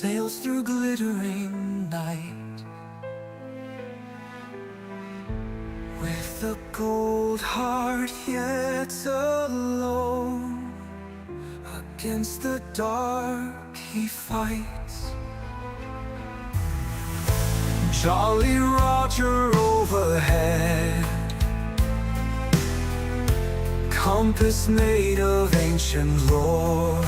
sails through glittering night with a gold heart yet alone. Against the dark he fights. Jolly Roger overhead, compass made of ancient lore.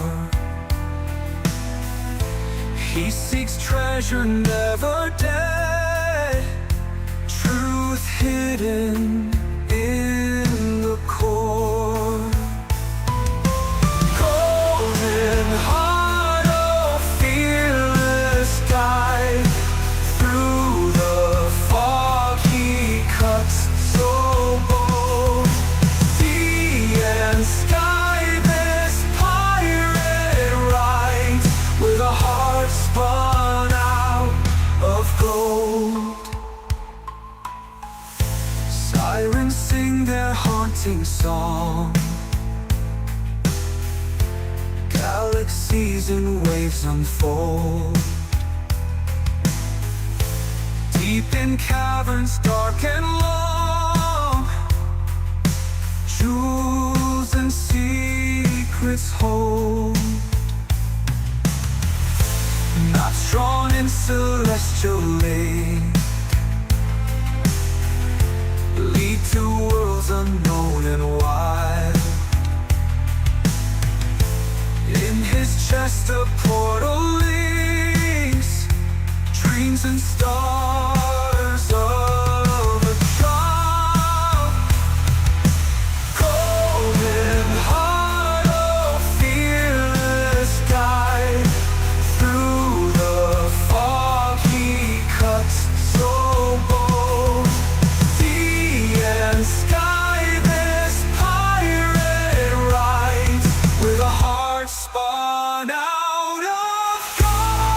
He seeks treasure never dead, truth hidden in the core. Golden heart, oh fearless guide, through the fog he cuts so bold. Sea and sky this pirate rides, with a heart spun out of gold. Sirens sing their haunting song, galaxies in waves unfold. Deep in caverns dark and long, jewels and secrets hold. Knots drawn in celestial lake lead to worlds unknown and wild. In his chest a portal links dreams and stars of a child. Golden heart, oh fearless guide, through the fog he cuts so bold. Sea and sky this pirate rides, with a heart spun out of gold.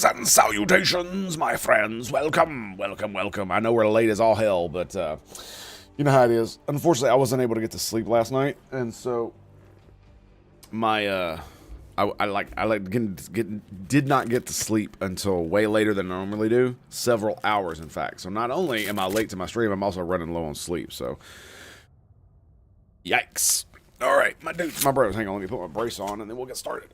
and salutations, my friends. Welcome, welcome, welcome. I know we're late as all hell, but you know how it is. Unfortunately, I wasn't able to get to sleep last night, and so my did not get to sleep until way later than I normally do, several hours, in fact. So not only am I late to my stream, I'm also running low on sleep. So, yikes! All right, my dudes, my bros. Hang on, let me put my brace on, and then we'll get started.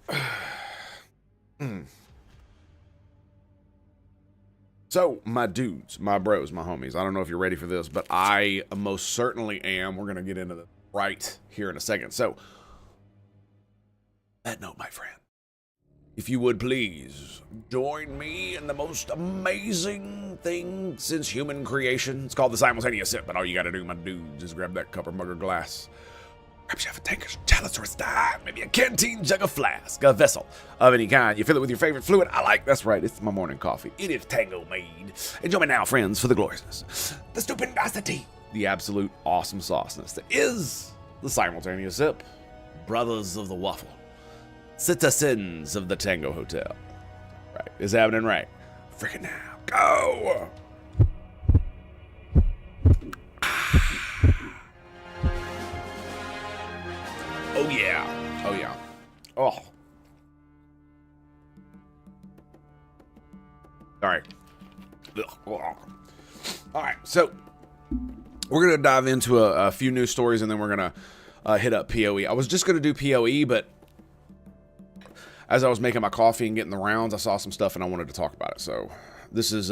So, my dudes, my bros, my homies, I don't know if you're ready for this, but I most certainly am. We're going to get into the right here in a second. So, that note, my friend, if you would please join me in the most amazing thing since human creation. It's called the simultaneous sip, but all you got to do, my dudes, is grab that cup or mug or glass. Grab yourself a tankard, chalice, or a stein, maybe a canteen, jug, a flask, a vessel of any kind. You fill it with your favorite fluid. I like, that's right, it's my morning coffee. It is Tango made. And join me now, friends, for the gloriousness, the stupendosity, the absolute awesome sauceness that is the simultaneous sip. Brothers of the waffle, citizens of the Tango Hotel. Right, it's happening right. Freaking now, go! Oh yeah, oh yeah, oh. All right, all right. So we're gonna dive into a few news stories, and then we're gonna hit up POE. I was just gonna do POE, but as I was making my coffee and getting the rounds, I saw some stuff, and I wanted to talk about it. So this is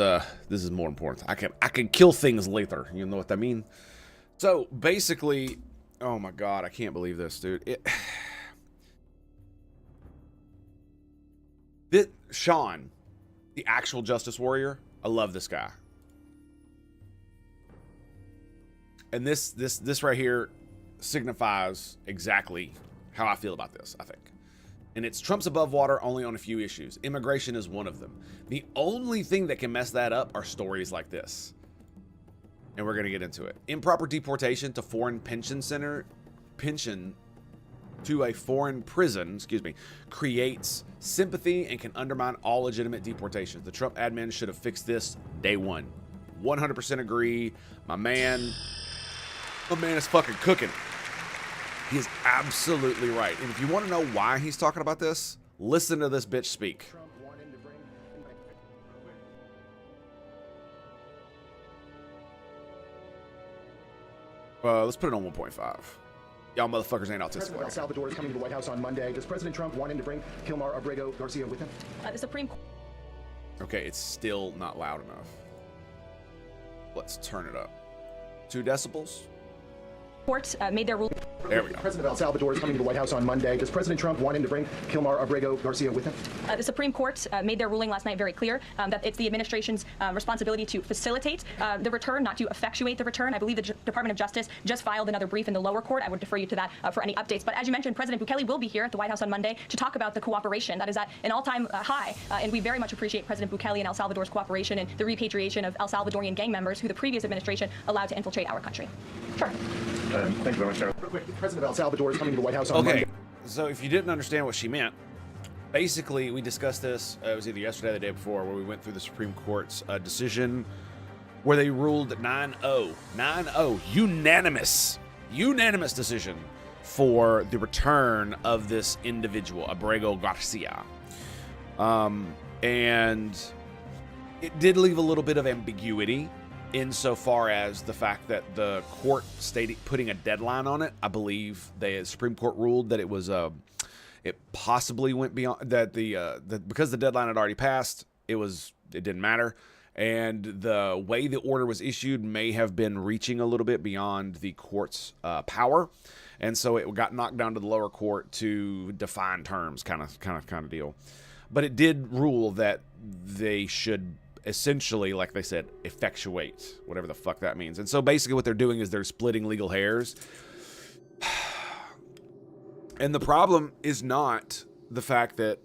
more important. I can kill things later. You know what I mean? So basically. Oh my god, I can't believe this, dude. Sean, the actual Justice Warrior, I love this guy. And this right here signifies exactly how I feel about this, I think. And it's Trump's above water only on a few issues. Immigration is one of them. The only thing that can mess that up are stories like this. And we're going to get into it. Improper deportation to foreign pension to a foreign prison, creates sympathy and can undermine all legitimate deportations. The Trump admin should have fixed this day one. 100% agree. My man is fucking cooking. He is absolutely right. And if you want to know why he's talking about this, listen to this bitch speak. Let's put it on 1.5. Y'all motherfuckers ain't autistic. President El Salvador is coming to the White House on Monday. Does President Trump want him to bring Kilmar Abrego Garcia with him? The Supreme Court. Okay, it's still not loud enough. Let's turn it up. 2 decibels. Court made their ruling. There we go. President El Salvador is coming to the White House on Monday. Does President Trump want him to bring Kilmar Abrego Garcia with him? The Supreme Court made their ruling last night very clear that it's the administration's responsibility to facilitate the return, not to effectuate the return. I believe the Department of Justice just filed another brief in the lower court. I would defer you to that for any updates. But as you mentioned, President Bukele will be here at the White House on Monday to talk about the cooperation that is at an all-time high. And we very much appreciate President Bukele and El Salvador's cooperation and the repatriation of El Salvadorian gang members who the previous administration allowed to infiltrate our country. Sure. Thank you very much, sir. Real quick, President El Salvador is coming to the White House on Monday. Okay, so if you didn't understand what she meant, basically we discussed this, it was either yesterday or the day before, where we went through the Supreme Court's decision where they ruled 9-0, unanimous decision for the return of this individual, Abrego Garcia. And it did leave a little bit of ambiguity insofar as the fact that the court putting a deadline on it. I believe the Supreme Court ruled that it was it possibly went beyond that because the deadline had already passed, it didn't matter, and the way the order was issued may have been reaching a little bit beyond the court's power, and so it got knocked down to the lower court to define terms, kind of deal. But it did rule that they should essentially, like they said, effectuate, whatever the fuck that means. And so basically what they're doing is they're splitting legal hairs. And the problem is not the fact that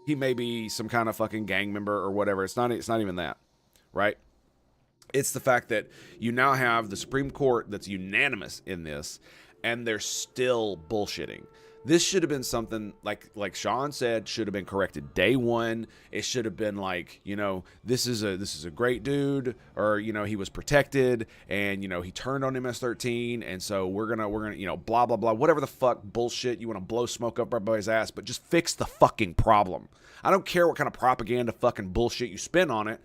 he may be some kind of fucking gang member or whatever. It's not even that, right? It's the fact that you now have the Supreme Court that's unanimous in this, and they're still bullshitting. This should have been something like Sean said, should have been corrected day one. It should have been like, you know, this is a great dude, or, you know, he was protected and, you know, he turned on MS-13, and so we're gonna, you know, blah blah blah, whatever the fuck bullshit you want to blow smoke up everybody's ass, but just fix the fucking problem. I don't care what kind of propaganda fucking bullshit you spin on it.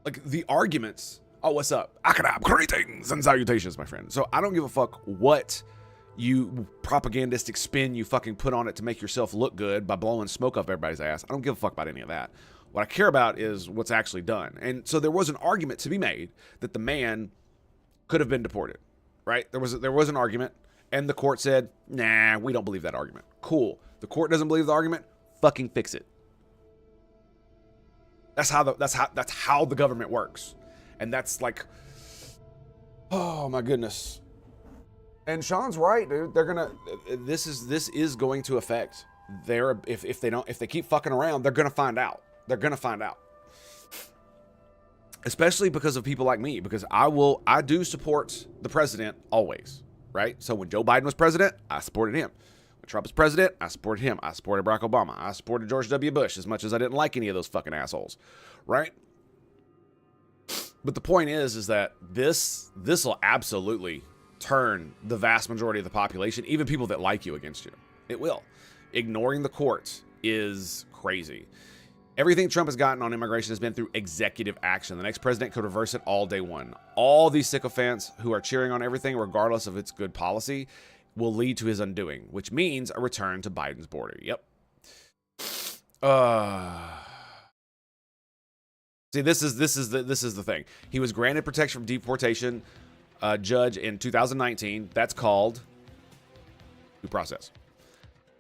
Like the arguments, oh, what's up? Akadab, greetings and salutations, my friend. So I don't give a fuck what you propagandistic spin you fucking put on it to make yourself look good by blowing smoke up everybody's ass. I don't give a fuck about any of that. What I care about is what's actually done. And so there was an argument to be made that the man could have been deported, right? There was an argument, and the court said, nah, we don't believe that argument. Cool. The court doesn't believe the argument. Fucking fix it. That's how the government works. And that's like, oh my goodness. And Sean's right, dude. They're gonna. This is going to affect their. If they keep fucking around, they're gonna find out. They're gonna find out. Especially because of people like me. Because I do support the president always, right? So when Joe Biden was president, I supported him. When Trump was president, I supported him. I supported Barack Obama. I supported George W. Bush as much as I didn't like any of those fucking assholes, right? But the point is that this will absolutely turn the vast majority of the population, even people that like you, against you. It will. Ignoring the courts is crazy. Everything Trump has gotten on immigration has been through executive action. The next president could reverse it all day one. All these sycophants who are cheering on everything, regardless of its good policy, will lead to his undoing, which means a return to Biden's border. Yep. See, this is the thing. He was granted protection from deportation, judge in 2019. That's called due process.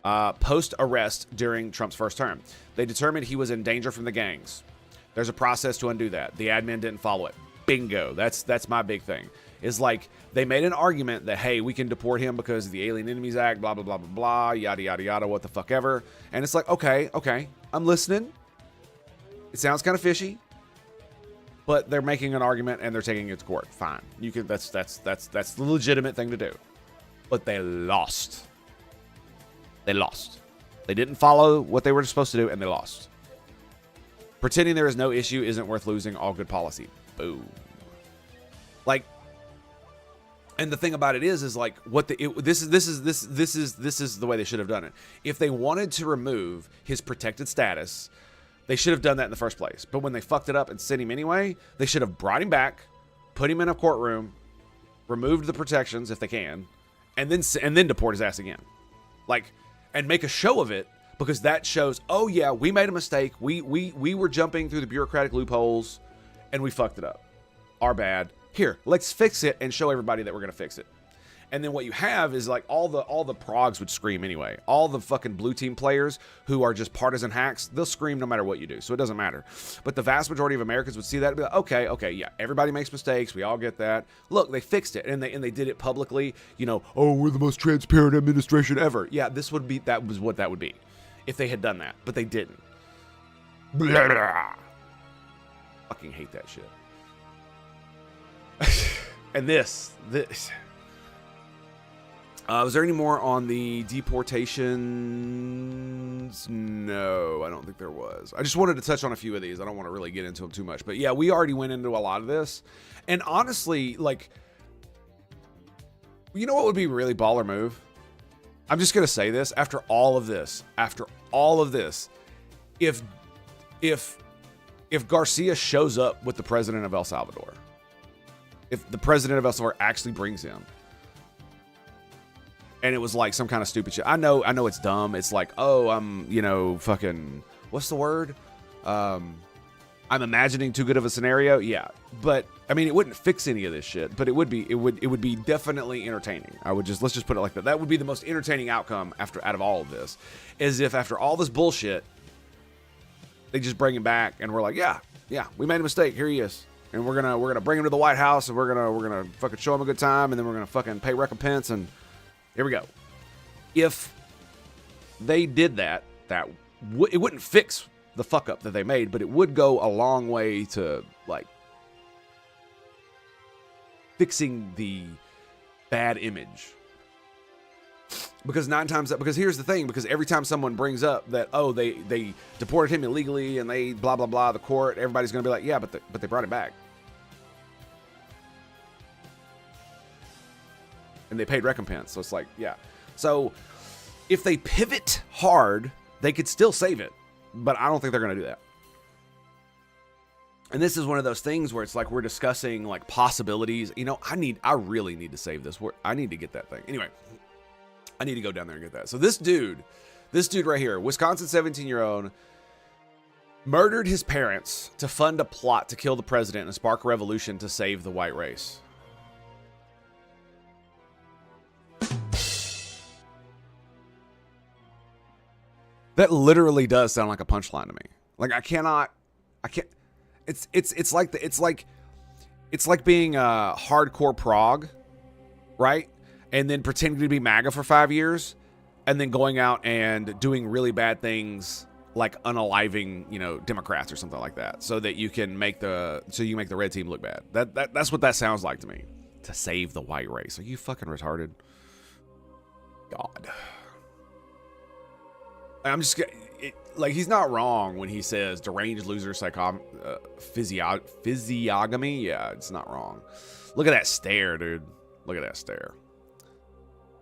Post-arrest during Trump's first term. They determined he was in danger from the gangs. There's a process to undo that. The admin didn't follow it. Bingo. That's my big thing. Is like they made an argument that, hey, we can deport him because of the Alien Enemies Act, blah, blah, blah, blah, blah, yada, yada, yada, what the fuck ever. And it's like, okay, I'm listening. It sounds kind of fishy. But they're making an argument and they're taking it to court. Fine. You can that's the legitimate thing to do. But they lost. They lost. They didn't follow what they were supposed to do, and they lost. Pretending there is no issue isn't worth losing all good policy. Boom. Like, and the thing about it is like what this is the way they should have done it. If they wanted to remove his protected status, they should have done that in the first place. But when they fucked it up and sent him anyway, they should have brought him back, put him in a courtroom, removed the protections if they can, and then deport his ass again. Like, and make a show of it, because that shows, oh yeah, we made a mistake. We were jumping through the bureaucratic loopholes and we fucked it up. Our bad. Here, let's fix it and show everybody that we're gonna fix it. And then what you have is like all the progs would scream anyway. All the fucking blue team players who are just partisan hacks, they'll scream no matter what you do. So it doesn't matter. But the vast majority of Americans would see that and be like, okay, yeah, everybody makes mistakes. We all get that. Look, they fixed it, and they did it publicly. You know, oh, we're the most transparent administration ever. Yeah, that was what that would be if they had done that, but they didn't. Blah, blah. Fucking hate that shit. And this. Was there any more on the deportations? No, I don't think there was. I just wanted to touch on a few of these. I don't want to really get into them too much. But yeah, we already went into a lot of this. And honestly, like, you know what would be a really baller move? I'm just going to say this. After all of this, if Garcia shows up with the president of El Salvador, if the president of El Salvador actually brings him, and it was like some kind of stupid shit. I know it's dumb. It's like, oh, fucking, what's the word? I'm imagining too good of a scenario. Yeah. But I mean, it wouldn't fix any of this shit, but it would be definitely entertaining. Let's just put it like that. That would be the most entertaining outcome out of all of this, is if after all this bullshit, they just bring him back and we're like, yeah, we made a mistake. Here he is. And we're gonna bring him to the White House, and we're gonna fucking show him a good time, and then we're gonna fucking pay recompense, and here we go. If they did that, it wouldn't fix the fuck up that they made, but it would go a long way to like fixing the bad image Because because here's the thing, because every time someone brings up that, oh, they deported him illegally and they blah, blah, blah, the court, everybody's going to be like, yeah, but they brought him back. And they paid recompense. So it's like, yeah. So if they pivot hard, they could still save it. But I don't think they're going to do that. And this is one of those things where it's like we're discussing like possibilities. You know, I really need to save this. I need to get that thing. Anyway, I need to go down there and get that. So this dude right here, Wisconsin 17-year-old, murdered his parents to fund a plot to kill the president and spark a revolution to save the white race. That literally does sound like a punchline to me. Like I can't. It's like being a hardcore prog, right? And then pretending to be MAGA for 5 years, and then going out and doing really bad things like unaliving, you know, Democrats or something like that, so that you can make the red team look bad. That's what that sounds like to me. To save the white race. Are you fucking retarded? God. I'm just like, he's not wrong when he says deranged loser physiognomy. Yeah, it's not wrong. Look at that stare, dude. Look at that stare.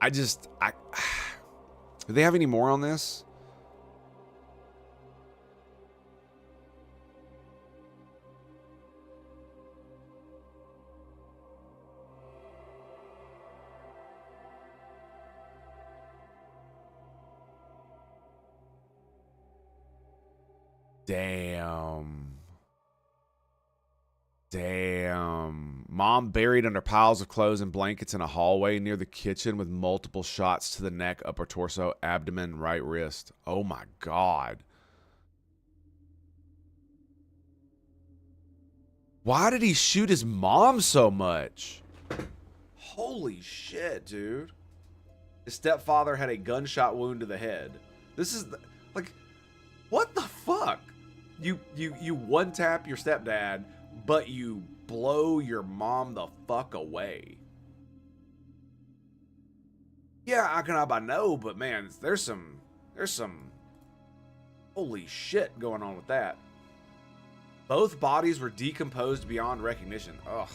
Do they have any more on this? Damn. Mom buried under piles of clothes and blankets in a hallway near the kitchen with multiple shots to the neck, upper torso, abdomen, right wrist. Oh my God. Why did he shoot his mom so much? Holy shit, dude. His stepfather had a gunshot wound to the head. This is like, what the fuck? You one tap your stepdad, but you blow your mom the fuck away. Yeah, how can I know? But man, there's some holy shit going on with that. Both bodies were decomposed beyond recognition. Ugh.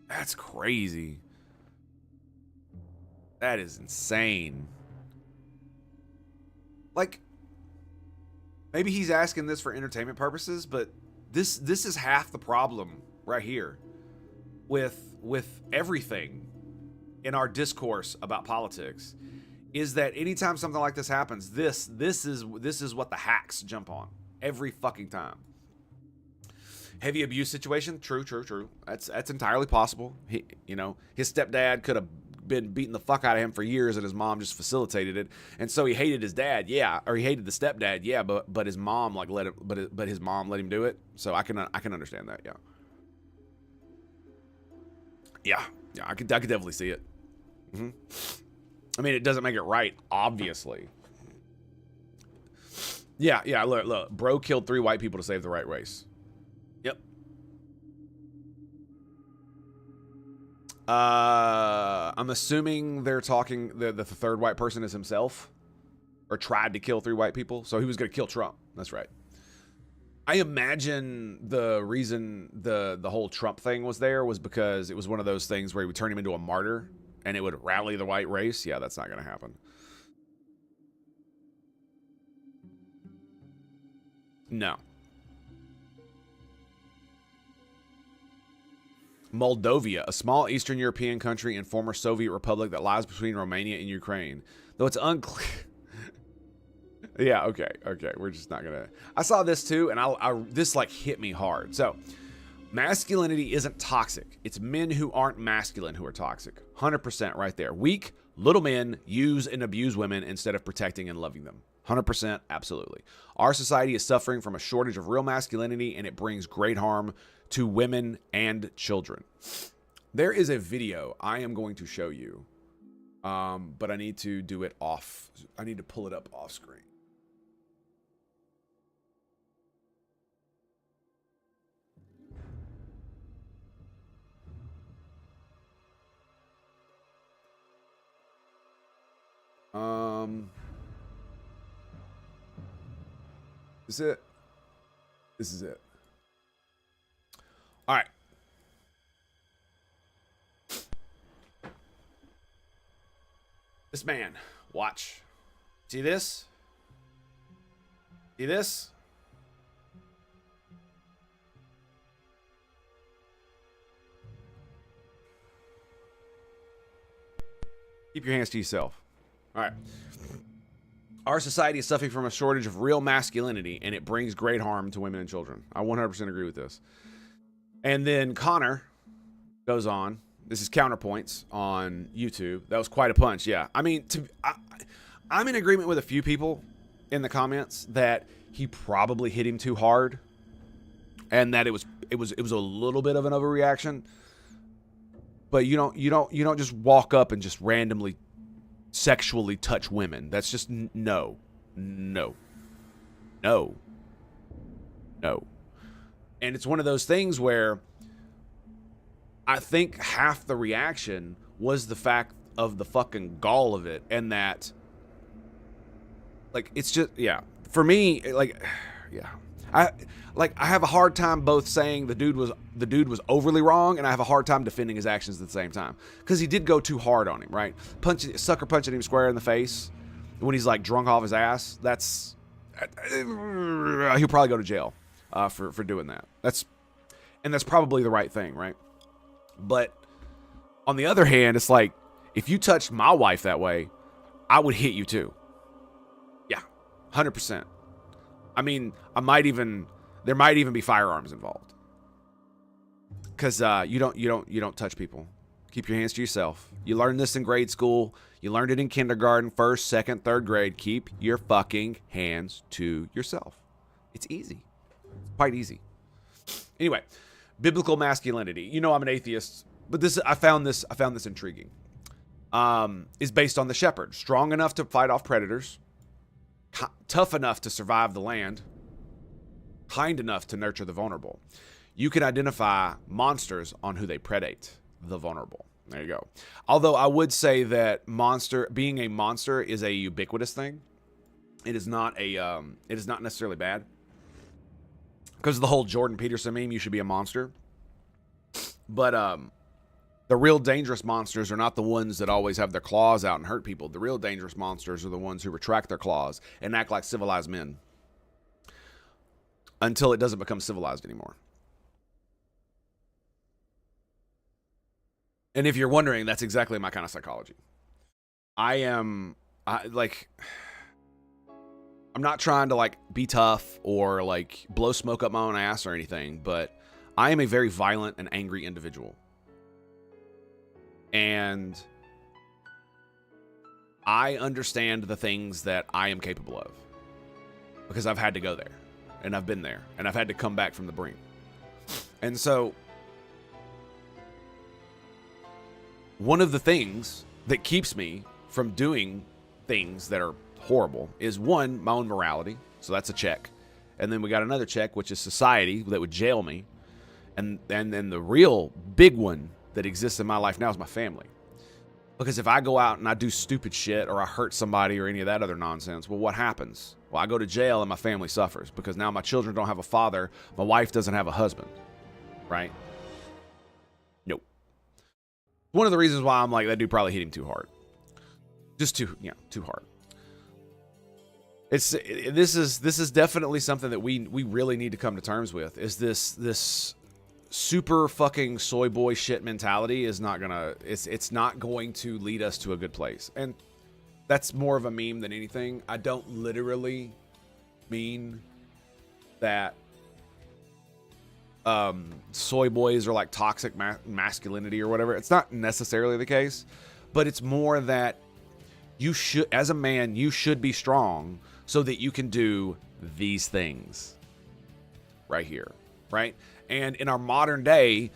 That's crazy. That is insane. Like, maybe he's asking this for entertainment purposes, but this is half the problem right here with everything in our discourse about politics, is that anytime something like this happens, this is what the hacks jump on every fucking time. Heavy abuse situation, true. That's entirely possible. His stepdad could have been beating the fuck out of him for years, and his mom just facilitated it, and so he hated his dad, yeah, or he hated the stepdad, yeah, but his mom like let him, but his mom let him do it. So I can understand that, yeah, I could definitely see it. I mean, it doesn't make it right, obviously. Yeah. Look, bro killed 3 white people to save the right race. Yep. I'm assuming they're talking the third white person is himself, or tried to kill 3 white people, so he was going to kill Trump. That's right. I imagine the reason the whole Trump thing was there was because it was one of those things where he would turn him into a martyr and it would rally the white race. Yeah, that's not going to happen. No. Moldova, a small Eastern European country and former Soviet republic that lies between Romania and Ukraine. Though it's unclear. Yeah, okay. We're just not gonna. I saw this too, and this like hit me hard. So, masculinity isn't toxic. It's men who aren't masculine who are toxic. 100% right there. Weak, little men use and abuse women instead of protecting and loving them. 100%, absolutely. Our society is suffering from a shortage of real masculinity, and it brings great harm to women and children. There is a video I am going to show you, but I need to do it off. I need to pull it up off screen. Is it? This is it. All right. This man, watch. See this? See this? Keep your hands to yourself. All right. Our society is suffering from a shortage of real masculinity, and it brings great harm to women and children. I 100% agree with this. And then Connor goes on. This is Counterpoints on YouTube. That was quite a punch, yeah. I mean, I'm in agreement with a few people in the comments that he probably hit him too hard, and that it was a little bit of an overreaction. But you don't just walk up and just randomly sexually touch women. That's just no. And it's one of those things where I think half the reaction was the fact of the fucking gall of it, and that, like, it's just, yeah. For me, like, yeah. I have a hard time both saying the dude was overly wrong, and I have a hard time defending his actions at the same time, because he did go too hard on him, right? Sucker punching him square in the face when he's like drunk off his ass. That's he'll probably go to jail for doing that. That's probably the right thing, right? But on the other hand, it's like, if you touched my wife that way, I would hit you too. Yeah, 100%. I mean, there might even be firearms involved, because you don't touch people. Keep your hands to yourself. You learned this in grade school. You learned it in kindergarten, first, second, third grade. Keep your fucking hands to yourself. It's easy. It's quite easy. Anyway, biblical masculinity. You know I'm an atheist, but I found this intriguing. Is based on the shepherd, strong enough to fight off predators, tough enough to survive the land, kind enough to nurture the vulnerable. You can identify monsters on who they predate, the vulnerable. There you go. Although I would say that being a monster is a ubiquitous thing. It is not necessarily bad. Because of the whole Jordan Peterson meme, you should be a monster. But the real dangerous monsters are not the ones that always have their claws out and hurt people. The real dangerous monsters are the ones who retract their claws and act like civilized men, until it doesn't become civilized anymore. And if you're wondering, that's exactly my kind of psychology. I'm not trying to like be tough or like blow smoke up my own ass or anything, but I am a very violent and angry individual. And I understand the things that I am capable of, because I've had to go there, and I've been there, and I've had to come back from the brink. And so one of the things that keeps me from doing things that are horrible is, one, my own morality. So that's a check. And then we got another check, which is society, that would jail me. And then the real big one that exists in my life now is my family. Because if I go out and I do stupid shit, or I hurt somebody, or any of that other nonsense, well, what happens? Well, I go to jail and my family suffers, because now my children don't have a father, my wife doesn't have a husband, right? Nope. One of the reasons why I'm like, that dude probably hit him too hard. Just too hard. This is definitely something that we really need to come to terms with. Is this super fucking soy boy shit mentality is not gonna, it's not going to lead us to a good place. And that's more of a meme than anything. I don't literally mean that soy boys are like toxic masculinity or whatever. It's not necessarily the case, but it's more that you should, as a man, you should be strong so that you can do these things right here, right? And in our modern day,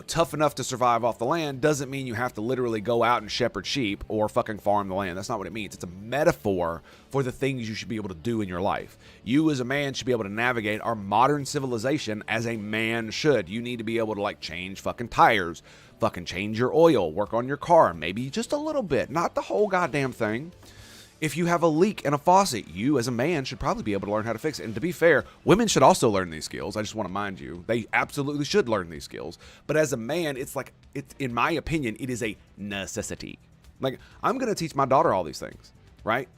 tough enough to survive off the land doesn't mean you have to literally go out and shepherd sheep or fucking farm the land. That's not what it means. It's a metaphor for the things you should be able to do in your life. You as a man should be able to navigate our modern civilization as a man should. You need to be able to like change fucking tires, fucking change your oil, work on your car, maybe just a little bit, not the whole goddamn thing. If you have a leak in a faucet, you as a man should probably be able to learn how to fix it. And to be fair, women should also learn these skills. I just want to mind you, they absolutely should learn these skills. But as a man, it's like, it's, in my opinion, it is a necessity. Like, I'm going to teach my daughter all these things, right?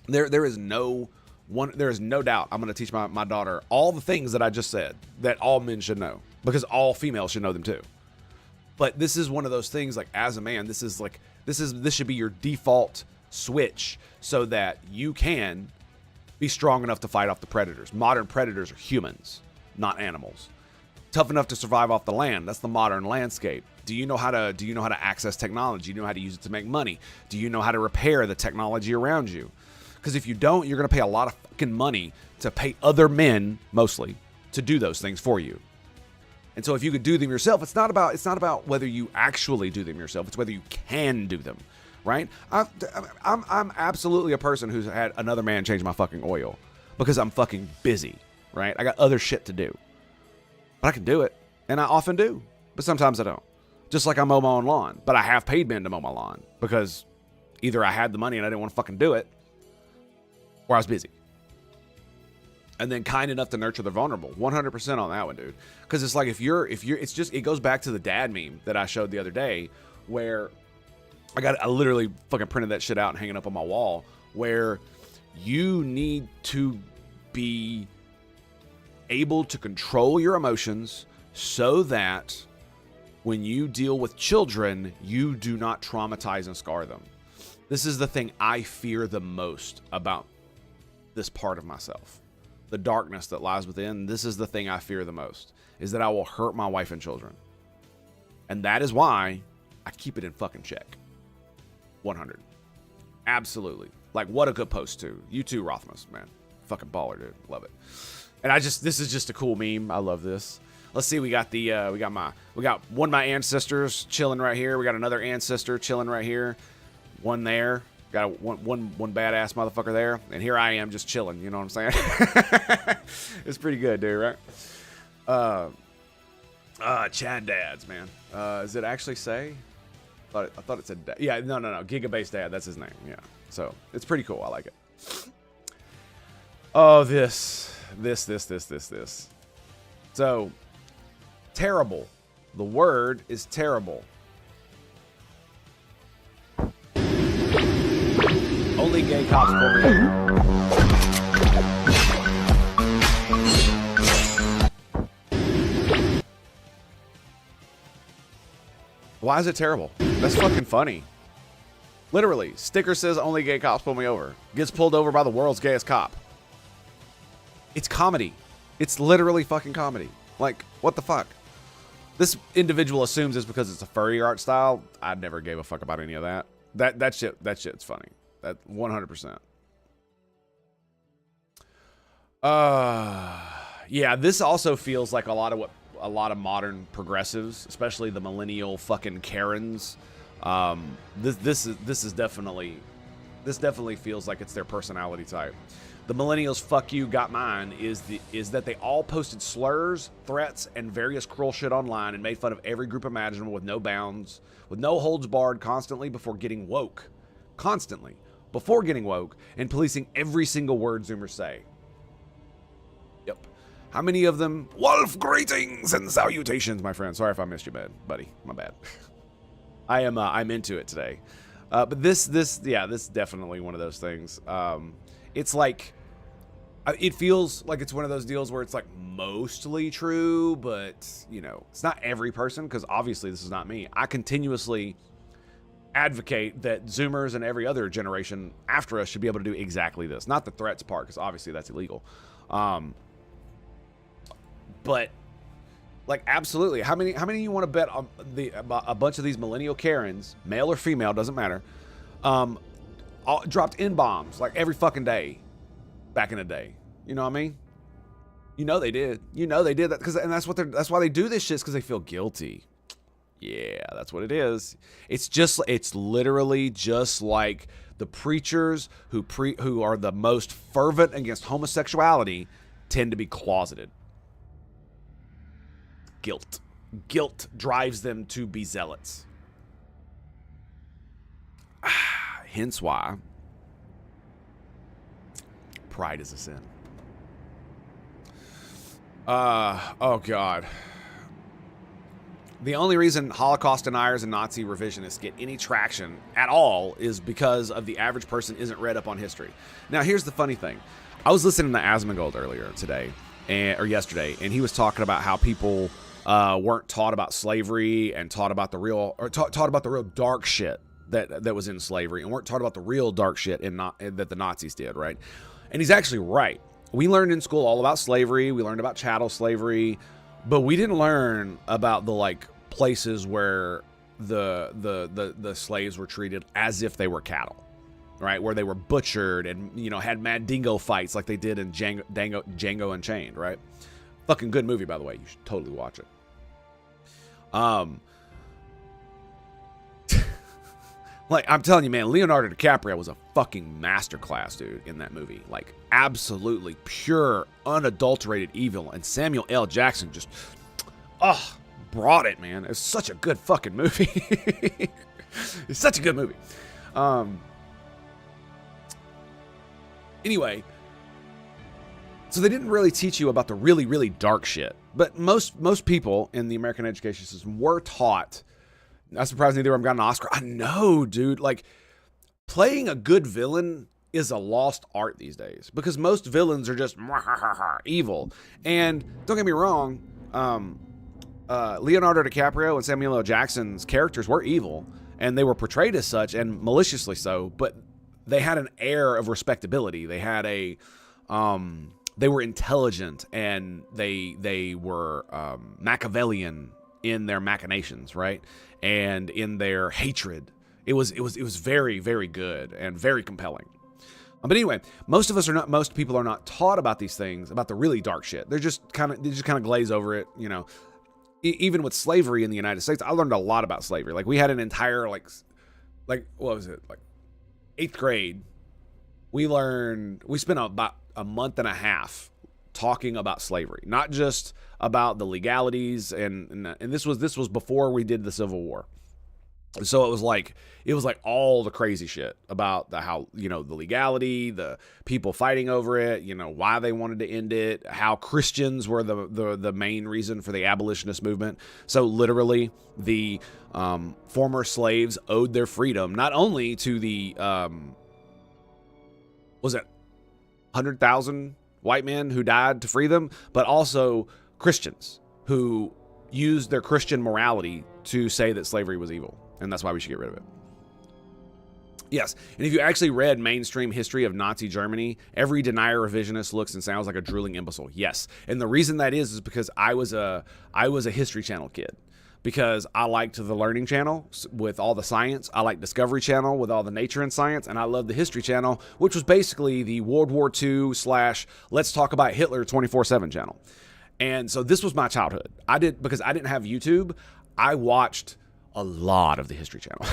There is no doubt I'm going to teach my daughter all the things that I just said that all men should know, because all females should know them too. But this is one of those things, like, as a man, this should be your default switch so that you can be strong enough to fight off the predators. Modern predators are humans, not animals. Tough enough to survive off the land. That's the modern landscape. Do you know how to access technology? Do you know how to use it to make money? Do you know how to repair the technology around you? Because if you don't, you're going to pay a lot of fucking money to pay other men, mostly, to do those things for you. And so if you could do them yourself, it's not about whether you actually do them yourself. It's whether you can do them, right? I'm absolutely a person who's had another man change my fucking oil because I'm fucking busy, right? I got other shit to do. But I can do it, and I often do. But sometimes I don't. Just like I mow my own lawn. But I have paid men to mow my lawn because either I had the money and I didn't want to fucking do it, or I was busy. And then kind enough to nurture the vulnerable. 100% on that one, dude. Because it's like if you're, it goes back to the dad meme that I showed the other day, where I literally fucking printed that shit out and hanging up on my wall, where you need to be able to control your emotions so that when you deal with children, you do not traumatize and scar them. This is the thing I fear the most about this part of myself. The darkness that lies within, this is the thing I fear the most, is that I will hurt my wife and children. And that is why I keep it in fucking check. 100. Absolutely. Like, what a good post too. You too, Rothmus, man. Fucking baller, dude. Love it. And this is just a cool meme. I love this. Let's see. We got one of my ancestors chilling right here. We got another ancestor chilling right here. One there. Got one badass motherfucker there. And here I am just chilling. You know what I'm saying? It's pretty good, dude, right? Chad Dads, man. Does it actually say? I thought it said dad. Yeah, no. Gigabase Dad. That's his name. Yeah. So it's pretty cool. I like it. Oh, this. So, terrible. The word is terrible. Only gay cops pull me over. Why is it terrible? That's fucking funny. Literally, sticker says only gay cops pull me over. Gets pulled over by the world's gayest cop. It's comedy. It's literally fucking comedy. Like, what the fuck? This individual assumes it's because it's a furry art style. I never gave a fuck about any of that. That shit's funny. That 100%. Yeah, this also feels like a lot of modern progressives, especially the millennial fucking Karens. This definitely feels like it's their personality type. The millennials fuck you got mine is that they all posted slurs, threats, and various cruel shit online and made fun of every group imaginable with no bounds, with no holds barred, constantly before getting woke, and policing every single word Zoomers say. Yep. How many of them? Wolf greetings and salutations, my friend. Sorry if I missed you, buddy. My bad. I'm into it today. But this definitely one of those things. It's like, it feels like it's one of those deals where it's like mostly true, but you know, it's not every person, because obviously this is not me. I continuously advocate that Zoomers and every other generation after us should be able to do exactly this. Not the threats part, because obviously that's illegal. But like, absolutely. How many you want to bet on a bunch of these millennial Karens, male or female, doesn't matter, dropped N-bombs like every fucking day back in the day? You know what I mean? You know they did. You know they did that, and that's why they do this shit, is because they feel guilty. Yeah, that's what it is. It's literally just like the preachers who are the most fervent against homosexuality tend to be closeted. Guilt drives them to be zealots. Hence why pride is a sin. Oh God. The only reason Holocaust deniers and Nazi revisionists get any traction at all is because of the average person isn't read up on history. Now, here's the funny thing. I was listening to Asmongold earlier today, or yesterday, and he was talking about how people weren't taught about slavery and taught about the real dark shit that was in slavery, and weren't taught about the real dark shit that the Nazis did, right? And he's actually right. We learned in school all about slavery. We learned about chattel slavery. But we didn't learn about the like places where the slaves were treated as if they were cattle, right? Where they were butchered and, you know, had mad dingo fights like they did in Django Unchained, right? Fucking good movie, by the way. You should totally watch it. Like, I'm telling you, man, Leonardo DiCaprio was a fucking masterclass, dude, in that movie. Like, absolutely pure, unadulterated evil. And Samuel L. Jackson just, brought it, man. It's such a good fucking movie. It's such a good movie. Anyway, so they didn't really teach you about the really, really dark shit. But most people in the American education system were taught. Not surprisingly, they were got an Oscar. I know, dude. Like, playing a good villain is a lost art these days because most villains are just evil. And don't get me wrong, Leonardo DiCaprio and Samuel L. Jackson's characters were evil, and they were portrayed as such, and maliciously so. But they had an air of respectability. They had a, they were intelligent, and they were Machiavellian in their machinations, right? And in their hatred. It was very, very good and very compelling. But anyway, most people are not taught about these things, about the really dark shit. They just kind of glaze over it, you know. Even with slavery in the United States, I learned a lot about slavery. Like, we had an entire like what was it? Like 8th grade. We spent about a month and a half talking about slavery, not just about the legalities, and this was before we did the Civil War. So it was like all the crazy shit about how, you know, the legality, the people fighting over it, you know, why they wanted to end it, how Christians were the main reason for the abolitionist movement. So literally the former slaves owed their freedom not only to the was it 100,000 white men who died to free them, but also Christians who used their Christian morality to say that slavery was evil, and that's why we should get rid of it. Yes, and if you actually read mainstream history of Nazi Germany, every denier revisionist looks and sounds like a drooling imbecile. Yes, and the reason that is because I was a History Channel kid. Because I liked the Learning Channel with all the science. I liked Discovery Channel with all the nature and science. And I loved the History Channel, which was basically the World War II / let's talk about Hitler 24/7 channel. And so this was my childhood. Because I didn't have YouTube, I watched a lot of the History Channel.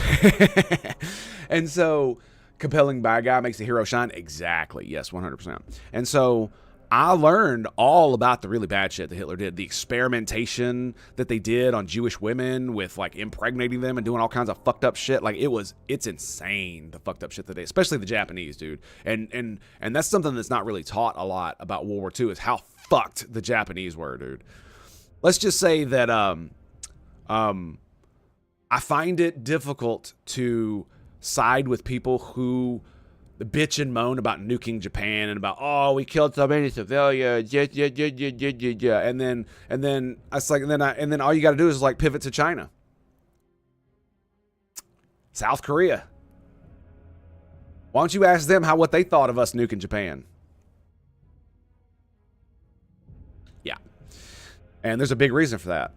And so, compelling bad guy makes the hero shine. Exactly. Yes, 100%. And so I learned all about the really bad shit that Hitler did. The experimentation that they did on Jewish women with like impregnating them and doing all kinds of fucked up shit. Like it's insane, the fucked up shit that they, especially the Japanese, dude. And that's something that's not really taught a lot about World War II is how fucked the Japanese were, dude. Let's just say that I find it difficult to side with people who bitch and moan about nuking Japan and about, oh, we killed so many civilians, yeah. And then it's like, and then all you got to do is like pivot to China, South Korea. Why don't you ask them what they thought of us nuking Japan? Yeah, and there's a big reason for that.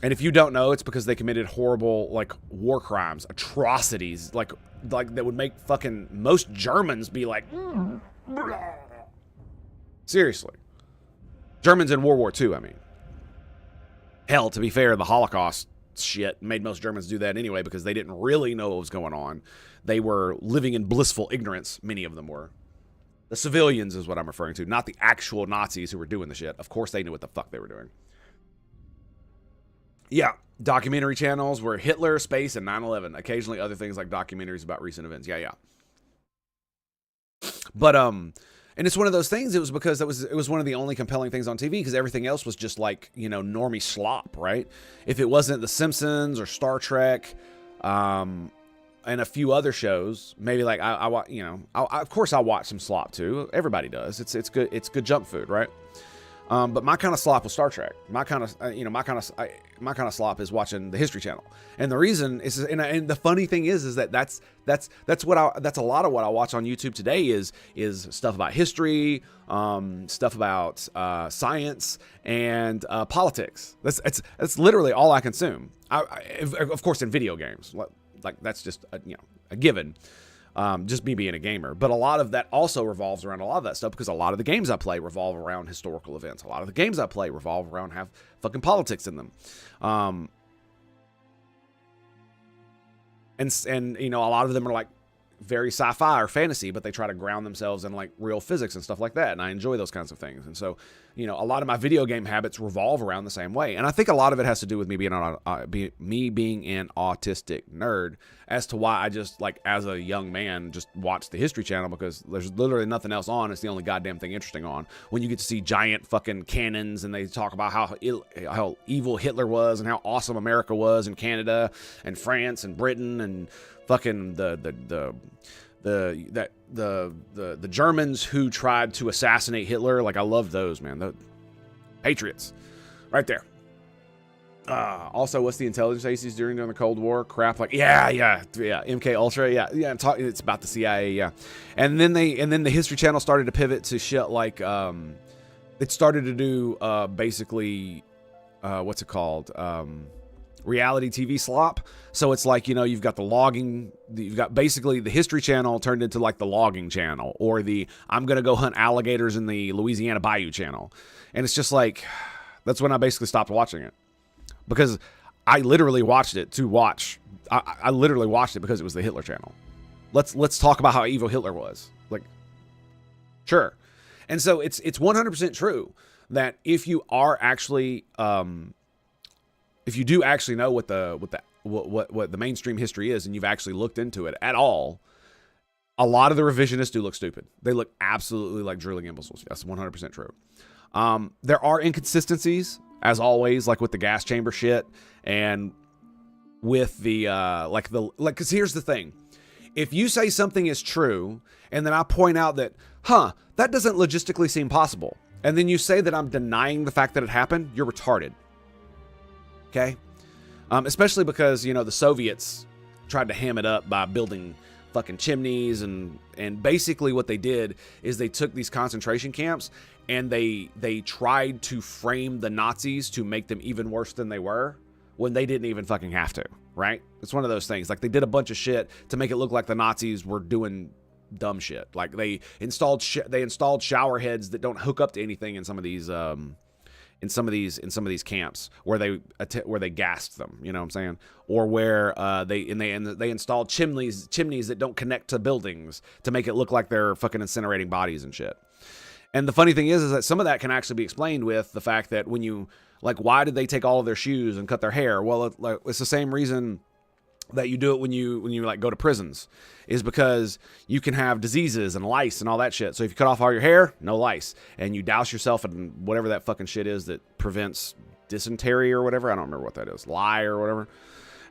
And if you don't know, it's because they committed horrible, like, war crimes, atrocities, like that would make fucking most Germans be like, seriously. Germans in World War II, I mean. Hell, to be fair, the Holocaust shit made most Germans do that anyway because they didn't really know what was going on. They were living in blissful ignorance, many of them were. The civilians is what I'm referring to, not the actual Nazis who were doing the shit. Of course they knew what the fuck they were doing. Yeah, documentary channels were Hitler, space, and 9/11. Occasionally other things like documentaries about recent events. Yeah. But And it's one of those things. It was because it was one of the only compelling things on TV, because everything else was just like, you know, normie slop, right? If it wasn't The Simpsons or Star Trek, and a few other shows, maybe like of course I watch some slop too. Everybody does. It's good. It's good junk food, right? But my kind of slop was Star Trek. My kind of slop is watching the History Channel. And the reason is, and the funny thing is that that's a lot of what I watch on YouTube today is stuff about history, stuff about science, and politics. That's literally all I consume. Of course, in video games, like that's just a given. Just me being a gamer. But a lot of that also revolves around a lot of that stuff, because a lot of the games I play revolve around historical events. A lot of the games I play revolve around have fucking politics in them. And you know, a lot of them are like very sci-fi or fantasy, but they try to ground themselves in like real physics and stuff like that. And I enjoy those kinds of things. And so, you know, a lot of my video game habits revolve around the same way. And I think a lot of it has to do with me being an autistic nerd, as to why I just, like, as a young man, just watched the History Channel, because there's literally nothing else on. It's the only goddamn thing interesting on. When you get to see giant fucking cannons and they talk about how evil Hitler was and how awesome America was, and Canada and France and Britain and fucking the Germans who tried to assassinate Hitler. Like, I love those, man. The Patriots right there. Also, what's the intelligence agencies doing during the Cold War? Crap, like yeah, MK Ultra, yeah. It's about the CIA, yeah. And then the History Channel started to pivot to shit like it started to do basically what's it called? Reality TV slop. So it's like, you know, you've got you've got basically the History Channel turned into like the logging channel, or the I'm gonna go hunt alligators in the Louisiana Bayou channel. And it's just like, that's when I basically stopped watching it, because I literally watched it to watch. I literally watched it because it was the Hitler channel. Let's talk about how evil Hitler was. Like, sure. And so it's 100% true that if you are actually if you do actually know what the mainstream history is, and you've actually looked into it at all, a lot of the revisionists do look stupid. They look absolutely like drooling imbeciles. That's 100% true. There are inconsistencies, as always, like with the gas chamber shit, and with the because here's the thing: if you say something is true, and then I point out that, that doesn't logistically seem possible, and then you say that I'm denying the fact that it happened, you're retarded. Okay? Especially because, you know, the Soviets tried to ham it up by building fucking chimneys, and basically what they did is they took these concentration camps and they tried to frame the Nazis to make them even worse than they were, when they didn't even fucking have to, right? It's one of those things. Like, they did a bunch of shit to make it look like the Nazis were doing dumb shit. Like, they installed shower heads that don't hook up to anything in some of these in some of these camps where they gassed them, you know what I'm saying? Or where they installed chimneys that don't connect to buildings to make it look like they're fucking incinerating bodies and shit. And the funny thing is that some of that can actually be explained with the fact that when you, like, why did they take all of their shoes and cut their hair? Well, it's the same reason that you do it when you like go to prisons, is because you can have diseases and lice and all that shit. So if you cut off all your hair, no lice, and you douse yourself in whatever that fucking shit is that prevents dysentery or whatever. I don't remember what that is, lye or whatever.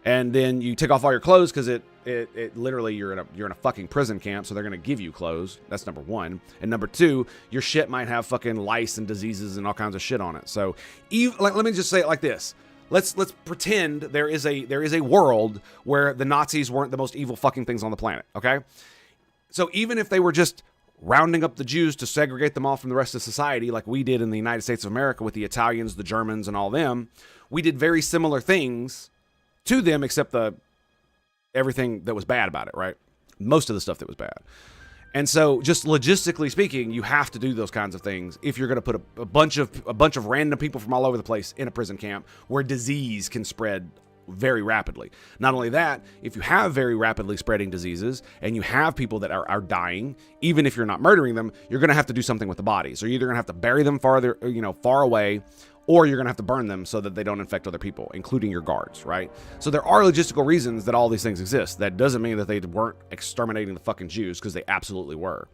And then you take off all your clothes, because it literally, you're in a fucking prison camp, so they're gonna give you clothes. That's number one. And number two, your shit might have fucking lice and diseases and all kinds of shit on it. So let me just say it like this. Let's pretend there is a world where the Nazis weren't the most evil fucking things on the planet, okay? So even if they were just rounding up the Jews to segregate them off from the rest of society, like we did in the United States of America with the Italians, the Germans, and all them, we did very similar things to them, except everything that was bad about it, right? Most of the stuff that was bad. And so, just logistically speaking, you have to do those kinds of things if you're going to put a bunch of random people from all over the place in a prison camp where disease can spread very rapidly. Not only that, if you have very rapidly spreading diseases and you have people that are dying, even if you're not murdering them, you're going to have to do something with the bodies. So you're either going to have to bury them far away, or you're going to have to burn them so that they don't infect other people, including your guards, right? So there are logistical reasons that all these things exist. That doesn't mean that they weren't exterminating the fucking Jews, because they absolutely were.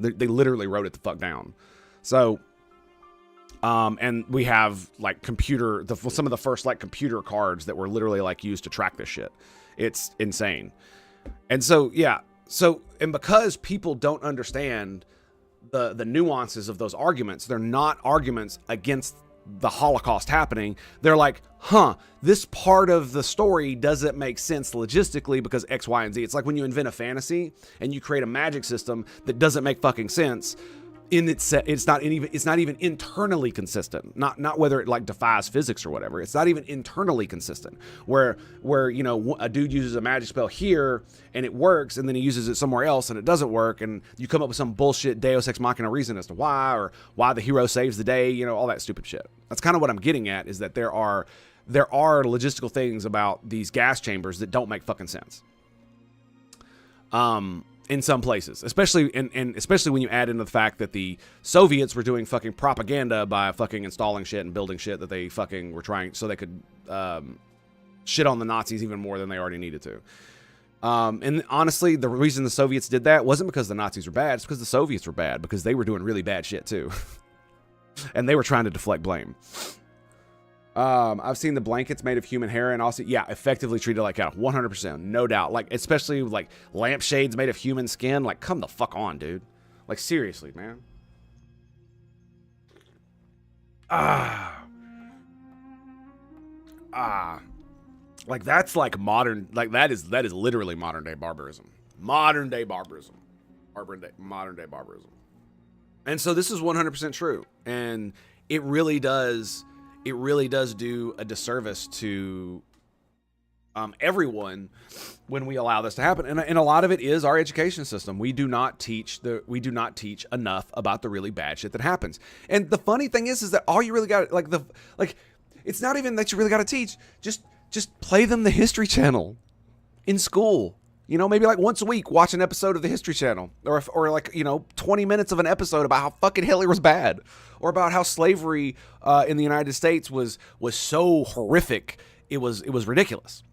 They literally wrote it the fuck down. So, and we have like some of the first like computer cards that were literally like used to track this shit. It's insane. And so, yeah. So, and because people don't understand the nuances of those arguments, they're not arguments against the Holocaust happening. They're like, this part of the story doesn't make sense logistically because X, Y, and Z. It's like when you invent a fantasy and you create a magic system that doesn't make fucking sense. It's not even internally consistent. Not whether it like defies physics or whatever. It's not even internally consistent. Where you know, a dude uses a magic spell here and it works, and then he uses it somewhere else and it doesn't work, and you come up with some bullshit Deus Ex Machina reason as to why, or why the hero saves the day. You know, all that stupid shit. That's kind of what I'm getting at, is that there are logistical things about these gas chambers that don't make fucking sense. In some places, especially especially when you add into the fact that the Soviets were doing fucking propaganda by fucking installing shit and building shit that they fucking were trying, so they could shit on the Nazis even more than they already needed to. And honestly, the reason the Soviets did that wasn't because the Nazis were bad. It's because the Soviets were bad, because they were doing really bad shit too. And they were trying to deflect blame. I've seen the blankets made of human hair, and also, yeah, effectively treated like cattle, 100%, no doubt. Like, especially like lampshades made of human skin. Like, come the fuck on, dude. Like, seriously, man. Like, that's like modern. Like, that is literally modern day barbarism. Modern day barbarism. Modern day barbarism. And so this is 100% true, and it really does do a disservice to everyone when we allow this to happen. And a lot of it is our education system. We do not teach enough about the really bad shit that happens. And the funny thing is that all you really got, it's not even that you really got to teach. Just play them the History Channel in school. You know, maybe like once a week, watch an episode of the History Channel, or like, you know, 20 minutes of an episode about how fucking Hitler was bad, or about how slavery in the United States was so horrific. It was ridiculous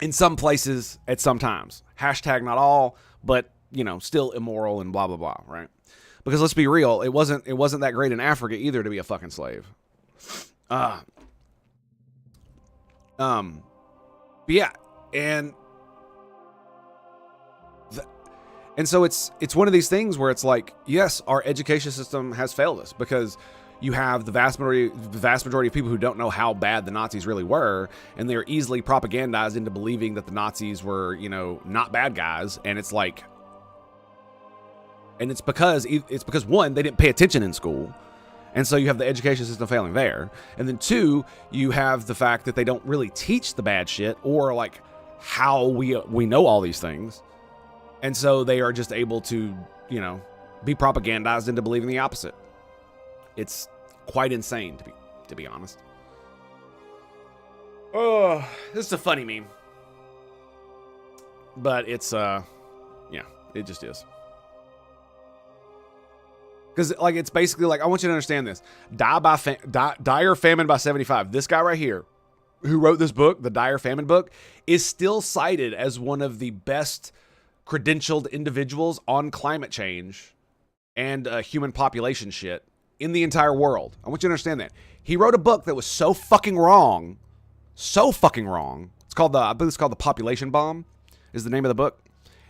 in some places at some times. Hashtag not all, but, you know, still immoral and blah, blah, blah. Right. Because let's be real. It wasn't that great in Africa either to be a fucking slave. But yeah. And so it's one of these things where it's like, yes, our education system has failed us, because you have the vast majority of people who don't know how bad the Nazis really were, and they're easily propagandized into believing that the Nazis were, you know, not bad guys. And it's like, and it's because one, they didn't pay attention in school, and so you have the education system failing there. And then two, you have the fact that they don't really teach the bad shit, or like how we know all these things. And so they are just able to, you know, be propagandized into believing the opposite. It's quite insane, to be honest. Oh, this is a funny meme. But it's, yeah, it just is. Because, like, it's basically like, I want you to understand this. Dire Famine by 75. This guy right here, who wrote this book, the Dire Famine book, is still cited as one of the best credentialed individuals on climate change and human population shit in the entire world. I want you to understand that. He wrote a book that was so fucking wrong. So fucking wrong. It's called I believe it's called The Population Bomb is the name of the book.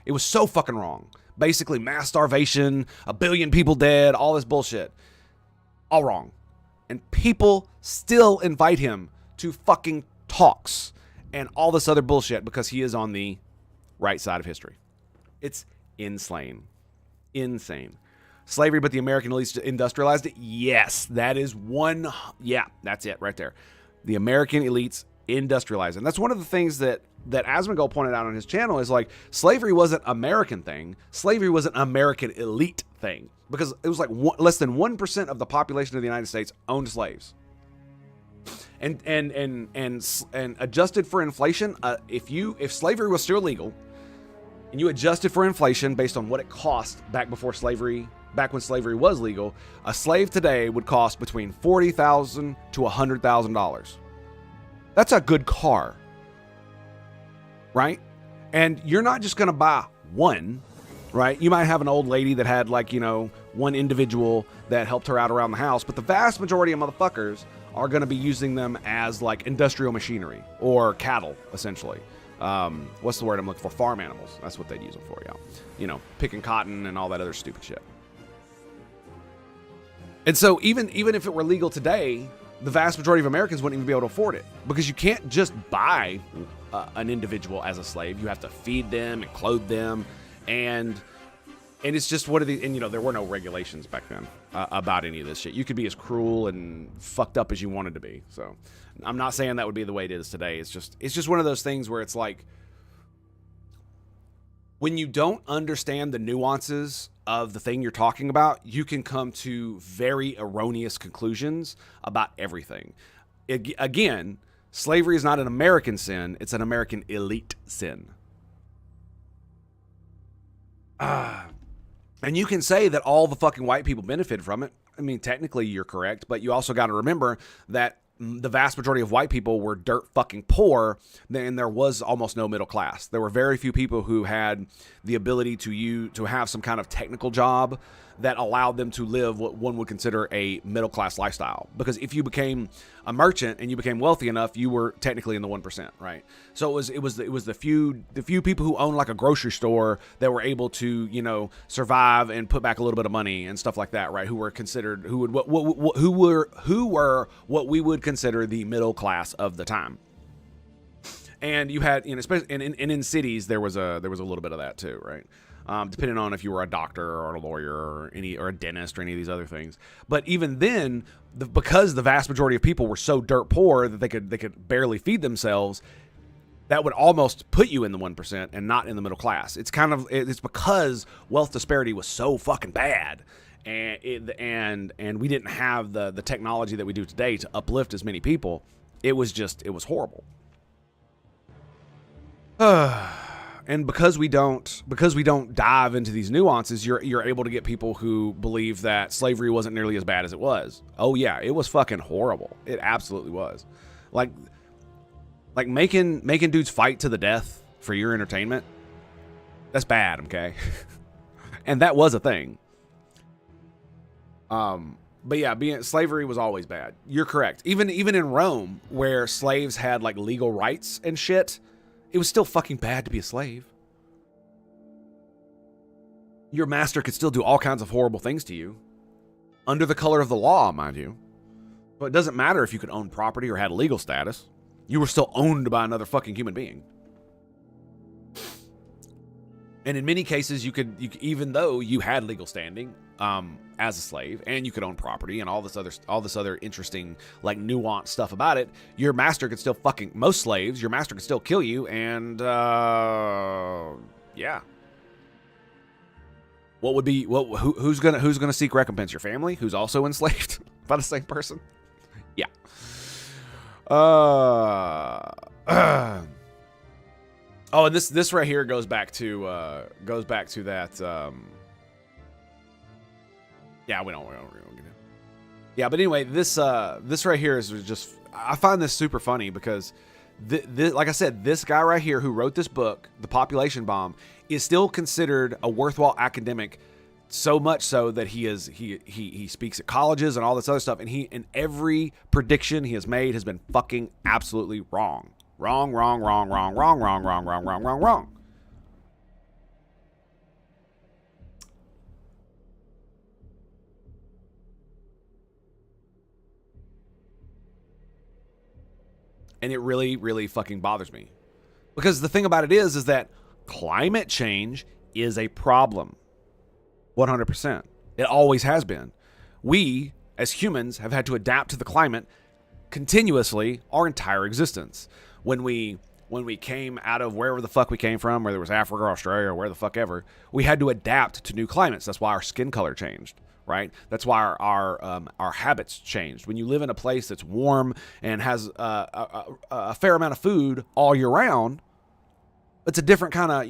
It was so fucking wrong. Basically mass starvation, 1 billion people dead, all this bullshit. All wrong. And people still invite him to fucking talks and all this other bullshit because he is on the right side of history. It's insane. Insane. Slavery, but the American elites industrialized it? Yes, that is one. Yeah, that's it right there. The American elites industrialized it. And that's one of the things that Asmongold pointed out on his channel is like, slavery wasn't an American thing. Slavery was an American elite thing. Because it was like less than 1% of the population of the United States owned slaves. And adjusted for inflation, if slavery was still legal, and you adjusted for inflation based on what it cost back when slavery was legal, a slave today would cost between $40,000 to $100,000. That's a good car, right? And you're not just going to buy one. right? You might have an old lady that had like, you know, one individual that helped her out around the house, but the vast majority of motherfuckers are going to be using them as like industrial machinery or cattle, essentially. What's the word I'm looking for? Farm animals. That's what they'd use them for, yeah. You know, picking cotton and all that other stupid shit. And so even if it were legal today, the vast majority of Americans wouldn't even be able to afford it, because you can't just buy an individual as a slave. You have to feed them and clothe them, and it's just what are the, and you know, there were no regulations back then about any of this shit. You could be as cruel and fucked up as you wanted to be. So I'm not saying that would be the way it is today. It's just one of those things where it's like, when you don't understand the nuances of the thing you're talking about, you can come to very erroneous conclusions about everything. Again, slavery is not an American sin. It's an American elite sin. And you can say that all the fucking white people benefited from it. I mean, technically you're correct, but you also got to remember that the vast majority of white people were dirt fucking poor, and there was almost no middle class. There were very few people who had the ability to have some kind of technical job that allowed them to live what one would consider a middle class lifestyle. Because if you became a merchant and you became wealthy enough, you were technically in the 1%, right? So it was the few people who owned like a grocery store that were able to, you know, survive and put back a little bit of money and stuff like that, right? Who were considered who were what we would consider the middle class of the time. And you had, you know, especially in cities there was a little bit of that too, right? Depending on if you were a doctor or a lawyer or a dentist or any of these other things. But even then, because the vast majority of people were so dirt poor that they could barely feed themselves, that would almost put you in the 1% and not in the middle class. It's because wealth disparity was so fucking bad, and we didn't have the technology that we do today to uplift as many people. It was horrible. And because we don't dive into these nuances, you're able to get people who believe that slavery wasn't nearly as bad as it was. Oh yeah, it was fucking horrible. It absolutely was. Like making dudes fight to the death for your entertainment. That's bad, okay? And that was a thing. But yeah, slavery was always bad. You're correct. Even in Rome, where slaves had like legal rights and shit, it was still fucking bad to be a slave. Your master could still do all kinds of horrible things to you. Under the color of the law, mind you. But it doesn't matter if you could own property or had legal status. You were still owned by another fucking human being. And in many cases, you could even though you had legal standing as a slave, and you could own property and all this other interesting, like, nuanced stuff about it, your master could still most slaves, your master could still kill you, and yeah. Who's gonna seek recompense? Your family, who's also enslaved by the same person? Yeah. Oh, and this right here goes back to that. Yeah, we don't get it. Yeah, but anyway, this right here is just, I find this super funny because this, like I said, this guy right here who wrote this book, The Population Bomb, is still considered a worthwhile academic. So much so that he speaks at colleges and all this other stuff, and every prediction he has made has been fucking absolutely wrong. Wrong. And it really, really fucking bothers me. Because the thing about it is that climate change is a problem. 100%. It always has been. We, as humans, have had to adapt to the climate continuously our entire existence. When we came out of wherever the fuck we came from, whether it was Africa or Australia or where the fuck ever, we had to adapt to new climates. That's why our skin color changed, right? That's why our habits changed. When you live in a place that's warm and has a fair amount of food all year round, you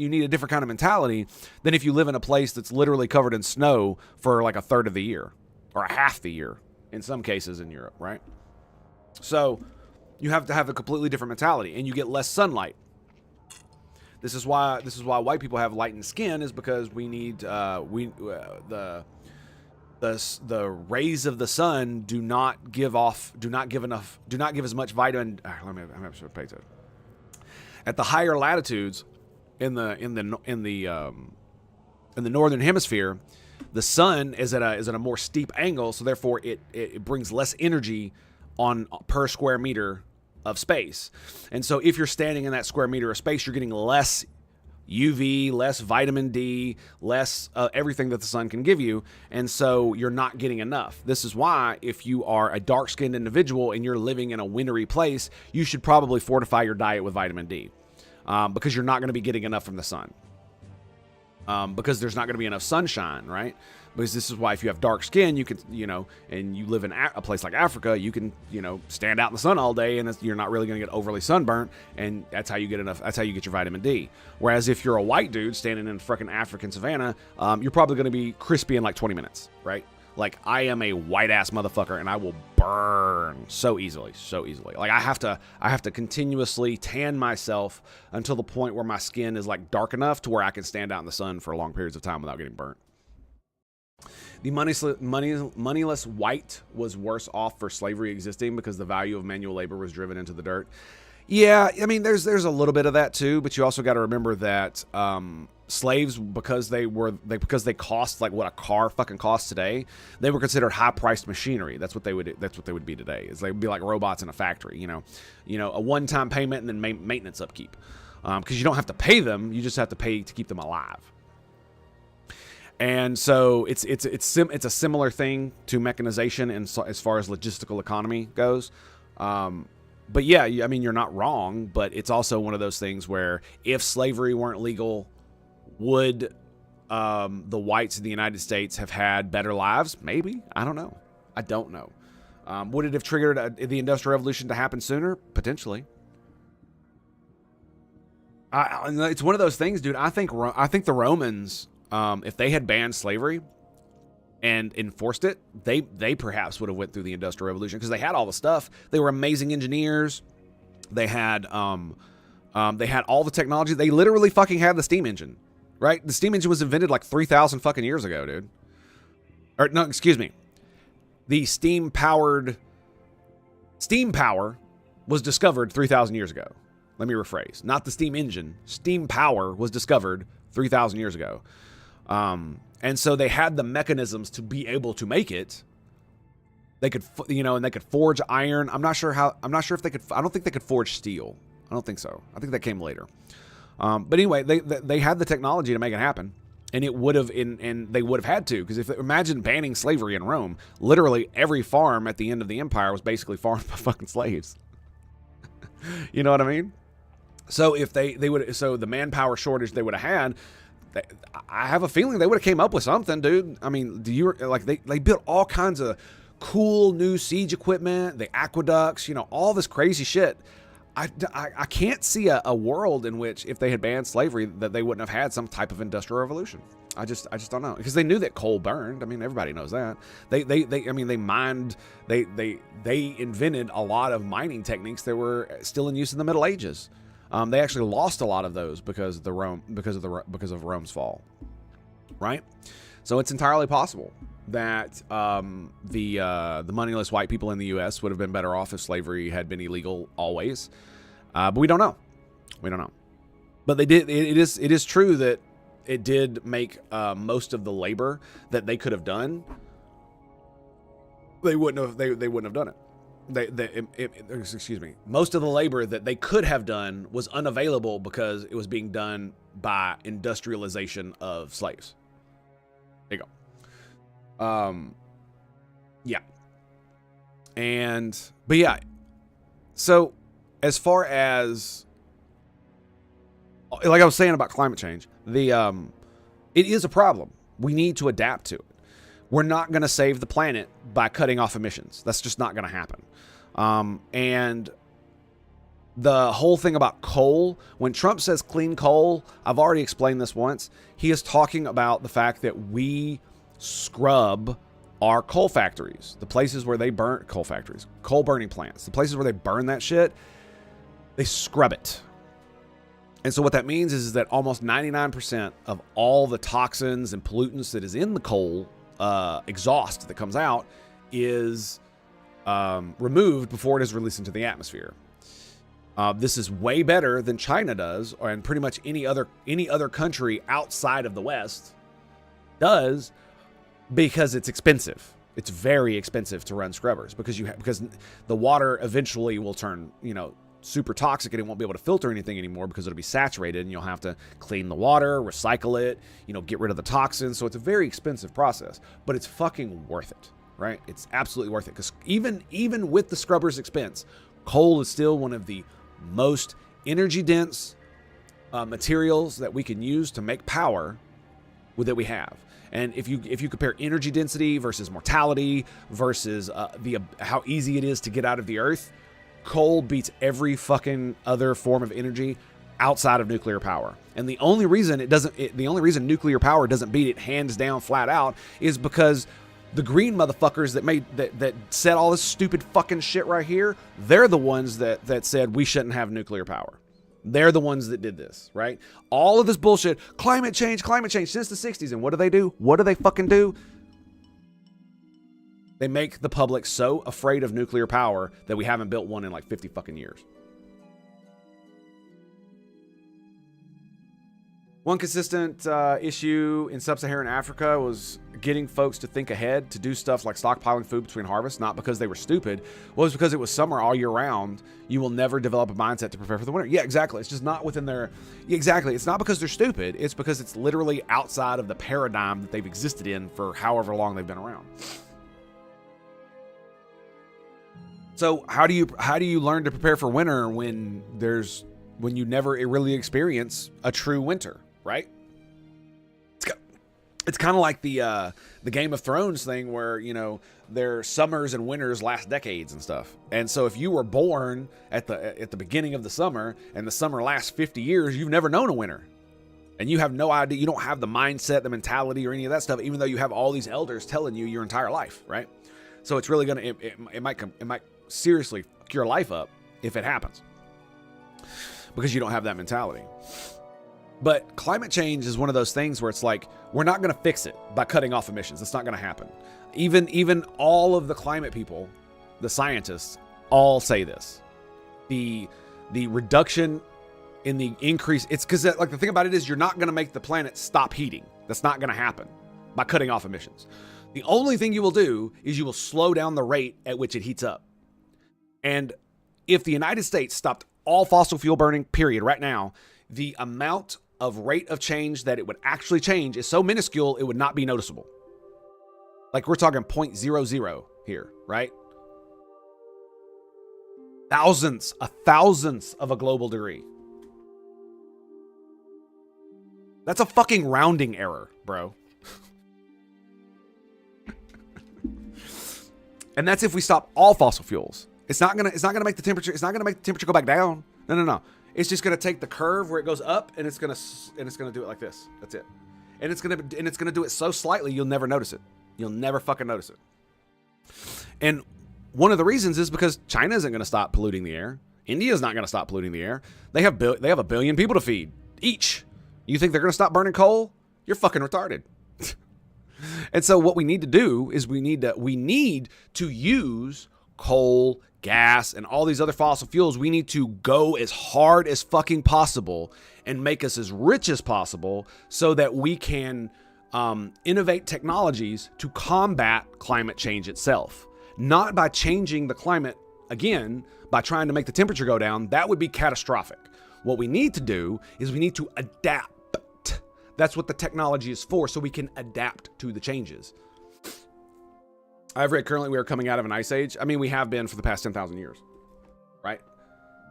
need a different kind of mentality than if you live in a place that's literally covered in snow for like a third of the year or a half the year in some cases in Europe, right? So you have to have a completely different mentality, and you get less sunlight. This is why white people have lightened skin, is because we need the rays of the sun do not give as much vitamin. Let me pay attention. At the higher latitudes in the northern hemisphere, the sun is at a more steep angle, so therefore it brings less energy on per square meter of space. And so if you're standing in that square meter of space, you're getting less UV, less vitamin D, less everything that the sun can give you, and so you're not getting enough. This is why if you are a dark-skinned individual and you're living in a wintry place, you should probably fortify your diet with vitamin D, because you're not going to be getting enough from the sun, because there's not going to be enough sunshine, right? Because this is why if you have dark skin, you can, and you live in a place like Africa, you can, stand out in the sun all day, and you're not really going to get overly sunburnt, and that's how you get enough. That's how you get your vitamin D. Whereas if you're a white dude standing in freaking African savannah, you're probably going to be crispy in like 20 minutes, right? Like, I am a white ass motherfucker, and I will burn so easily. Like, I have to continuously tan myself until the point where my skin is like dark enough to where I can stand out in the sun for long periods of time without getting burnt. The moneyless white was worse off for slavery existing because the value of manual labor was driven into the dirt. Yeah, I mean, there's a little bit of that too, but you also got to remember that slaves, because they cost like what a car fucking costs today, they were considered high-priced machinery. That's what they would be today. Is they would be like robots in a factory, a one-time payment and then maintenance upkeep, because you don't have to pay them, you just have to pay to keep them alive. And so it's a similar thing to mechanization and so, as far as logistical economy goes. But yeah, I mean, you're not wrong, but it's also one of those things where if slavery weren't legal, would the whites in the United States have had better lives? Maybe. I don't know. Would it have triggered the Industrial Revolution to happen sooner? Potentially. It's one of those things, dude. I think the Romans, if they had banned slavery and enforced it, they perhaps would have went through the Industrial Revolution because they had all the stuff. They were amazing engineers. They had all the technology. They literally fucking had the steam engine, right? The steam engine was invented like 3,000 fucking years ago, dude. Or no, excuse me. The steam power was discovered 3,000 years ago. Let me rephrase. Not the steam engine. Steam power was discovered 3,000 years ago. And so they had the mechanisms to be able to make it. They could, and they could forge iron. I'm not sure if they could. I don't think they could forge steel. I don't think so. I think that came later. But anyway, they had the technology to make it happen, and it would have, and they would have had to, because imagine banning slavery in Rome. Literally every farm at the end of the empire was basically farmed by fucking slaves. You know what I mean? So if the manpower shortage they would have had, I have a feeling they would have came up with something, dude. I mean, they built all kinds of cool new siege equipment, the aqueducts, all this crazy shit. I can't see a world in which, if they had banned slavery, that they wouldn't have had some type of industrial revolution. I just don't know, because they knew that coal burned. I mean, everybody knows that. They invented a lot of mining techniques that were still in use in the Middle Ages. They actually lost a lot of those because of Rome's fall, right? So it's entirely possible that the moneyless white people in the U.S. would have been better off if slavery had been illegal always, but we don't know. But they did. It is true that it did make most of the labor that they could have done. They wouldn't have done it. Excuse me. Most of the labor that they could have done was unavailable because it was being done by industrialization of slaves. There you go. Yeah. But yeah. So as far as, like I was saying about climate change, it is a problem. We need to adapt to it. We're not going to save the planet by cutting off emissions. That's just not going to happen. And the whole thing about coal, when Trump says clean coal, I've already explained this once. He is talking about the fact that we scrub our coal factories, the places where they burn coal factories, coal burning plants, the places where they burn that shit, they scrub it. And so what that means is that almost 99% of all the toxins and pollutants that is in the coal exhaust that comes out is removed before it is released into the atmosphere. This is way better than China does, and pretty much any other country outside of the West does, because it's expensive. It's very expensive to run scrubbers because because the water eventually will turn, super toxic, and it won't be able to filter anything anymore because it'll be saturated, and you'll have to clean the water, recycle it, get rid of the toxins. So it's a very expensive process, but it's fucking worth it, right? It's absolutely worth it, because even with the scrubber's expense, coal is still one of the most energy dense materials that we can use to make power that we have. And if you compare energy density versus mortality versus how easy it is to get out of the earth, coal beats every fucking other form of energy outside of nuclear power. And the only reason nuclear power doesn't beat it hands down flat out is because the green motherfuckers that said all this stupid fucking shit right here, they're the ones that said we shouldn't have nuclear power. They're the ones that did this, right? All of this bullshit, climate change since the 60s. And what do? What do they fucking do? They make the public so afraid of nuclear power that we haven't built one in like 50 fucking years. One consistent issue in sub-Saharan Africa was getting folks to think ahead, to do stuff like stockpiling food between harvests, not because they were stupid. Well, it's because it was summer all year round. You will never develop a mindset to prepare for the winter. Yeah, exactly. It's just not within their... Exactly. It's not because they're stupid. It's because it's literally outside of the paradigm that they've existed in for however long they've been around. So how do you learn to prepare for winter when you never really experience a true winter, right? It's kind of like the Game of Thrones thing where, their summers and winters last decades and stuff. And so if you were born at the beginning of the summer and the summer lasts 50 years, you've never known a winter. And you have no idea, you don't have the mindset, the mentality, or any of that stuff, even though you have all these elders telling you your entire life, right? So it's really it might seriously fuck your life up if it happens, because you don't have that mentality. But climate change is one of those things where it's like, we're not going to fix it by cutting off emissions. It's not going to happen. Even all of the climate people, the scientists, all say this. The reduction in the increase, it's because like the thing about it is you're not going to make the planet stop heating. That's not going to happen by cutting off emissions. The only thing you will do is you will slow down the rate at which it heats up. And if the United States stopped all fossil fuel burning, period, right now, the amount of rate of change that it would actually change is so minuscule, it would not be noticeable. Like we're talking 0.00 here, right? A thousandth of a global degree. That's a fucking rounding error, bro. And that's if we stop all fossil fuels. It's not gonna make the temperature go back down. No. It's just gonna take the curve where it goes up, and it's gonna do it like this. That's it. And it's gonna do it so slightly you'll never notice it. You'll never fucking notice it. And one of the reasons is because China isn't gonna stop polluting the air. India's not gonna stop polluting the air. They have 1 billion people to feed each. You think they're gonna stop burning coal? You're fucking retarded. And so what we need to do is we need to use coal, gas, and all these other fossil fuels. We need to go as hard as fucking possible and make us as rich as possible so that we can innovate technologies to combat climate change itself. Not by changing the climate again, by trying to make the temperature go down. That would be catastrophic. What we need to do is we need to adapt. That's what the technology is for, so we can adapt to the changes. I've read currently we are coming out of an ice age. I mean, we have been for the past 10,000 years, right?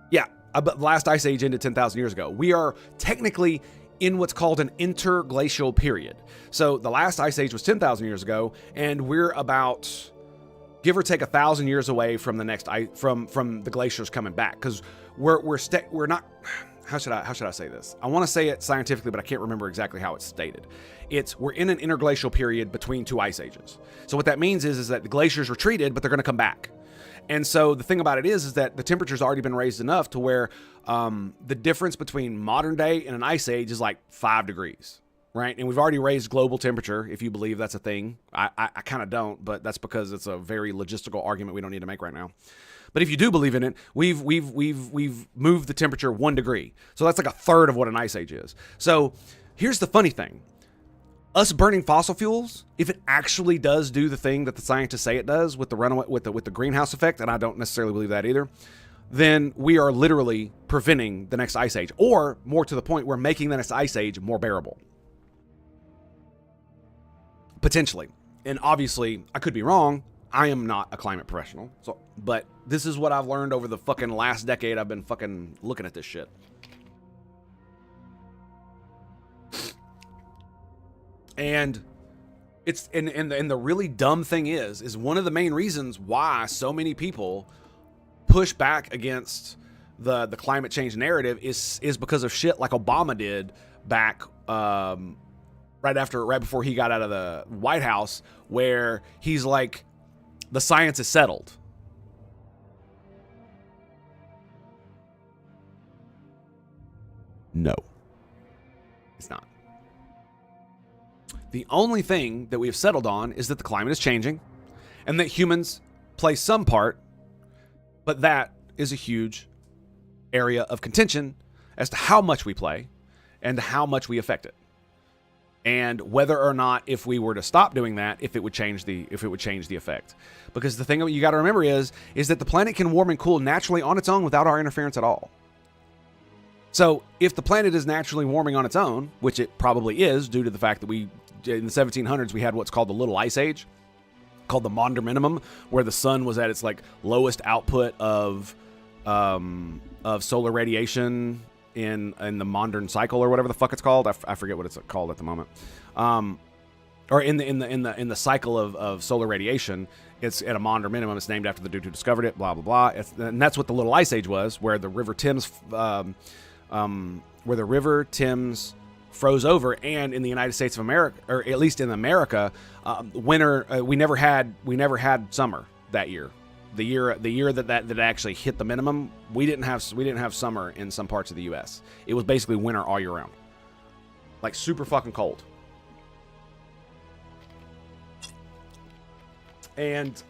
Yeah, but the last ice age ended 10,000 years ago. We are technically in what's called an interglacial period. So the last ice age was 10,000 years ago, and we're about, give or take, 1,000 years away from the next from the glaciers coming back, because we're not. How should I say this? I want to say it scientifically, but I can't remember exactly how it's stated. We're in an interglacial period between two ice ages. So what that means is that the glaciers retreated, but they're going to come back. And so the thing about it is that the temperature's already been raised enough to where the difference between modern day and an ice age is like 5 degrees, right? And we've already raised global temperature, if you believe that's a thing. I kind of don't, but that's because it's a very logistical argument we don't need to make right now. But if you do believe in it, we've moved the temperature 1 degree. So that's like a third of what an ice age is. So here's the funny thing. Us burning fossil fuels, if it actually does do the thing that the scientists say it does with the runaway, with the greenhouse effect, and I don't necessarily believe that either, then we are literally preventing the next ice age. Or more to the point, we're making the next ice age more bearable. Potentially. And obviously, I could be wrong. I am not a climate professional. But this is what I've learned over the fucking last decade. I've been fucking looking at this shit. And it's and the really dumb thing is one of the main reasons why so many people push back against the climate change narrative is because of shit like Obama did back right before he got out of the White House, where he's like, the science is settled. No, it's not. The only thing that we have settled on is that the climate is changing and that humans play some part, but that is a huge area of contention as to how much we play and how much we affect it. And whether or not, if we were to stop doing that, if it would change the effect. Because the thing that you got to remember is that the planet can warm and cool naturally on its own without our interference at all. So if the planet is naturally warming on its own, which it probably is due to the fact that in the 1700s, we had what's called the Little Ice Age, called the Maunder Minimum, where the sun was at its like lowest output of solar radiation in the Maunder cycle, or whatever the fuck it's called. I forget what it's called at the moment. Or in the cycle of solar radiation, it's at a Maunder minimum. It's named after the dude who discovered it. Blah blah blah. And that's what the Little Ice Age was, where the River Thames froze over, and in the United States of America, or at least in America, winter we never had summer that year. The year that actually hit the minimum, we didn't have summer in some parts of the U.S. It was basically winter all year round, like super fucking cold. And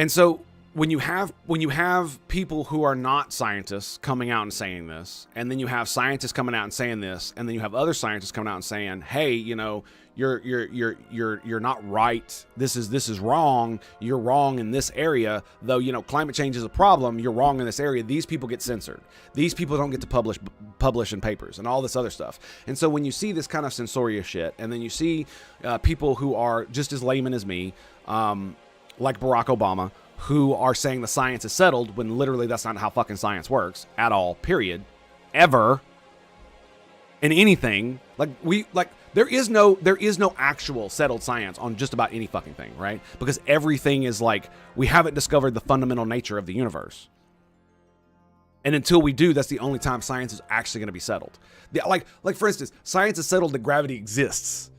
so when you have people who are not scientists coming out and saying this, and then you have scientists coming out and saying this, and then you have other scientists coming out and saying, hey, you know, you're not right. This is wrong. You're wrong in this area. Though, you know, climate change is a problem. You're wrong in this area. These people get censored. These people don't get to publish in papers and all this other stuff. And so when you see this kind of censorious shit, and then you see people who are just as layman as me, like Barack Obama, who are saying the science is settled, when literally that's not how fucking science works at all, period, ever, in anything. There is no actual settled science on just about any fucking thing, right? Because everything is like, we haven't discovered the fundamental nature of the universe. And until we do, that's the only time science is actually going to be settled. Like for instance, science is settled that gravity exists,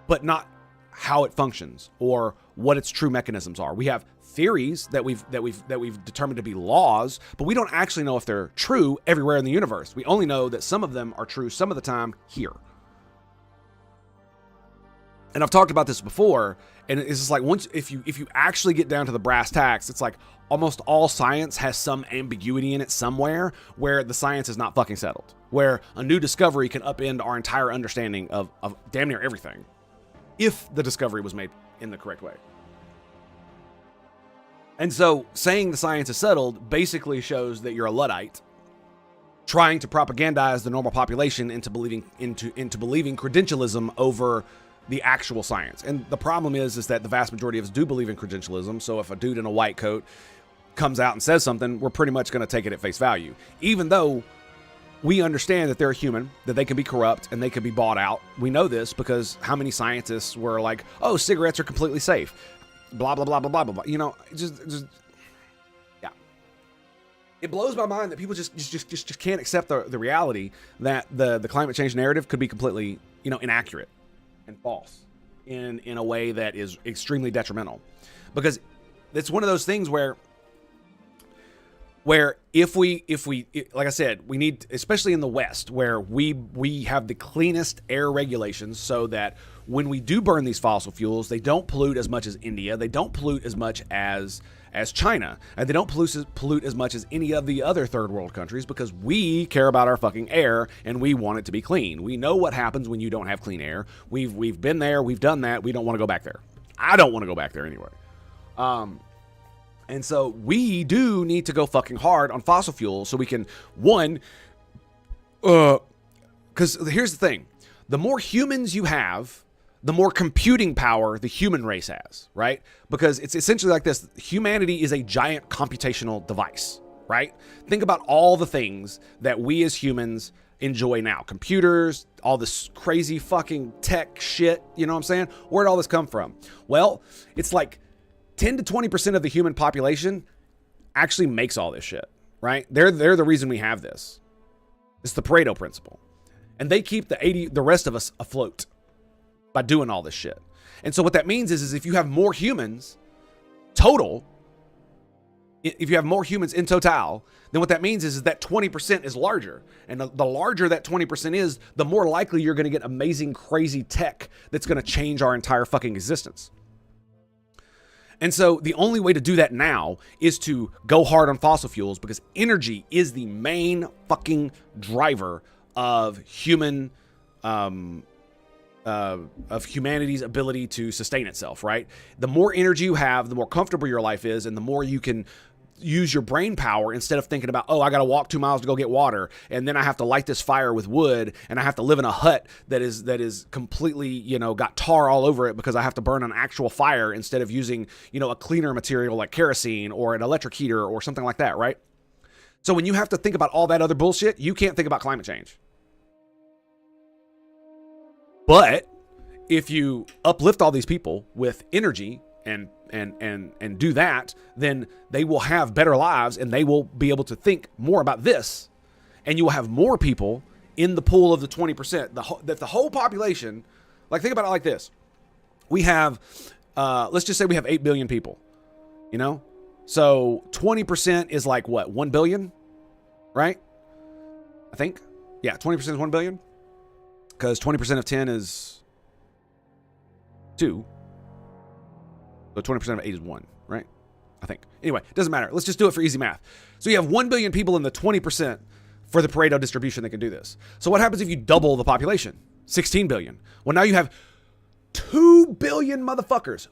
but not how it functions or what its true mechanisms are. We have theories that we've determined to be laws, but we don't actually know if they're true everywhere in the universe. We only know that some of them are true some of the time here. And I've talked about this before, and it's just like, once if you actually get down to the brass tacks, it's like almost all science has some ambiguity in it somewhere where the science is not fucking settled, where a new discovery can upend our entire understanding of damn near everything, if the discovery was made in the correct way. And so saying the science is settled basically shows that you're a Luddite trying to propagandize the normal population into believing credentialism over the actual science. And the problem is that the vast majority of us do believe in credentialism. So if a dude in a white coat comes out and says something, we're pretty much going to take it at face value, even though we understand that they're human, that they can be corrupt and they can be bought out. We know this because how many scientists were like, oh, cigarettes are completely safe, blah, blah, blah, blah, blah, blah, blah. You know, just yeah. It blows my mind that people just can't accept the reality that the climate change narrative could be completely, you know, inaccurate and false. in a way that is extremely detrimental, because it's one of those things where if we like I said, we need, especially in the West, where we have the cleanest air regulations, so that when we do burn these fossil fuels, they don't pollute as much as India, they don't pollute as much as China, and they don't pollute as much as any of the other third world countries, because we care about our fucking air and we want it to be clean. We know what happens when you don't have clean air. We've been there, we've done that. We don't want to go back there. I don't want to go back there anyway. And so we do need to go fucking hard on fossil fuels, so we can, one, because here's the thing. The more humans you have, the more computing power the human race has, right? Because it's essentially like this. Humanity is a giant computational device, right? Think about all the things that we as humans enjoy now. Computers, all this crazy fucking tech shit, you know what I'm saying? Where'd all this come from? Well, it's like 10 to 20% of the human population actually makes all this shit, right? They're the reason we have this. It's the Pareto principle. And they keep the rest of us afloat by doing all this shit. And so what that means is if you have more humans total, if you have more humans in total, then what that means is that 20% is larger. And the larger that 20% is, the more likely you're going to get amazing, crazy tech that's going to change our entire fucking existence. And so the only way to do that now is to go hard on fossil fuels, because energy is the main fucking driver of humanity's ability to sustain itself, right? The more energy you have, the more comfortable your life is, and the more you can use your brain power instead of thinking about, oh, I got to walk 2 miles to go get water, and then I have to light this fire with wood, and I have to live in a hut that is completely, you know, got tar all over it because I have to burn an actual fire instead of using, you know, a cleaner material like kerosene or an electric heater or something like that, right? So when you have to think about all that other bullshit, you can't think about climate change. But if you uplift all these people with energy and do that, then they will have better lives, and they will be able to think more about this, and you will have more people in the pool of the 20%. That the whole population, like, think about it like this. We have, let's just say we have 8 billion people, you know? So 20% is like what, 1 billion, right? I think. Yeah, 20% is 1 billion. Because 20% of 10 is 2. So 20% of 8 is 1, right? I think. Anyway, it doesn't matter. Let's just do it for easy math. So you have 1 billion people in the 20% for the Pareto distribution that can do this. So what happens if you double the population? 16 billion. Well, now you have 2 billion motherfuckers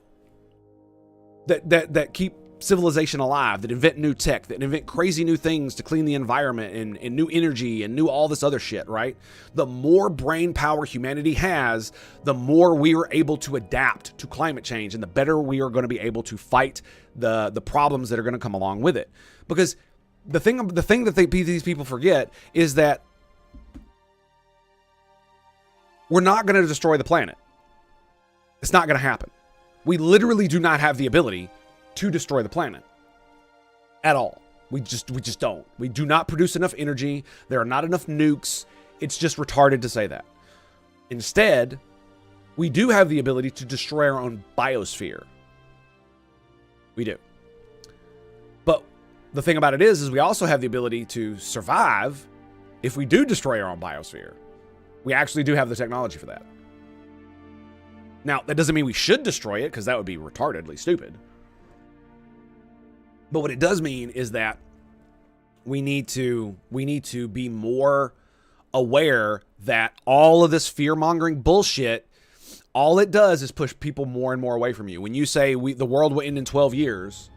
that keep civilization alive, that invent new tech, that invent crazy new things to clean the environment and new energy and new all this other shit, right? The more brain power humanity has, the more we are able to adapt to climate change, and the better we are going to be able to fight the problems that are going to come along with it. Because the thing that these people forget is that we're not going to destroy the planet. It's not going to happen. We literally do not have the ability to destroy the planet at all. We just don't. We do not produce enough energy. There are not enough nukes. It's just retarded to say that. Instead, we do have the ability to destroy our own biosphere. We do. But the thing about it is we also have the ability to survive if we do destroy our own biosphere. We actually do have the technology for that. Now, that doesn't mean we should destroy it, because that would be retardedly stupid. But what it does mean is that we need to be more aware that all of this fear-mongering bullshit, all it does is push people more and more away from you. When you say the world will end in 12 years,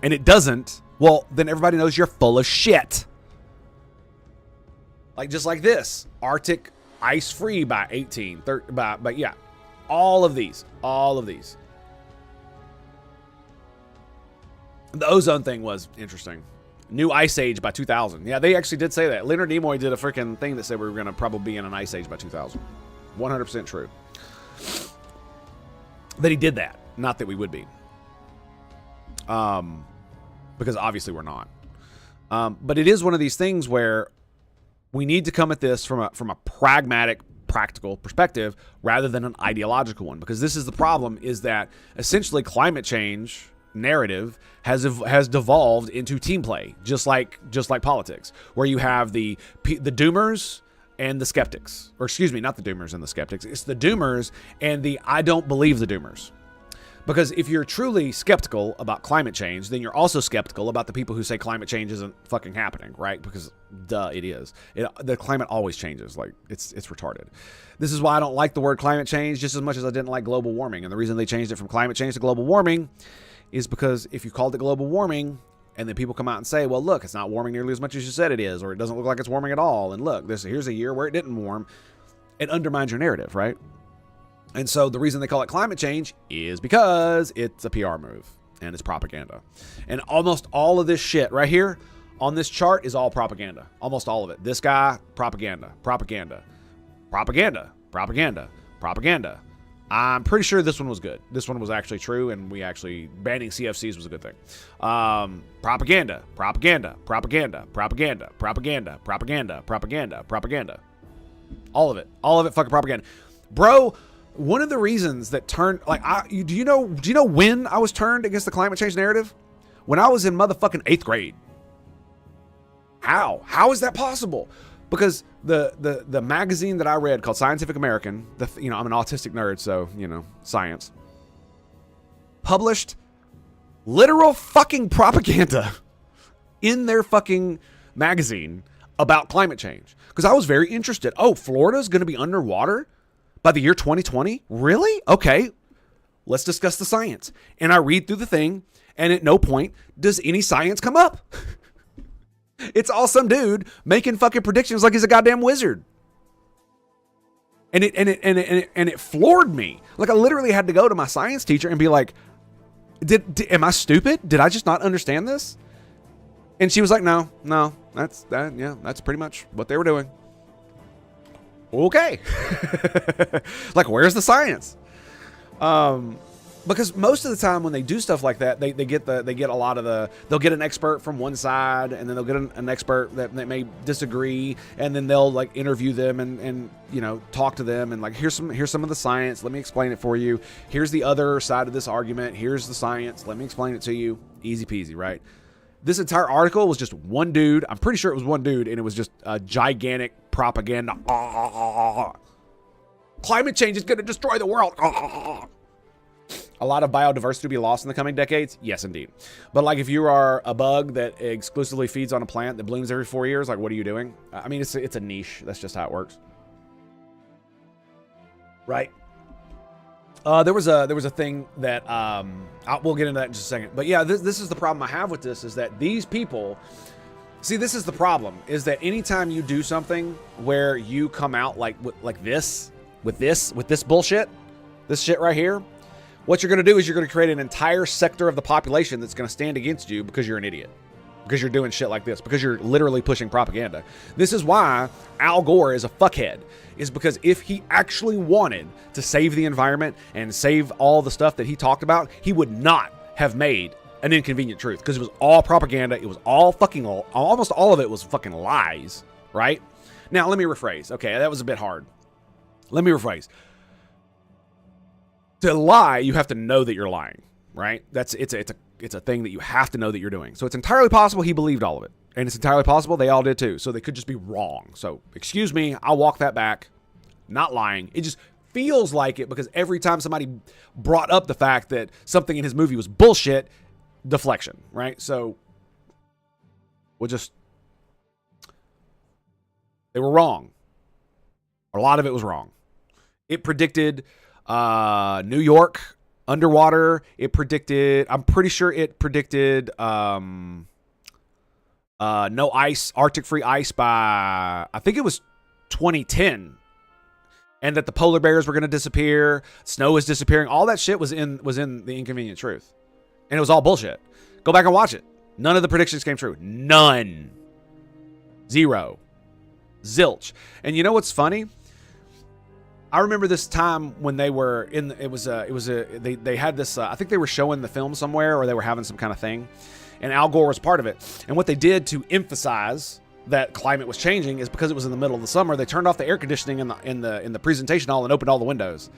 and it doesn't, well, then everybody knows you're full of shit. Like, just like this, Arctic ice-free by 1830, but yeah, all of these. The ozone thing was interesting. New ice age by 2000. Yeah, they actually did say that. Leonard Nimoy did a freaking thing that said we were going to probably be in an ice age by 2000. 100% true. That he did that. Not that we would be. Because obviously we're not. But it is one of these things where we need to come at this from a pragmatic practical perspective rather than an ideological one. Because this is the problem, is that essentially climate change narrative has devolved into team play, just like politics, where you have the doomers and the skeptics, or excuse me, not the doomers and the skeptics. It's the doomers and the I don't believe the doomers. Because if you're truly skeptical about climate change, then you're also skeptical about the people who say climate change isn't fucking happening, right? Because duh, it is. The climate always changes. Like, it's retarded. This is why I don't like the word climate change just as much as I didn't like global warming. And the reason they changed it from climate change to global warming is because if you called it global warming and then people come out and say, well, look, it's not warming nearly as much as you said it is, or it doesn't look like it's warming at all, and look, here's a year where it didn't warm, it undermines your narrative, right? And so the reason they call it climate change is because it's a PR move and it's propaganda. And almost all of this shit right here on this chart is all propaganda. Almost all of it. This guy, propaganda, propaganda, propaganda, propaganda, propaganda. I'm pretty sure this one was good. This one was actually true, and banning CFCs was a good thing. Propaganda, propaganda, propaganda, propaganda, propaganda, propaganda, propaganda, propaganda. All of it fucking propaganda. Bro, one of the reasons that turned, like, do you know when I was turned against the climate change narrative? When I was in motherfucking 8th grade. How is that possible? Because the magazine that I read called Scientific American, I'm an autistic nerd, so, science, published literal fucking propaganda in their fucking magazine about climate change. Because I was very interested. Oh, Florida's going to be underwater by the year 2020? Really? Okay. Let's discuss the science. And I read through the thing, and at no point does any science come up. It's all some dude making fucking predictions like he's a goddamn wizard. And it floored me. Like, I literally had to go to my science teacher and be like, am I stupid? Did I just not understand this? And she was like, no, that's pretty much what they were doing. Okay. Like, where's the science? Because most of the time when they do stuff like that, they get a lot of they'll get an expert from one side, and then they'll get an expert that may disagree, and then they'll like interview them and talk to them and like, here's some of the science, let me explain it for you. Here's the other side of this argument. Here's the science. Let me explain it to you. Easy peasy, right? This entire article was just one dude. I'm pretty sure it was one dude, and it was just a gigantic propaganda. Climate change is going to destroy the world. A lot of biodiversity will be lost in the coming decades. Yes, indeed. But like, if you are a bug that exclusively feeds on a plant that blooms every 4 years, like, what are you doing? I mean, it's a niche. That's just how it works. Right. There was a thing that we'll get into that in just a second. But yeah, this is the problem I have with this, is that these people, see, this is the problem, is that anytime you do something where you come out like this with this bullshit, this shit right here, what you're going to do is you're going to create an entire sector of the population that's going to stand against you because you're an idiot. Because you're doing shit like this. Because you're literally pushing propaganda. This is why Al Gore is a fuckhead. Is because if he actually wanted to save the environment and save all the stuff that he talked about, he would not have made An Inconvenient Truth. Because it was all propaganda. It was all fucking, almost all of it was fucking lies. Right? Now, let me rephrase. Okay, that was a bit hard. Let me rephrase. To lie, you have to know that you're lying, right? It's a thing that you have to know that you're doing. So it's entirely possible he believed all of it. And it's entirely possible they all did too. So they could just be wrong. So excuse me, I'll walk that back. Not lying. It just feels like it because every time somebody brought up the fact that something in his movie was bullshit, deflection, right? So they were wrong. A lot of it was wrong. It predicted New York underwater. I'm pretty sure it predicted no ice, Arctic free ice by, I think it was 2010. And that the polar bears were going to disappear. Snow is disappearing. All that shit was in The Inconvenient Truth. And it was all bullshit. Go back and watch it. None of the predictions came true. None. Zero. Zilch. And you know what's funny? I remember this time when they were they had this, I think they were showing the film somewhere or they were having some kind of thing. And Al Gore was part of it. And what they did to emphasize that climate was changing is because it was in the middle of the summer. They turned off the air conditioning in the presentation hall and opened all the windows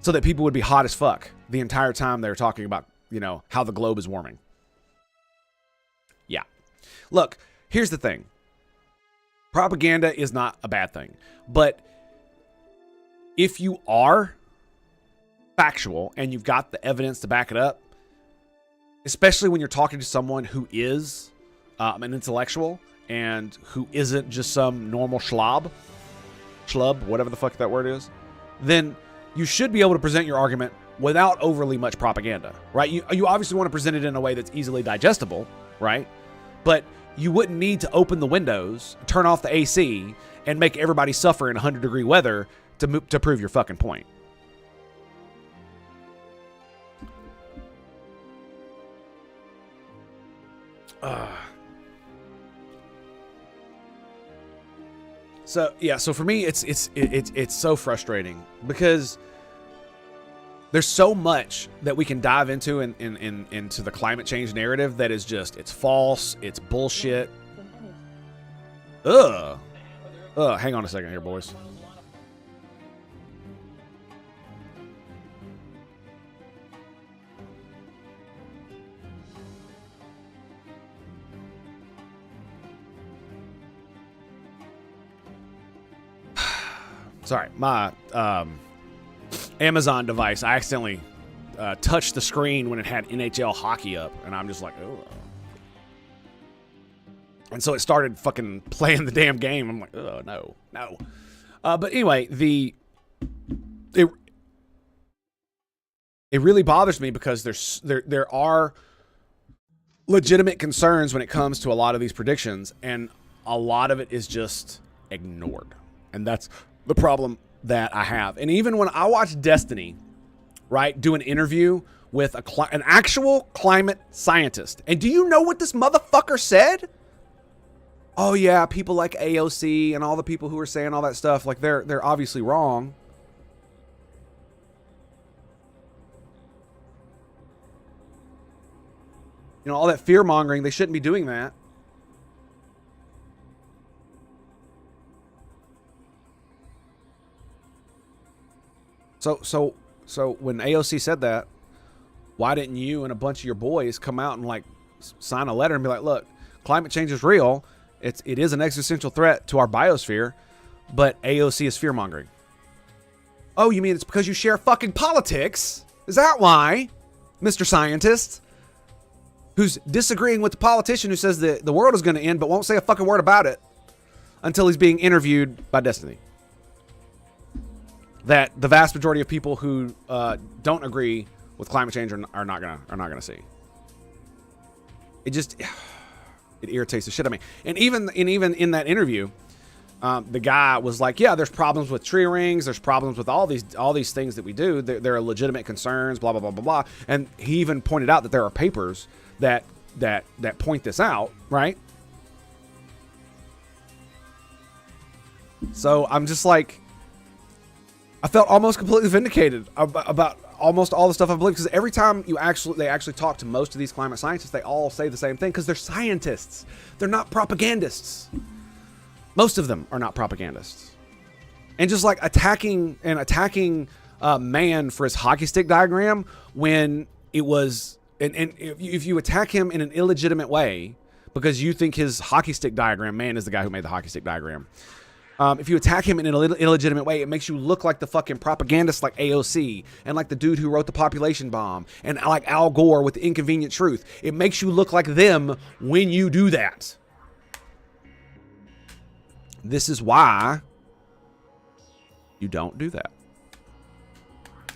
so that people would be hot as fuck the entire time they were talking about, you know, how the globe is warming. Yeah. Look, here's the thing. Propaganda is not a bad thing, but if you are factual and you've got the evidence to back it up, especially when you're talking to someone who is an intellectual and who isn't just some normal schlub, whatever the fuck that word is, then you should be able to present your argument without overly much propaganda, right? You obviously want to present it in a way that's easily digestible, right? But you wouldn't need to open the windows, turn off the AC, and make everybody suffer in 100-degree weather to prove your fucking point. So for me, it's so frustrating because there's so much that we can dive into into the climate change narrative that is just, it's false, it's bullshit. Hang on a second here, boys. Sorry, my Amazon device, I accidentally touched the screen when it had NHL hockey up, and I'm just like, oh. And so it started fucking playing the damn game. I'm like, oh, no. But anyway, it really bothers me because there are legitimate concerns when it comes to a lot of these predictions, and a lot of it is just ignored. And that's the problem that I have. And even when I watch Destiny, right, do an interview with an actual climate scientist, and do you know what this motherfucker said? Oh yeah, people like AOC and all the people who are saying all that stuff, like they're obviously wrong. You know, all that fear mongering, they shouldn't be doing that. So when AOC said that, why didn't you and a bunch of your boys come out and like sign a letter and be like, look, climate change is real. It is an existential threat to our biosphere, but AOC is fear mongering. Oh, you mean it's because you share fucking politics? Is that why, Mr. Scientist? Who's disagreeing with the politician who says that the world is going to end, but won't say a fucking word about it until he's being interviewed by Destiny. That the vast majority of people who don't agree with climate change are not gonna see. It irritates the shit out of me. And even in that interview, the guy was like, "Yeah, there's problems with tree rings. There's problems with all these things that we do. There are legitimate concerns. Blah blah blah blah blah." And he even pointed out that there are papers that point this out, right? So I'm just like, I felt almost completely vindicated about almost all the stuff I believe, because every time they actually talk to most of these climate scientists, they all say the same thing because they're scientists. They're not propagandists. Most of them are not propagandists. And just like attacking man for his hockey stick diagram when it was, and if you attack him in an illegitimate way because you think his hockey stick diagram, man is the guy who made the hockey stick diagram. If you attack him in an illegitimate way, it makes you look like the fucking propagandist like AOC and like the dude who wrote the population bomb and like Al Gore with the inconvenient truth. It makes you look like them when you do that. This is why you don't do that.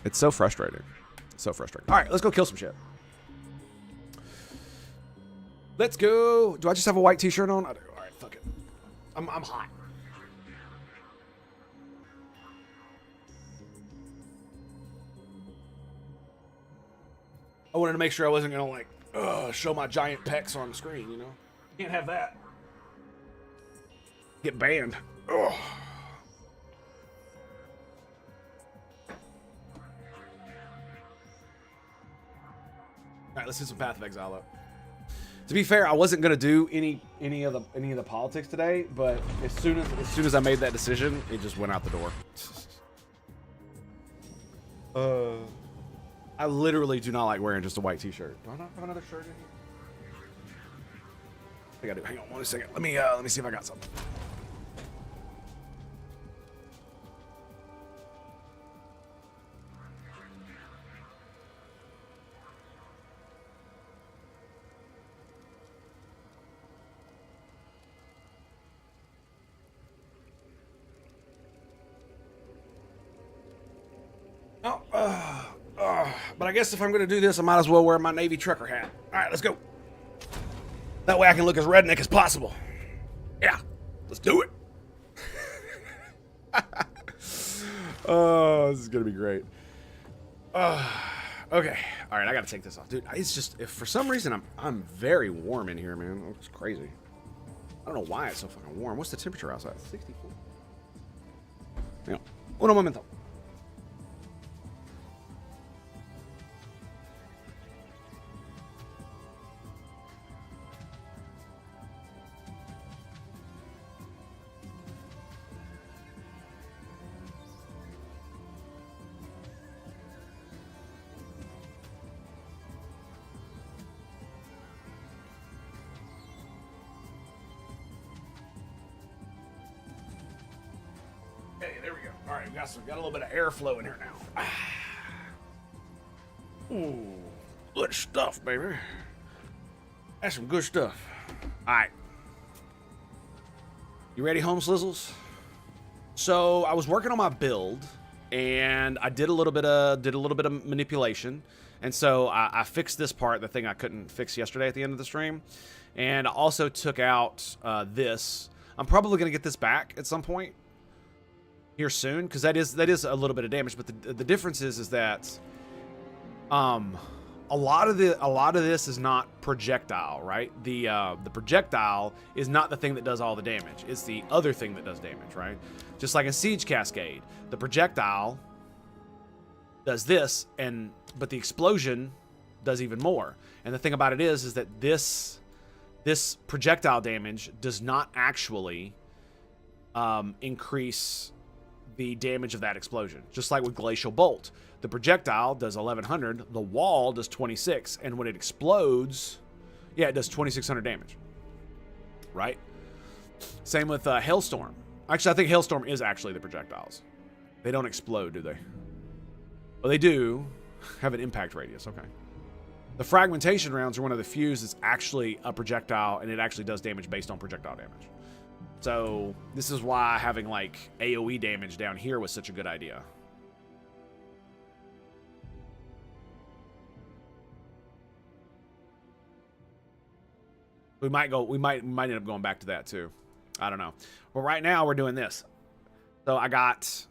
It's so frustrating. So frustrating. All right, let's go kill some shit. Let's go. Do I just have a white t-shirt on? I do. All right, fuck it. I'm hot. I wanted to make sure I wasn't going to like show my giant pecs on the screen, you know? Can't have that. Get banned. Ugh. All right, let's do some Path of Exile up. To be fair, I wasn't gonna do any of the politics today, but as soon as I made that decision, it just went out the door. I literally do not like wearing just a white t-shirt. Do I not have another shirt in here? I think I do. Hang on 1 second. Let me see if I got something. But I guess if I'm going to do this, I might as well wear my Navy trucker hat. All right, let's go. That way I can look as redneck as possible. Yeah, let's do it. Oh, this is going to be great. Okay. All right, I got to take this off. Dude, it's just, if for some reason I'm very warm in here, man. It's crazy. I don't know why it's so fucking warm. What's the temperature outside? 64. Hang on. Un momento. Okay, there we go. All right, we got a little bit of airflow in here now. Ooh, good stuff, baby. That's some good stuff. All right, you ready, home slizzles? So I was working on my build, and I did a little bit of manipulation, and so I fixed this part, the thing I couldn't fix yesterday at the end of the stream, and I also took out this. I'm probably gonna get this back at some point here soon, because that is a little bit of damage. But the difference is that a lot of this is not projectile, right? The projectile is not the thing that does all the damage. It's the other thing that does damage, right? Just like a siege cascade, the projectile does this, but the explosion does even more. And the thing about it is that this projectile damage does not actually increase the damage of that explosion. Just like with Glacial Bolt, the projectile does 1100, the wall does 26, and when it explodes, yeah, it does 2600 damage, right? Same with Hailstorm. Actually, I think Hailstorm is actually the projectiles. They don't explode, do they? Well, they do have an impact radius. Okay. The fragmentation rounds are one of the few that's actually a projectile, and it actually does damage based on projectile damage. So this is why having like AoE damage down here was such a good idea. We might end up going back to that too. I don't know. But right now we're doing this. So I got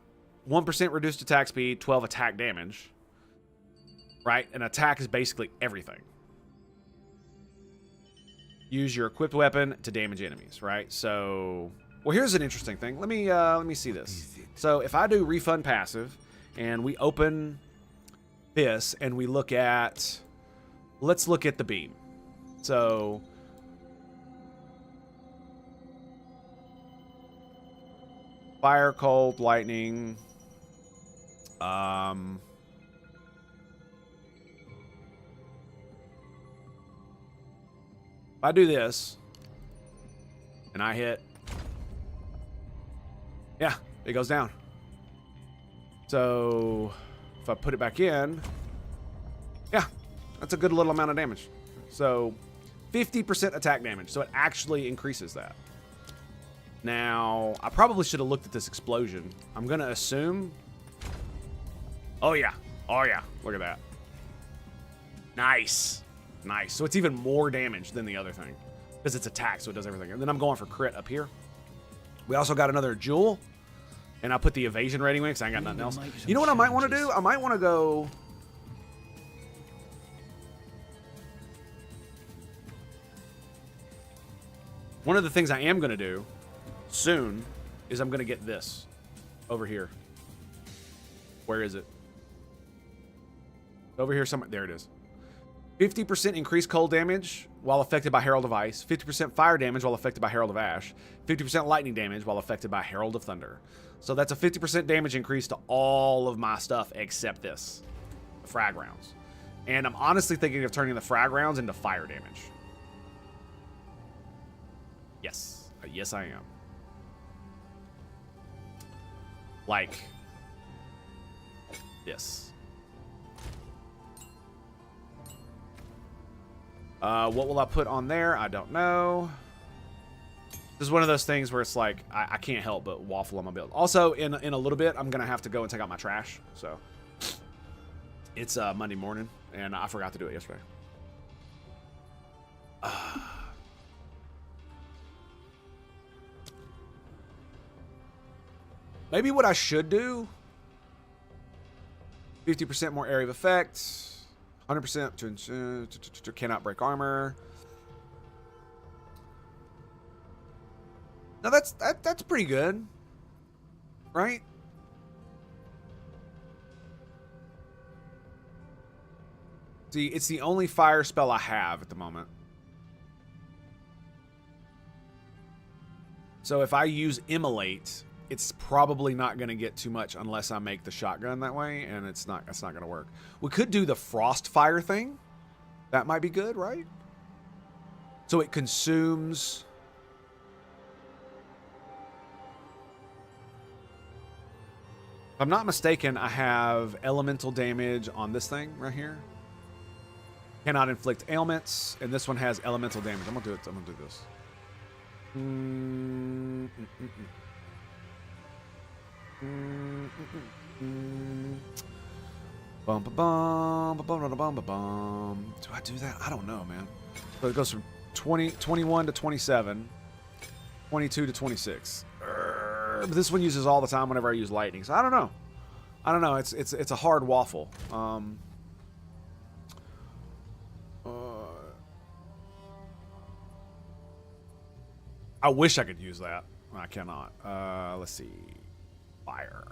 1% reduced attack speed, 12 attack damage. Right? And attack is basically everything. Use your equipped weapon to damage enemies, right? So, well, here's an interesting thing. Let me see this. So if I do refund passive and we open this and we look at, let's look at the beam. So fire, cold, lightning. If I do this, and I hit, yeah, it goes down. So, if I put it back in, yeah, that's a good little amount of damage. So, 50% attack damage, so it actually increases that. Now, I probably should have looked at this explosion. I'm going to assume, oh yeah, look at that. Nice. Nice. So it's even more damage than the other thing because it's attack, so it does everything. And then I'm going for crit up here. We also got another jewel, and I put the evasion rating in because I ain't got nothing else. You know what I might want to do? I might want to go. One of the things I am going to do soon is I'm going to get this over here. Where is it? Over here somewhere. There it is. 50% increased cold damage while affected by Herald of Ice, 50% fire damage while affected by Herald of Ash, 50% lightning damage while affected by Herald of Thunder. So that's a 50% damage increase to all of my stuff except this, the frag rounds. And I'm honestly thinking of turning the frag rounds into fire damage. Yes. Yes, I am. Like this. What will I put on there? I don't know. This is one of those things where it's like, I can't help but waffle on my build. Also, in a little bit, I'm going to have to go and take out my trash. So, it's Monday morning, and I forgot to do it yesterday. Maybe what I should do, 50% more area of effect, 100% cannot break armor. Now that's pretty good, right? See, it's the only fire spell I have at the moment. So if I use Immolate, it's probably not going to get too much unless I make the shotgun that way, and that's not going to work. We could do the frost fire thing. That might be good, right? So it consumes. If I'm not mistaken, I have elemental damage on this thing right here. Cannot inflict ailments, and this one has elemental damage. I'm gonna do it. I'm gonna do this. Bum, bum, bum, bum, bum, bum, bum. Do I do that? I don't know, man. So it goes from 21 to 27, 22 to 26. But this one uses all the time whenever I use lightning. So I don't know. I don't know. It's a hard waffle. I wish I could use that. I cannot. Let's see. Fire.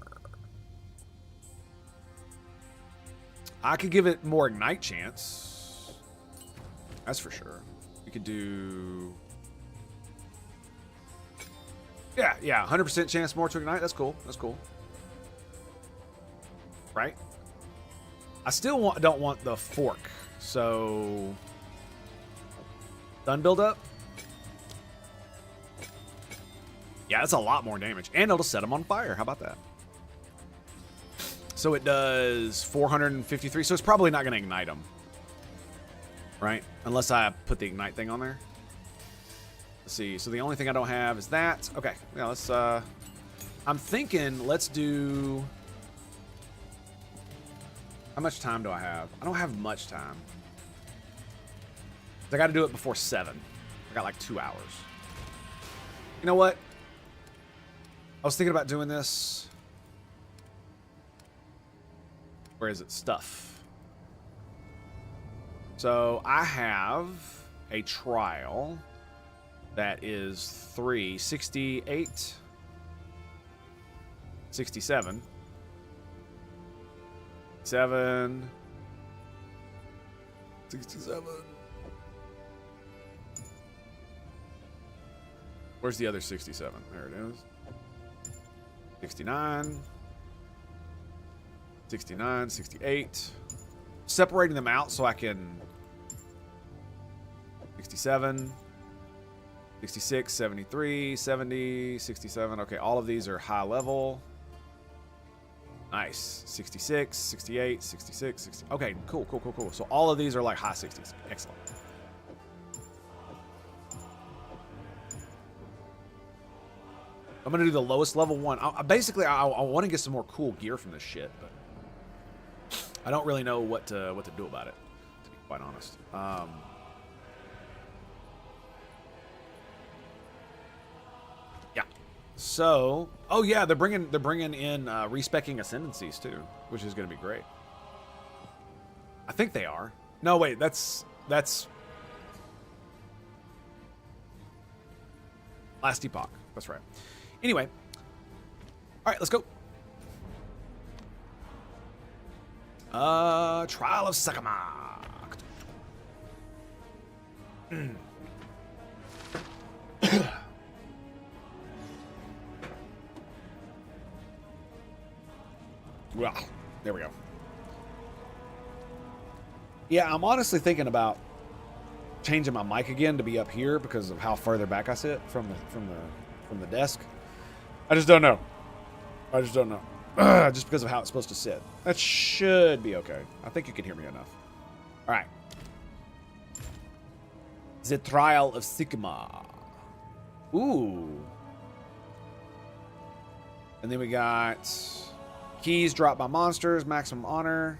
I could give it more ignite chance. That's for sure. We could do. Yeah, 100% chance more to ignite. That's cool. That's cool. Right? I still don't want the fork. So. Stun build up. Yeah, that's a lot more damage. And it'll set them on fire. How about that? So it does 453. So it's probably not going to ignite them. Right? Unless I put the ignite thing on there. Let's see. So the only thing I don't have is that. Okay. Yeah, let's... I'm thinking let's do... How much time do I have? I don't have much time. I got to do it before 7. I got like 2 hours. You know what? I was thinking about doing this. Where is it? Stuff. So I have a trial that is 3, 68, 67, 67. Where's the other 67? There it is. 69, 69, 68. Separating them out so I can 67, 66, 73, 70, 67. Okay, all of these are high level. Nice. 66, 68, 66, 60. Okay, cool. So all of these are like high 60s. Excellent. I'm going to do the lowest level one. Basically, I want to get some more cool gear from this shit, but I don't really know what to do about it, to be quite honest. Yeah. So, oh yeah, they're bringing in respecking ascendancies too, which is going to be great. I think they are. No, wait, that's last epoch. That's right. Anyway, all right, let's go. Trial of Sakama. Well, there we go. Yeah, I'm honestly thinking about changing my mic again to be up here because of how further back I sit from the desk. I just don't know. Just because of how it's supposed to sit. That should be okay. I think you can hear me enough. All right. The Trial of Sigma. Ooh. And then we got keys dropped by monsters, maximum honor.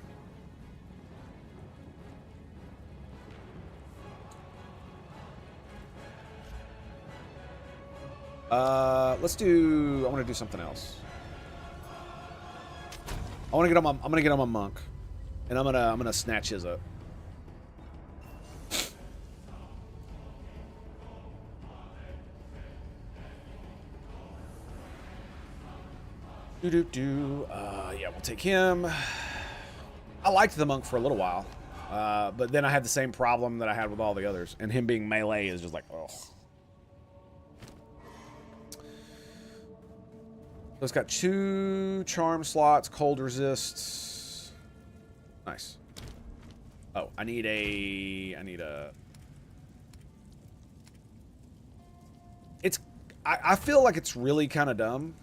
Let's do. I want to do something else. I want to get on my. I'm gonna get on my monk, and I'm gonna snatch his up. Yeah, we'll take him. I liked the monk for a little while, but then I had the same problem that I had with all the others, and him being melee is just like, oh. So it's got 2 charm slots, cold resists. Nice. Oh, I need a. I feel like it's really kind of dumb,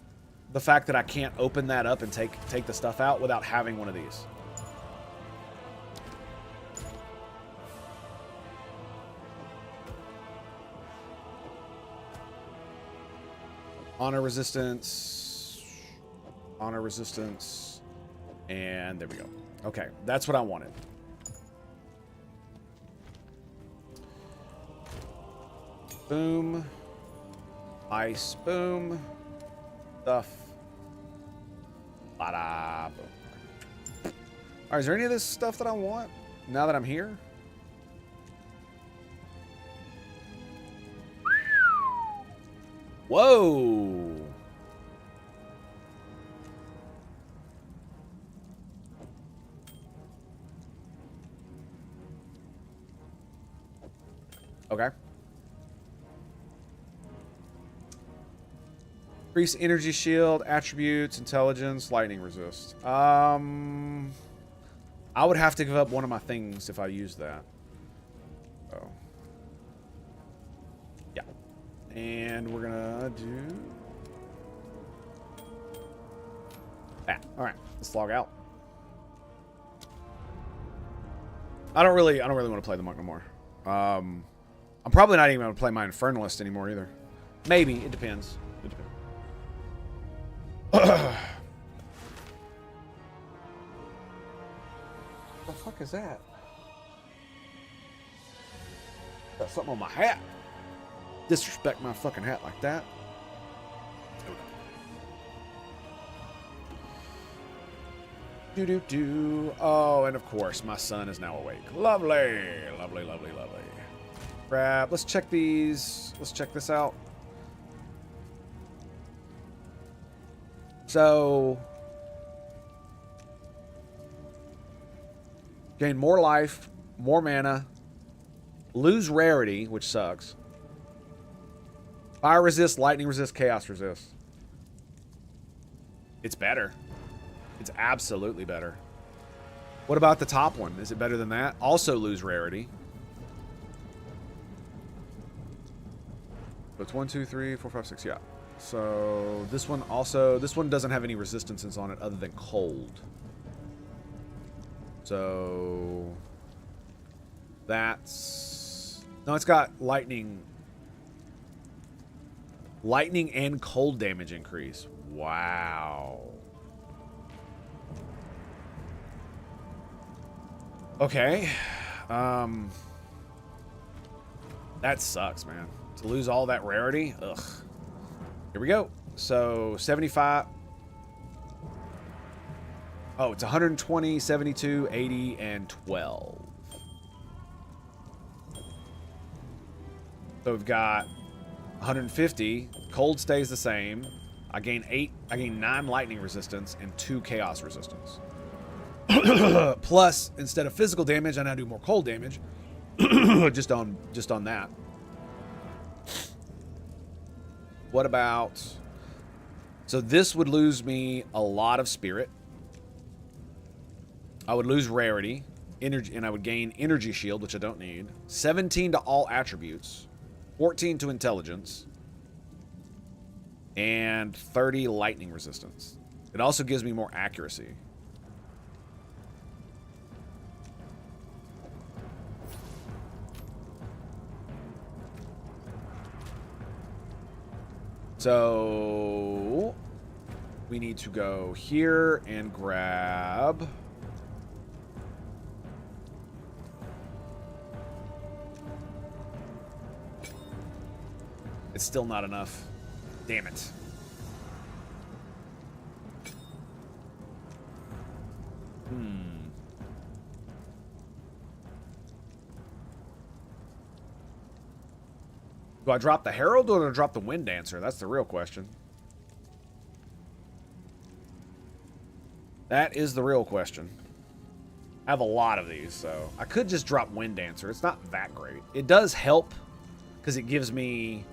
the fact that I can't open that up and take the stuff out without having one of these. Honor resistance, and there we go. Okay, that's what I wanted. Boom. Ice, boom. Stuff. Bada, boom. Alright, is there any of this stuff that I want now that I'm here? Whoa! Okay. Increase energy shield, attributes, intelligence, lightning resist. I would have to give up one of my things if I use that. Oh. Yeah. And we're gonna do that. Alright, let's log out. I don't really want to play the monk no more. I'm probably not even going to play my Infernalist anymore either. Maybe. It depends. It depends. What the fuck is that? Got something on my hat. Disrespect my fucking hat like that. Oh, and of course, my son is now awake. Lovely. Lovely, lovely, lovely. Grab. Let's check these. Let's check this out. So, gain more life, more mana, lose rarity, which sucks. Fire resist, lightning resist, chaos resist. It's better. It's absolutely better. What about the top one? Is it better than that? Also lose rarity. So it's 1, 2, 3, 4, 5, 6. Yeah. So this one doesn't have any resistances on it other than cold. So that's no, it's got lightning and cold damage increase. Wow. Okay. That sucks, man. To lose all that rarity? Ugh. Here we go. So, 75. Oh, it's 120, 72, 80, and 12. So we've got 150. Cold stays the same. I gain 9 lightning resistance and 2 chaos resistance. Plus, instead of physical damage, I now do more cold damage. just on that. What about... So this would lose me a lot of spirit. I would lose rarity, energy, and I would gain energy shield, which I don't need. 17 to all attributes. 14 to intelligence. And 30 lightning resistance. It also gives me more accuracy. So we need to go here and grab... It's still not enough. Damn it. Do I drop the Herald or do I drop the Wind Dancer? That's the real question. That is the real question. I have a lot of these, so I could just drop Wind Dancer. It's not that great. It does help because it gives me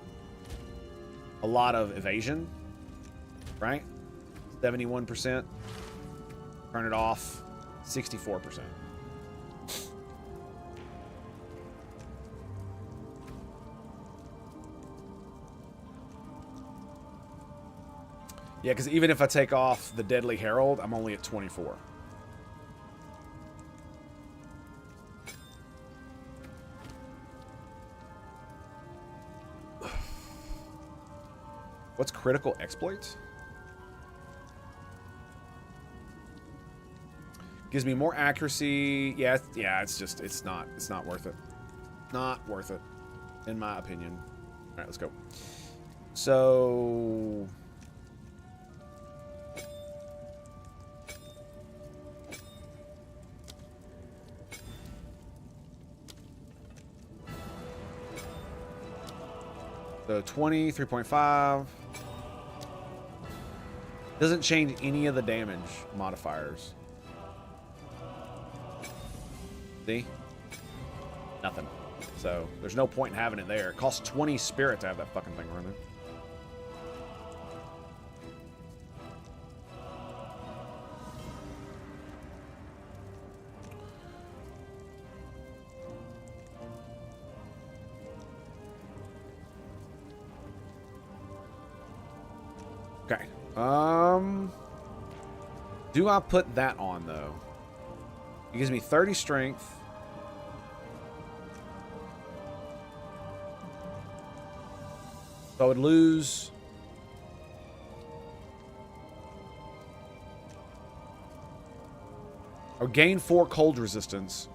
a lot of evasion, right? 71%. Turn it off. 64%. Yeah, because even if I take off the Deadly Herald, I'm only at 24. What's critical exploits? Gives me more accuracy. Yeah, it's not worth it. Not worth it, in my opinion. All right, let's go. So... So 20, 3.5. Doesn't change any of the damage modifiers. See? Nothing. So there's no point in having it there. It costs 20 spirit to have that fucking thing running. Okay. Do I put that on, though? It gives me 30 strength. So I would lose... Or gain 4 cold resistance.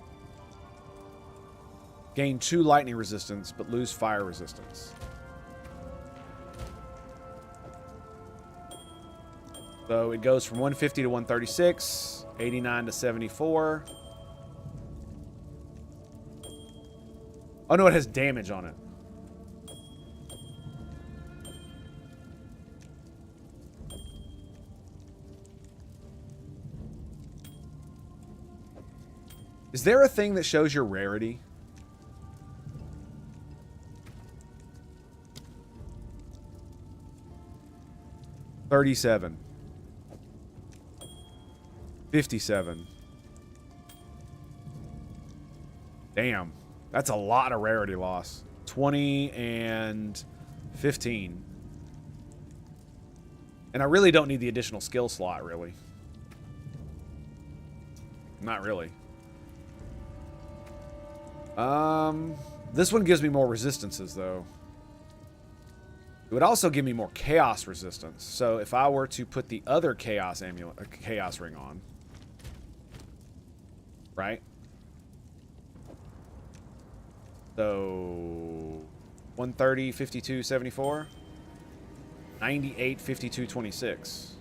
Gain 2 lightning resistance, but lose fire resistance. So it goes from 150 to 136, 89 to 74. Oh no, it has damage on it. Is there a thing that shows your rarity? $37. 57. Damn. That's a lot of rarity loss. 20 and 15. And I really don't need the additional skill slot, really. Not really. This one gives me more resistances, though. It would also give me more chaos resistance. So if I were to put the other chaos amulet, chaos ring on, right? So 130, 52, 74, 98, 52, 26.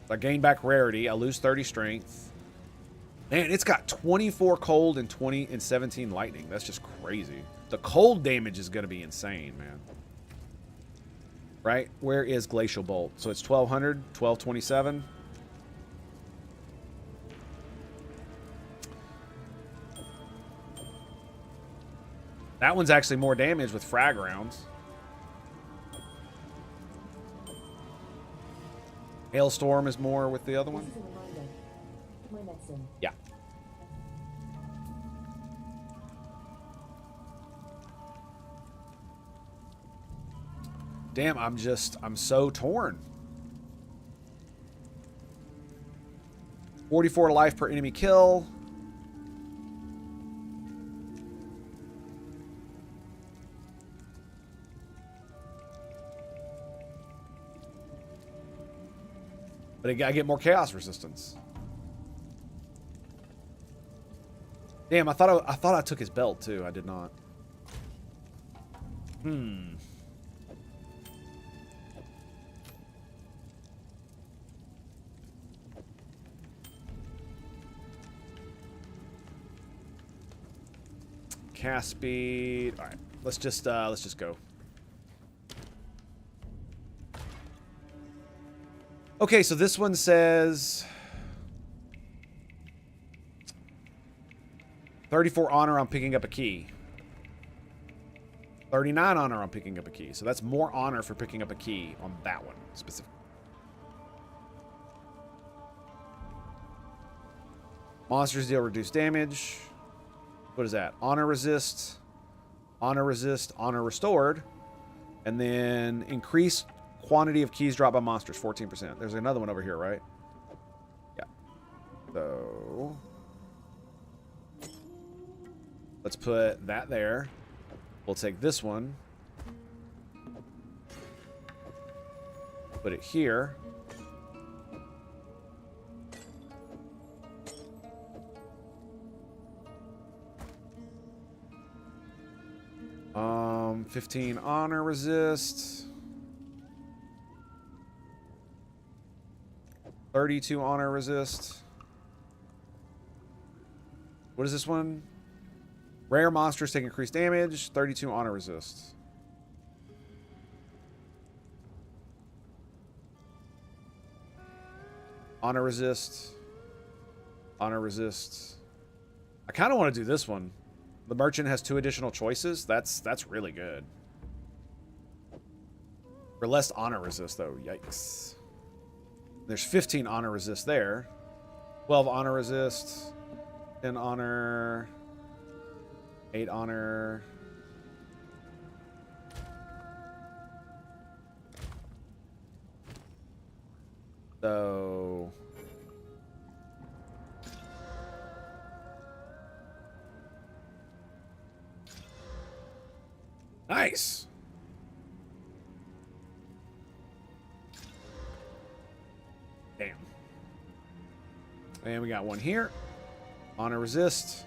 I gain back rarity. I lose 30 strength. Man, it's got 24 cold and 20 and 17 lightning. That's just crazy. The cold damage is going to be insane, man. Right? Where is Glacial Bolt? So it's 1200, 1227. That one's actually more damage with frag rounds. Hailstorm is more with the other one. Yeah. Damn, I'm so torn. 44 life per enemy kill. But I get more chaos resistance. Damn, I thought I took his belt too. I did not. Cast speed. All right, let's just go. Okay, so this one says 34 honor on picking up a key. 39 honor on picking up a key. So that's more honor for picking up a key on that one specifically. Monsters deal reduced damage. What is that? Honor resist, honor restored, and then increased quantity of keys dropped by monsters, 14%. There's another one over here, right? Yeah. So let's put that there. We'll take this one. Put it here. Um, 15 honor resist. 32 honor resist. What is this one? Rare monsters take increased damage. 32 honor resist. Honor resist. Honor resist. I kind of want to do this one. The merchant has 2 additional choices. That's really good. For less honor resist, though. Yikes. There's 15 honor resist there. 12 honor resist. 10 honor. 8 honor. So nice. Damn. And we got one here. Honor resist.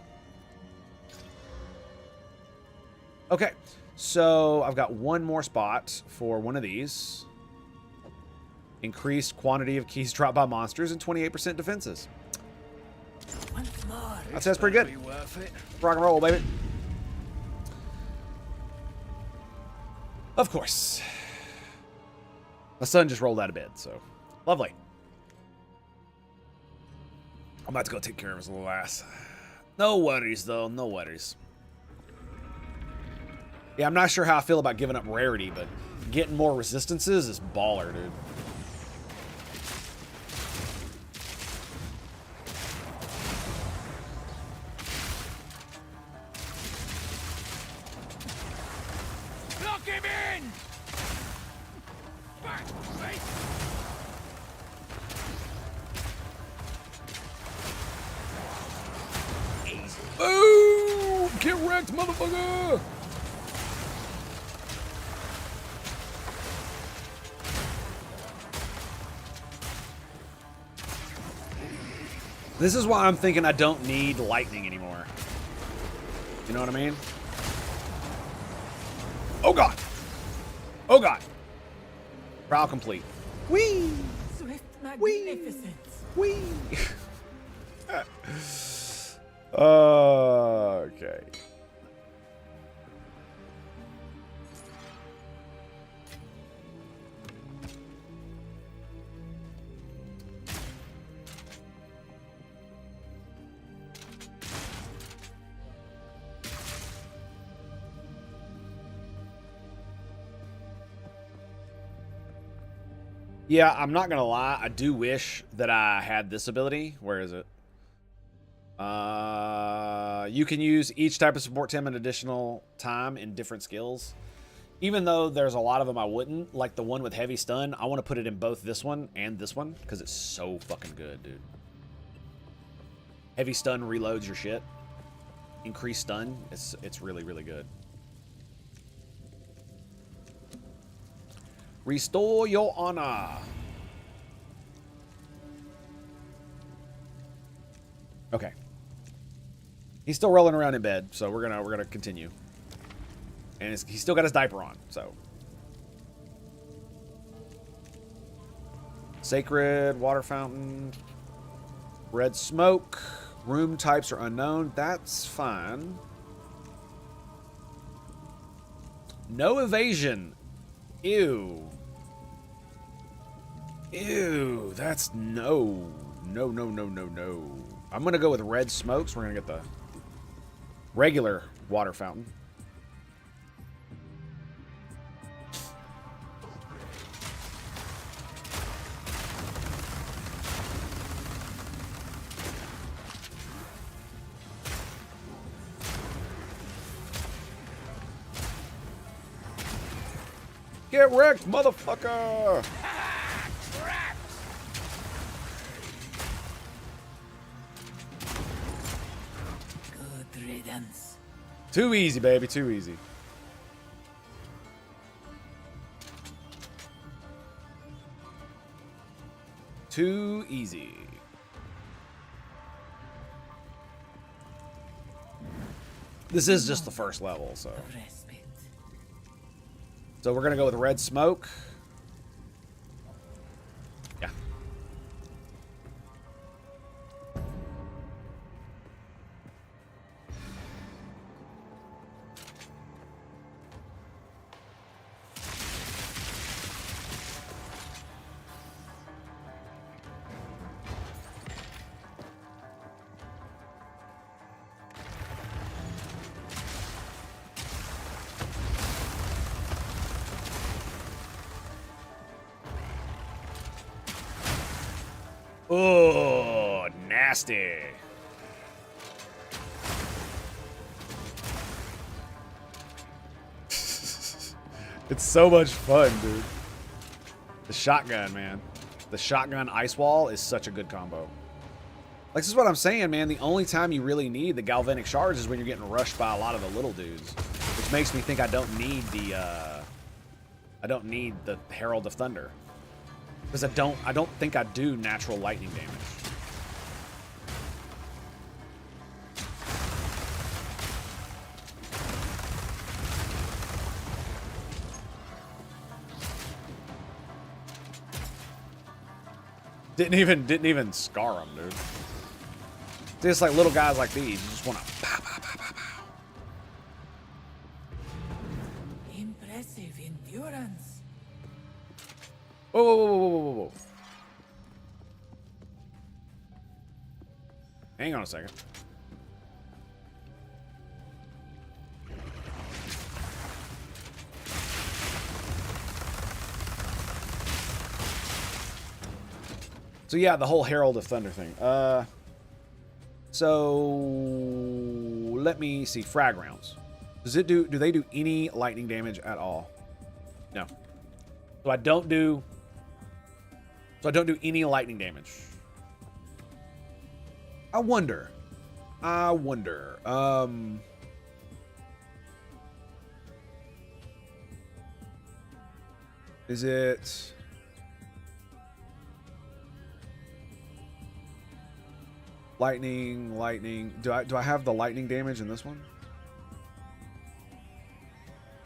Okay. So I've got one more spot for one of these. Increased quantity of keys dropped by monsters and 28% defenses. That sounds pretty good. Rock and roll, baby. Of course. My son just rolled out of bed, so lovely. I'm about to go take care of his little ass. No worries, though. No worries. Yeah, I'm not sure how I feel about giving up rarity, but getting more resistances is baller, dude. Lock him in! Back, mate! Easy. Boom! Get wrecked, motherfucker! This is why I'm thinking I don't need lightning anymore. You know what I mean? Oh god! Oh god! Trial complete. Whee! Swift magnificence. Whee! Okay. Yeah, I'm not gonna lie. I do wish that I had this ability. Where is it? You can use each type of support Tim an additional time in different skills. Even though there's a lot of them I wouldn't, like the one with heavy stun, I want to put it in both this one and this one because it's so fucking good, dude. Heavy stun reloads your shit. Increased stun, it's really, really good. Restore your honor. Okay. He's still rolling around in bed, so we're gonna continue. And he's still got his diaper on, so. Sacred, water fountain, red smoke, room types are unknown. That's fine. No evasion. Ew. Ew, that's no. No, no, no, no, no. I'm gonna go with red smokes. We're gonna get the regular water fountain. Get wrecked, motherfucker! Good riddance. Too easy, baby, too easy. Too easy. This is just the first level, so. Respite. So we're gonna go with red smoke. Yeah. Oh, nasty. It's so much fun, dude. The shotgun, man. The shotgun ice wall is such a good combo. Like, this is what I'm saying, man. The only time you really need the galvanic shards is when you're getting rushed by a lot of the little dudes. Which makes me think I don't need the Herald of Thunder. Because I don't think I do natural lightning damage. Didn't even scar him, dude. Just like little guys like these, you just want to pow, pow, pow, pow, pow. Impressive endurance. Whoa, whoa, whoa, whoa, whoa, whoa, whoa. Hang on a second. So yeah, the whole Herald of Thunder thing. So let me see. Frag rounds. Do they do any lightning damage at all? No. So I don't do any lightning damage. I wonder. Is it lightning? Do I have the lightning damage in this one?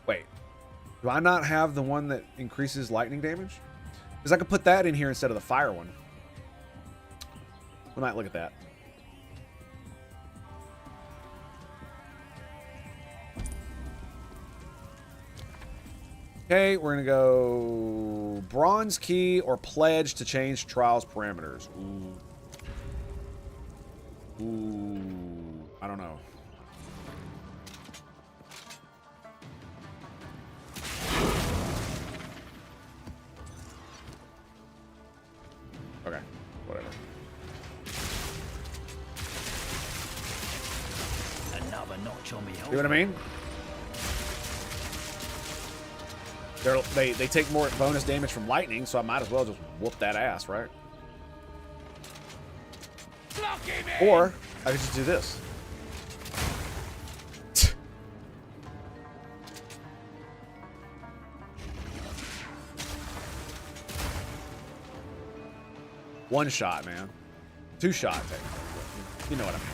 Wait. Do I not have the one that increases lightning damage? Because I could put that in here instead of the fire one. We might look at that. Okay, we're going to go bronze key or pledge to change trials parameters. Ooh, I don't know. show me You know what I mean? They take more bonus damage from lightning, so I might as well just whoop that ass, right? Lock him in! Or I could just do this. One shot, man. Two shot, technically. You know what I mean.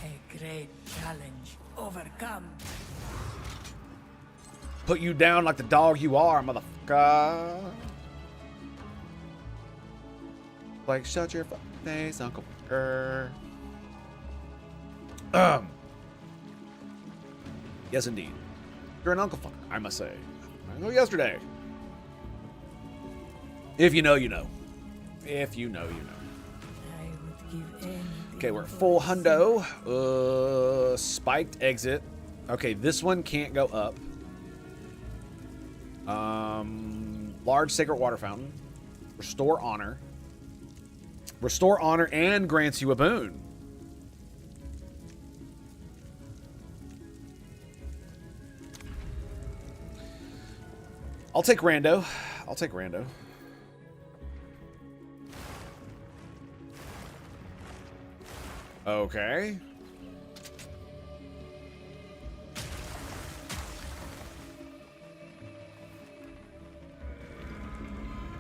A great challenge overcome. Put you down like the dog you are, motherfucker. Like, shut your fucking face, Uncle Fucker. Yes, indeed. You're an Uncle Fucker, I must say. I know yesterday. If you know, you know. If you know, you know. I would give anything. Okay, we're at full hundo. Spiked exit. Okay, this one can't go up. Large sacred water fountain. Restore honor. Restore honor and grants you a boon. I'll take rando. I'll take rando. Okay.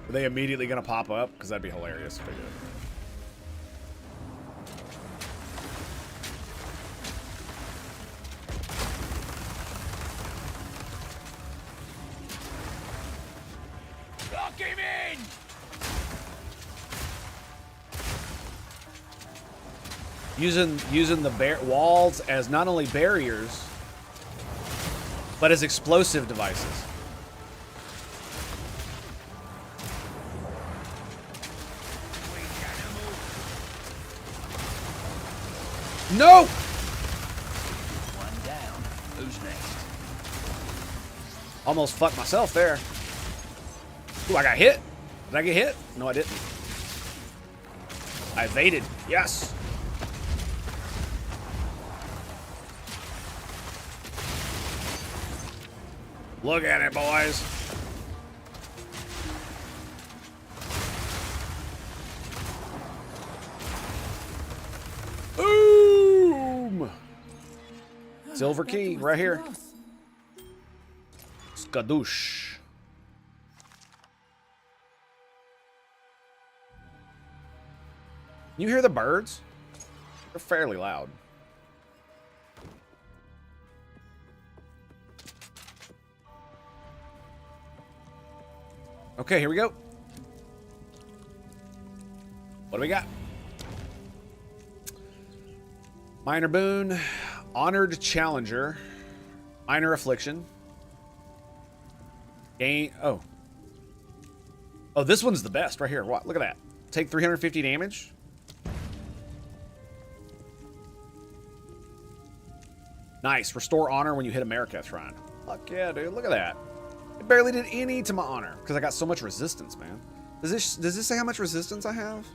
Are they immediately gonna pop up? Because that'd be hilarious if they did. Lock him in! Using the walls as not only barriers, but as explosive devices. No! One down. Who's next? Almost fucked myself there. Ooh, I got hit. Did I get hit? No, I didn't. I evaded. Yes. Look at it, boys. Boom! Silver key right here. Skadoosh. You hear the birds? They're fairly loud. Okay, here we go. What do we got? Minor boon, honored challenger, minor affliction. Gain. Oh, this one's the best right here. What? Look at that. Take 350 damage. Nice. Restore honor when you hit a Marika shrine. Fuck yeah, dude. Look at that. It barely did any to my honor because I got so much resistance, man. Does this say how much resistance I have?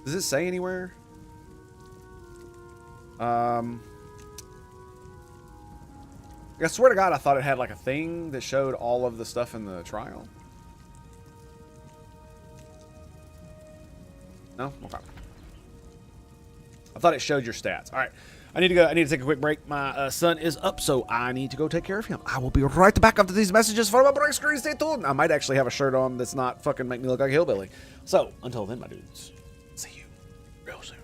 Does it say anywhere? I swear to God, I thought it had like a thing that showed all of the stuff in the trial. No? Okay. I thought it showed your stats. All right. I need to go. I need to take a quick break. My son is up, so I need to go take care of him. I will be right back after these messages for my break screen. Stay tuned. I might actually have a shirt on that's not fucking make me look like a hillbilly. So, until then, my dudes, see you real soon.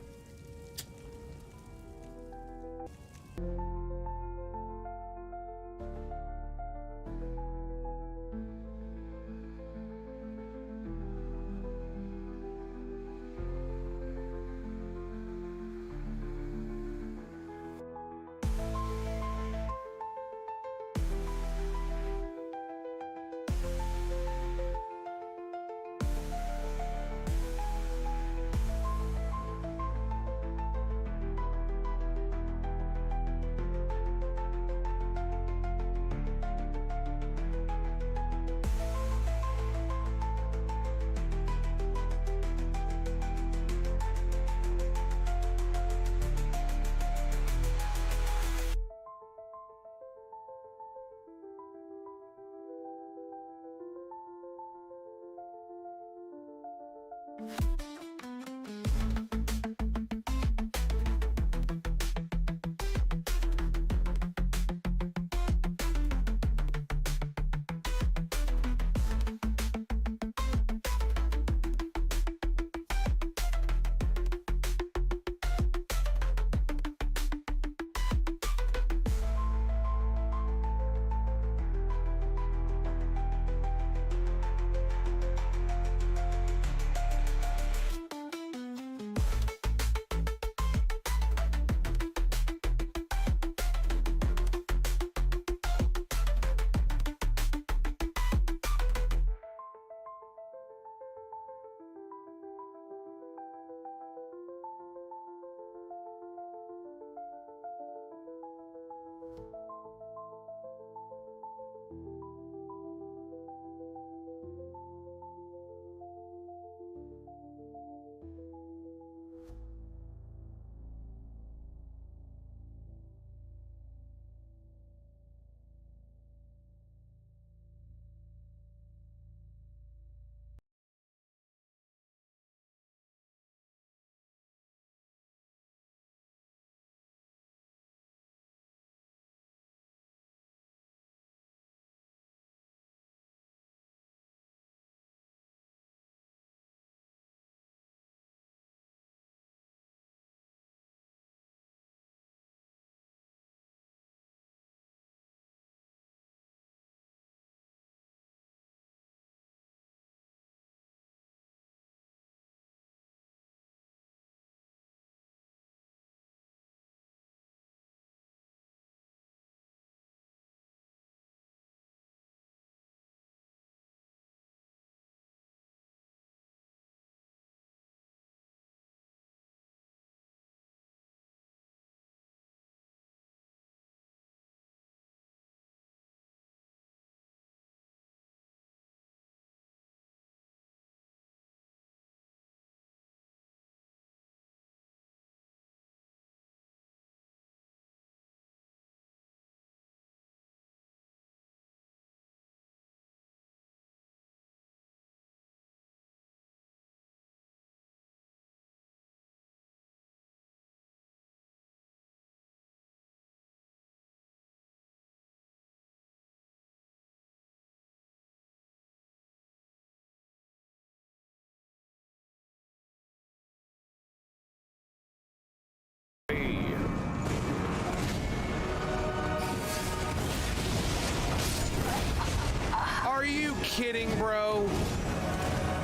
kidding, bro?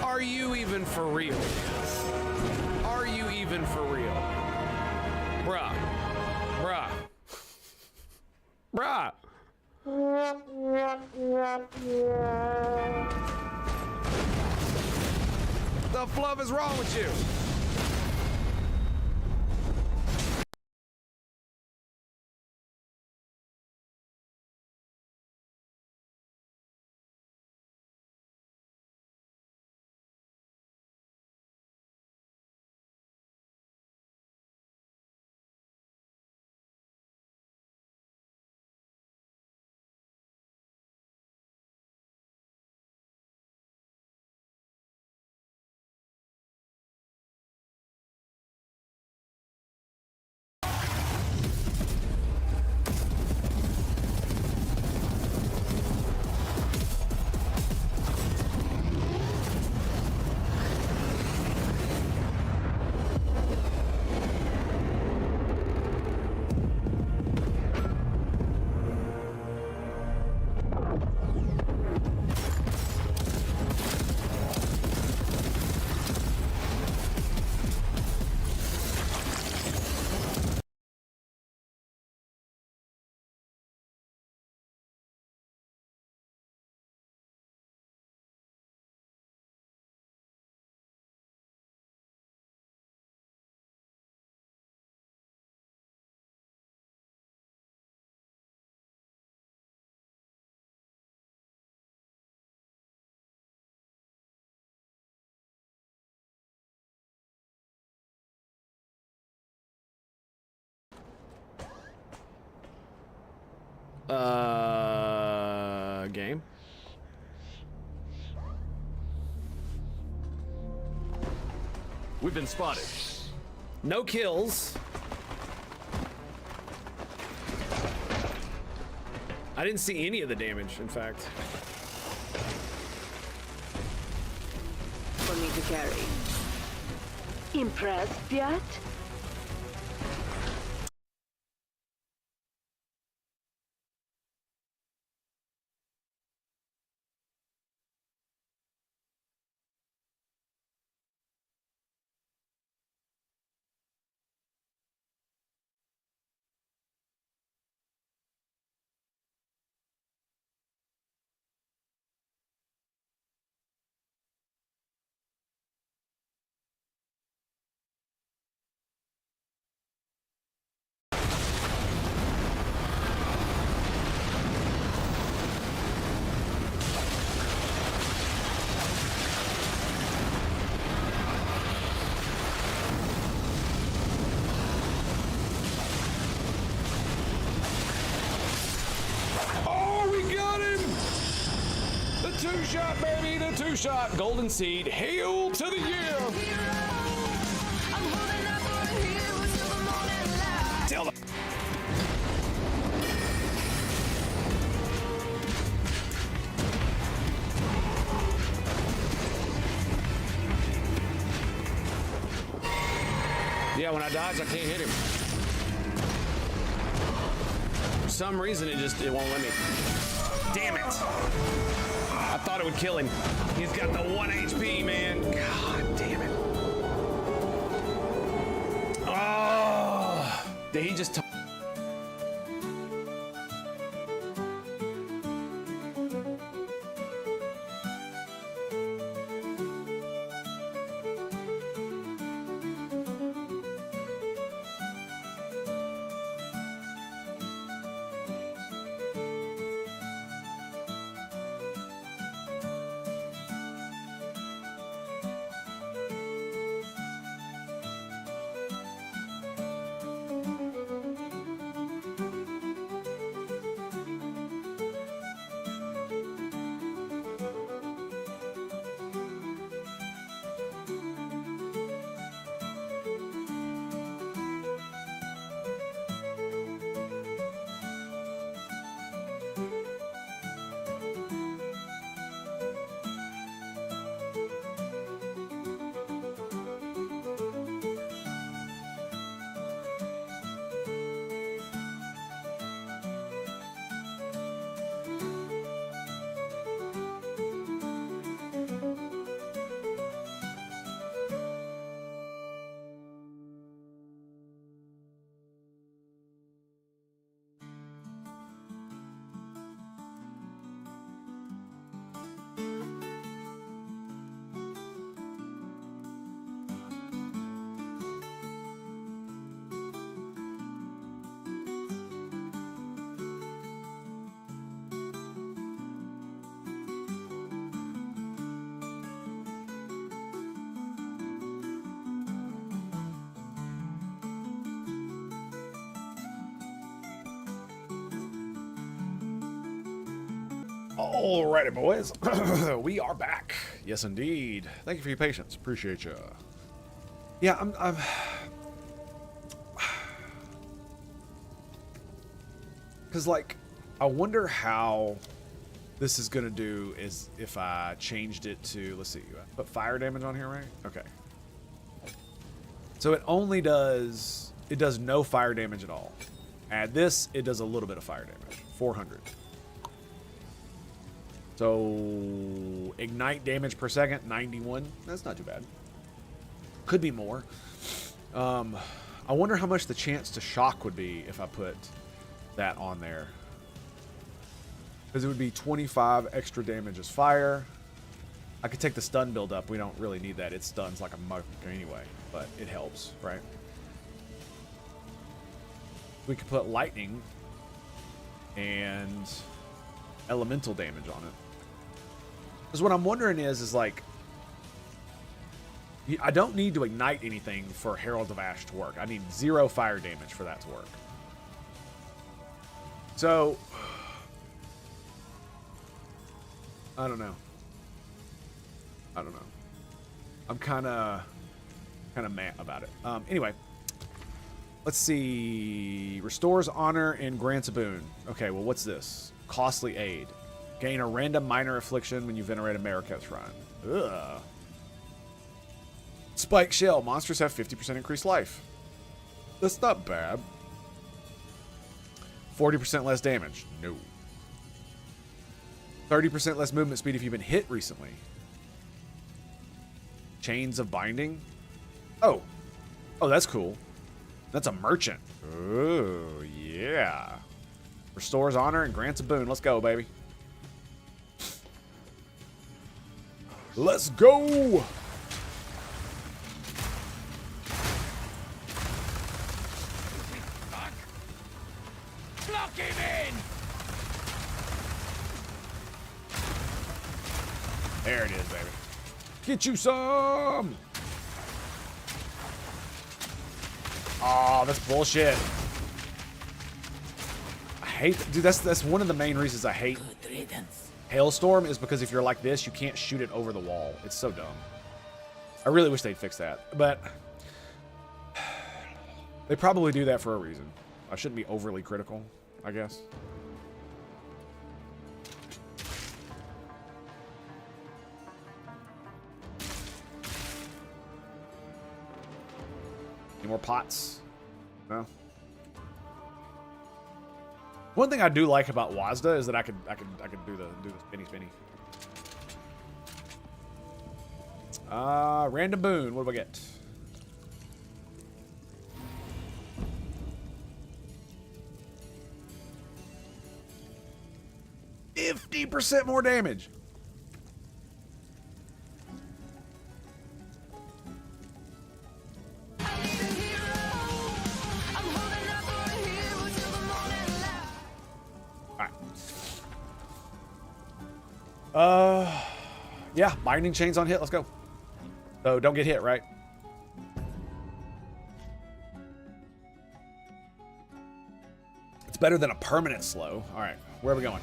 Are you even for real? Are you even for real? Bruh. Bruh. Bruh. The fluff is wrong with you? Game. We've been spotted. No kills. I didn't see any of the damage, in fact. For me to carry. Impressed yet? Two-shot, baby, the two-shot. Golden Seed, hail to the year. Tell them. Yeah, when I dodge, I can't hit him. For some reason, it won't let me. Damn it. I thought it would kill him. He's got the 1 HP, man. God damn it. Oh, did he just... Alrighty, boys. We are back. Yes, indeed. Thank you for your patience. Appreciate you. Yeah, I'm because, like, I wonder how this is going to do is if I changed it to, let's see, put fire damage on here, right? Okay. So it only does, it does no fire damage at all. Add this, it does a little bit of fire damage. 400. So ignite damage per second, 91. That's not too bad. Could be more. I wonder how much the chance to shock would be if I put that on there. Because it would be 25 extra damage as fire. I could take the stun build up. We don't really need that. It stuns like a mug anyway, but it helps, right? We could put lightning and elemental damage on it. Because what I'm wondering is like, I don't need to ignite anything for Herald of Ash to work. I need 0 fire damage for that to work. So, I don't know. I'm kind of mad about it. Anyway, let's see. Restores honor and grants a boon. Okay, well, what's this? Costly aid. Gain a random minor affliction when you venerate a Marraketh shrine. Ugh. Spike shell. Monsters have 50% increased life. That's not bad. 40% less damage. No. 30% less movement speed if you've been hit recently. Chains of binding. Oh, that's cool. That's a merchant. Oh, yeah. Restores honor and grants a boon. Let's go, baby. Let's go. Lock him in! There it is, baby. Get you some! Oh, that's bullshit. I hate that. Dude, that's one of the main reasons I hate Good riddance. Hailstorm is because if you're like this, you can't shoot it over the wall. It's so dumb. I really wish they'd fix that. But they probably do that for a reason. I shouldn't be overly critical, I guess. Any more pots? No. One thing I do like about Wazda is that I could do the spinny. Random boon. What do I get? %50 more damage. Yeah, binding chains on hit. Let's go. So don't get hit, right? It's better than a permanent slow. All right, where are we going?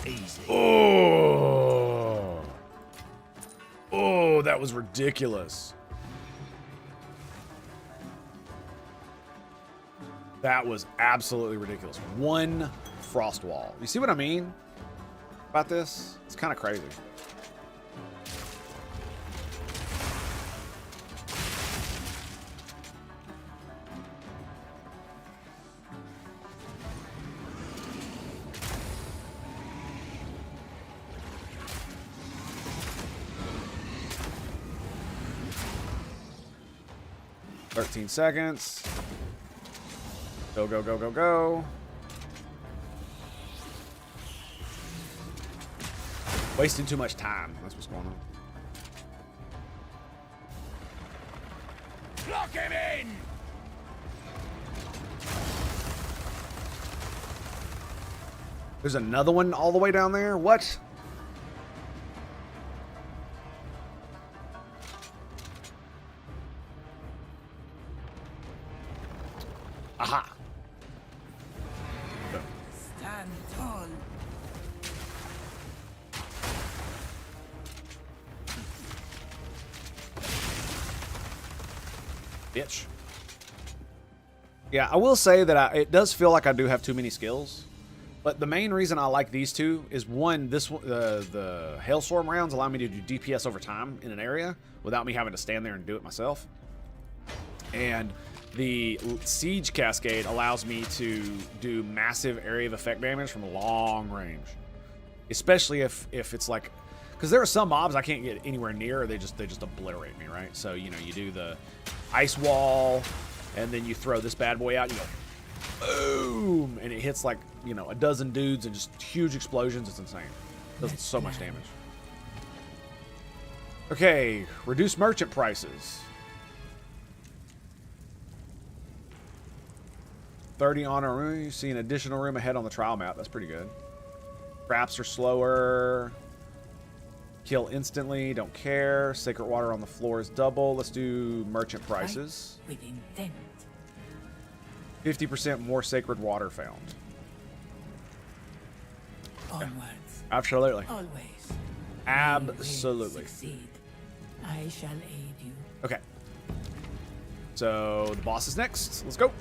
Easy. Oh, that was ridiculous. That was absolutely ridiculous. One frost wall. You see what I mean about this? It's kind of crazy. "13 seconds. Go, go, go, go, go." Wasting too much time. That's what's going on. Lock him in! There's another one all the way down there? What? Aha. Stand tall. Bitch. Yeah, I will say that it does feel like I do have too many skills. But the main reason I like these two is, one, the Hailstorm rounds allow me to do DPS over time in an area without me having to stand there and do it myself. And the Siege Cascade allows me to do massive area of effect damage from long range. Especially if it's like... Because there are some mobs I can't get anywhere near, or they just obliterate me, right? So, you know, you do the Ice Wall, and then you throw this bad boy out, you go... Boom! And it hits like, you know, a dozen dudes and just huge explosions. It's insane. Does so much damage. Okay, reduce merchant prices. 30 on a room. You see an additional room ahead on the trial map. That's pretty good. Traps are slower. Kill instantly. Don't care. Sacred water on the floor is double. Let's do merchant prices. With intent. 50% more sacred water found. Onwards. Absolutely. Always. Absolutely. We will succeed. I shall aid you. Okay. So the boss is next. Let's go.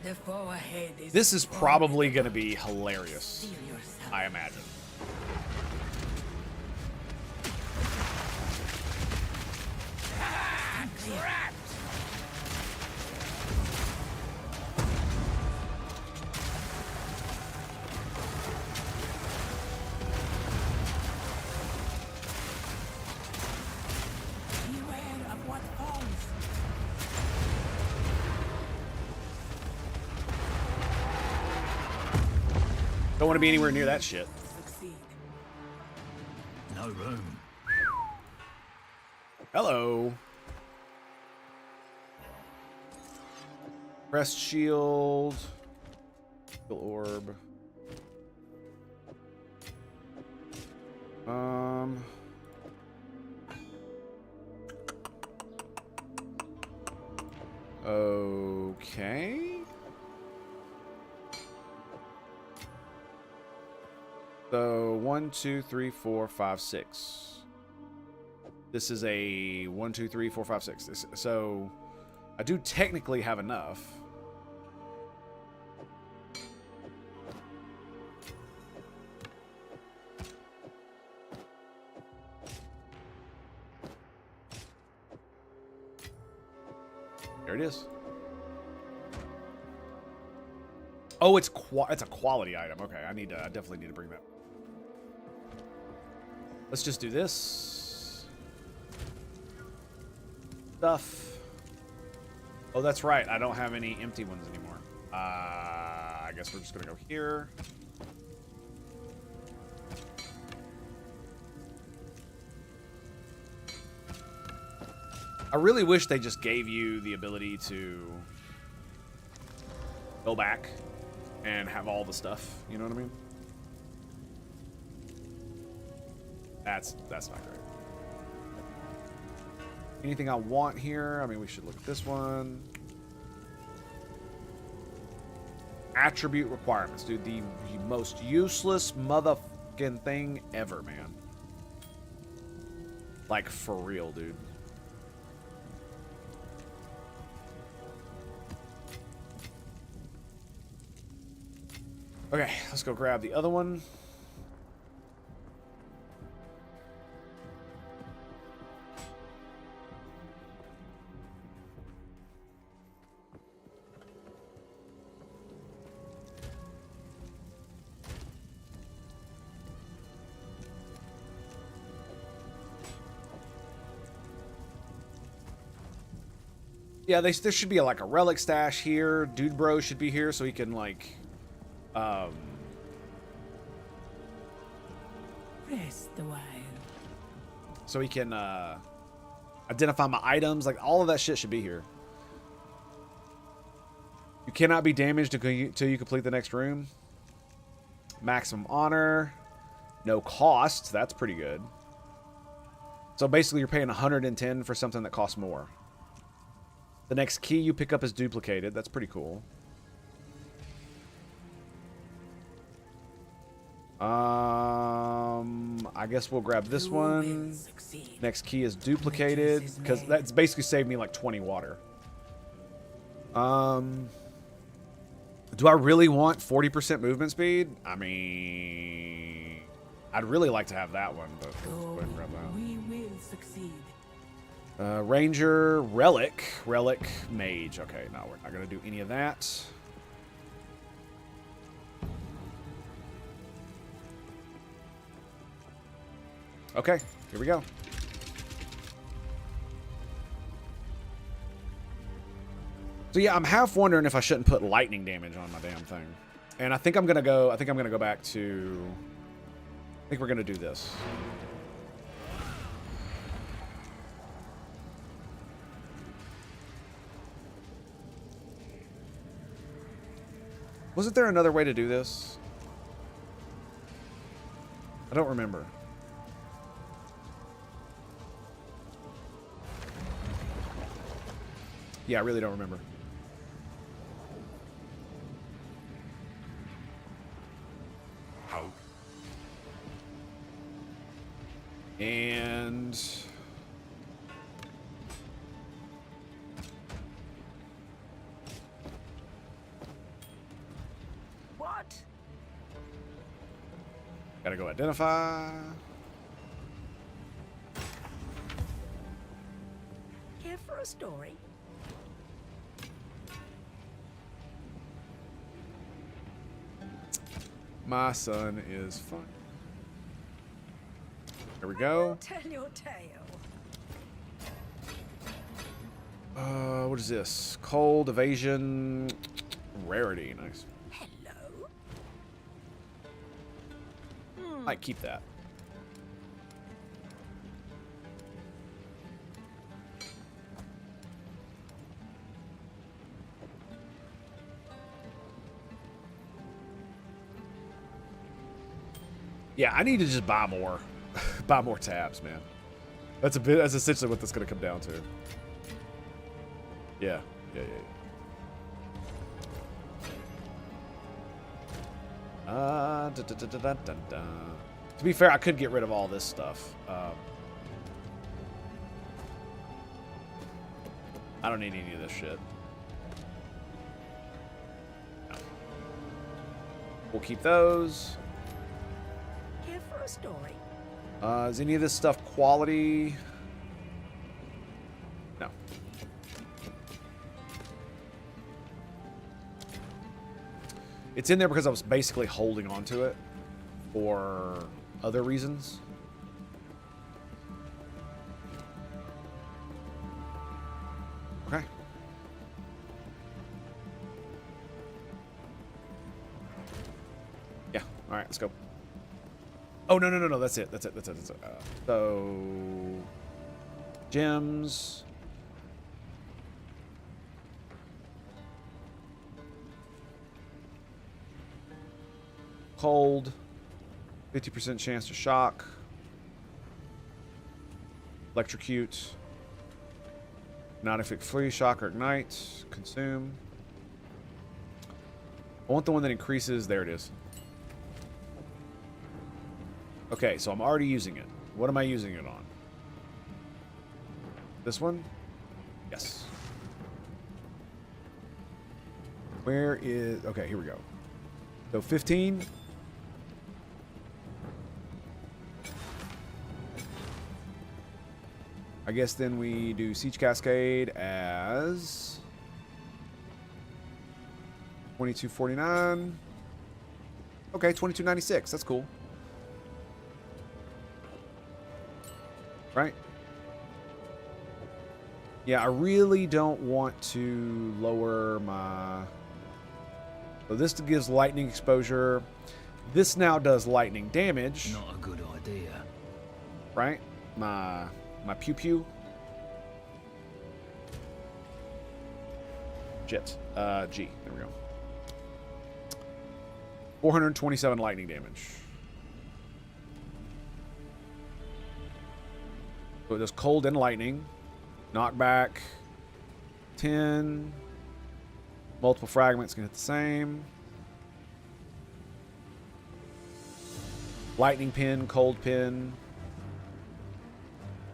The foe ahead is This is probably going to be hilarious, Steel yourself. I imagine. Trapped! Beware of what falls. Don't want to be anywhere near that shit. Succeed. No room. Hello. Crest shield. Steel orb. Okay. So 1, 2, 3, 4, 5, 6. This is a 1, 2, 3, 4, 5, 6. So I do technically have enough. There it is. Oh, it's a quality item. Okay, I definitely need to bring that. Let's just do this. Stuff. Oh, that's right. I don't have any empty ones anymore. I guess we're just gonna go here. I really wish they just gave you the ability to go back and have all the stuff. You know what I mean? That's not great. Anything I want here? I mean, we should look at this one. Attribute requirements, dude. The most useless motherfucking thing ever, man. Like, for real, dude. Okay, let's go grab the other one. Yeah, there should be like a relic stash here. Dude Bro should be here so he can like Rest a while. so he can identify my items. Like all of that shit should be here. You cannot be damaged until you complete the next room. Maximum honor. No costs. That's pretty good. So basically you're paying 110 for something that costs more. The next key you pick up is duplicated. That's pretty cool. I guess we'll grab this one. Next key is duplicated, because that's basically saved me like 20 water. Do I really want 40% movement speed? I mean, I'd really like to have that one, but let's go ahead and grab that. We will succeed. Ranger, Relic, Mage. Okay, no, we're not going to do any of that. Okay, here we go. So yeah, I'm half wondering if I shouldn't put lightning damage on my damn thing. And I think I'm gonna go back to, I think we're gonna do this. Wasn't there another way to do this? I don't remember. Yeah, I really don't remember. How? And What? gotta go identify. Here for a story? My son is fine. There we go. Tell your tale. What is this? Cold, evasion, rarity. Nice. Hello. Might keep that. Yeah, I need to just buy more. Buy more tabs, man. That's essentially what that's gonna come down to. Yeah. To be fair, I could get rid of all this stuff. I don't need any of this shit. No. We'll keep those. Here for a story? Is any of this stuff quality? No. It's in there because I was basically holding on to it for other reasons. Okay. Yeah. All right. Let's go. Oh, no. That's it. So, gems. Cold. 50% chance to shock. Electrocute. Not if it free, shock, or ignite. Consume. I want the one that increases. There it is. Okay, so I'm already using it. What am I using it on? This one? Yes. Where is... Okay, here we go. So 15. I guess then we do Siege Cascade as... 2249. Okay, 2296. That's cool. Right? Yeah, I really don't want to lower my... So this gives lightning exposure. This now does lightning damage. Not a good idea. Right? My pew pew. Jet. G. There we go. 427 lightning damage. So it does cold and lightning. Knockback. 10. Multiple fragments can hit the same. Lightning pin, cold pin.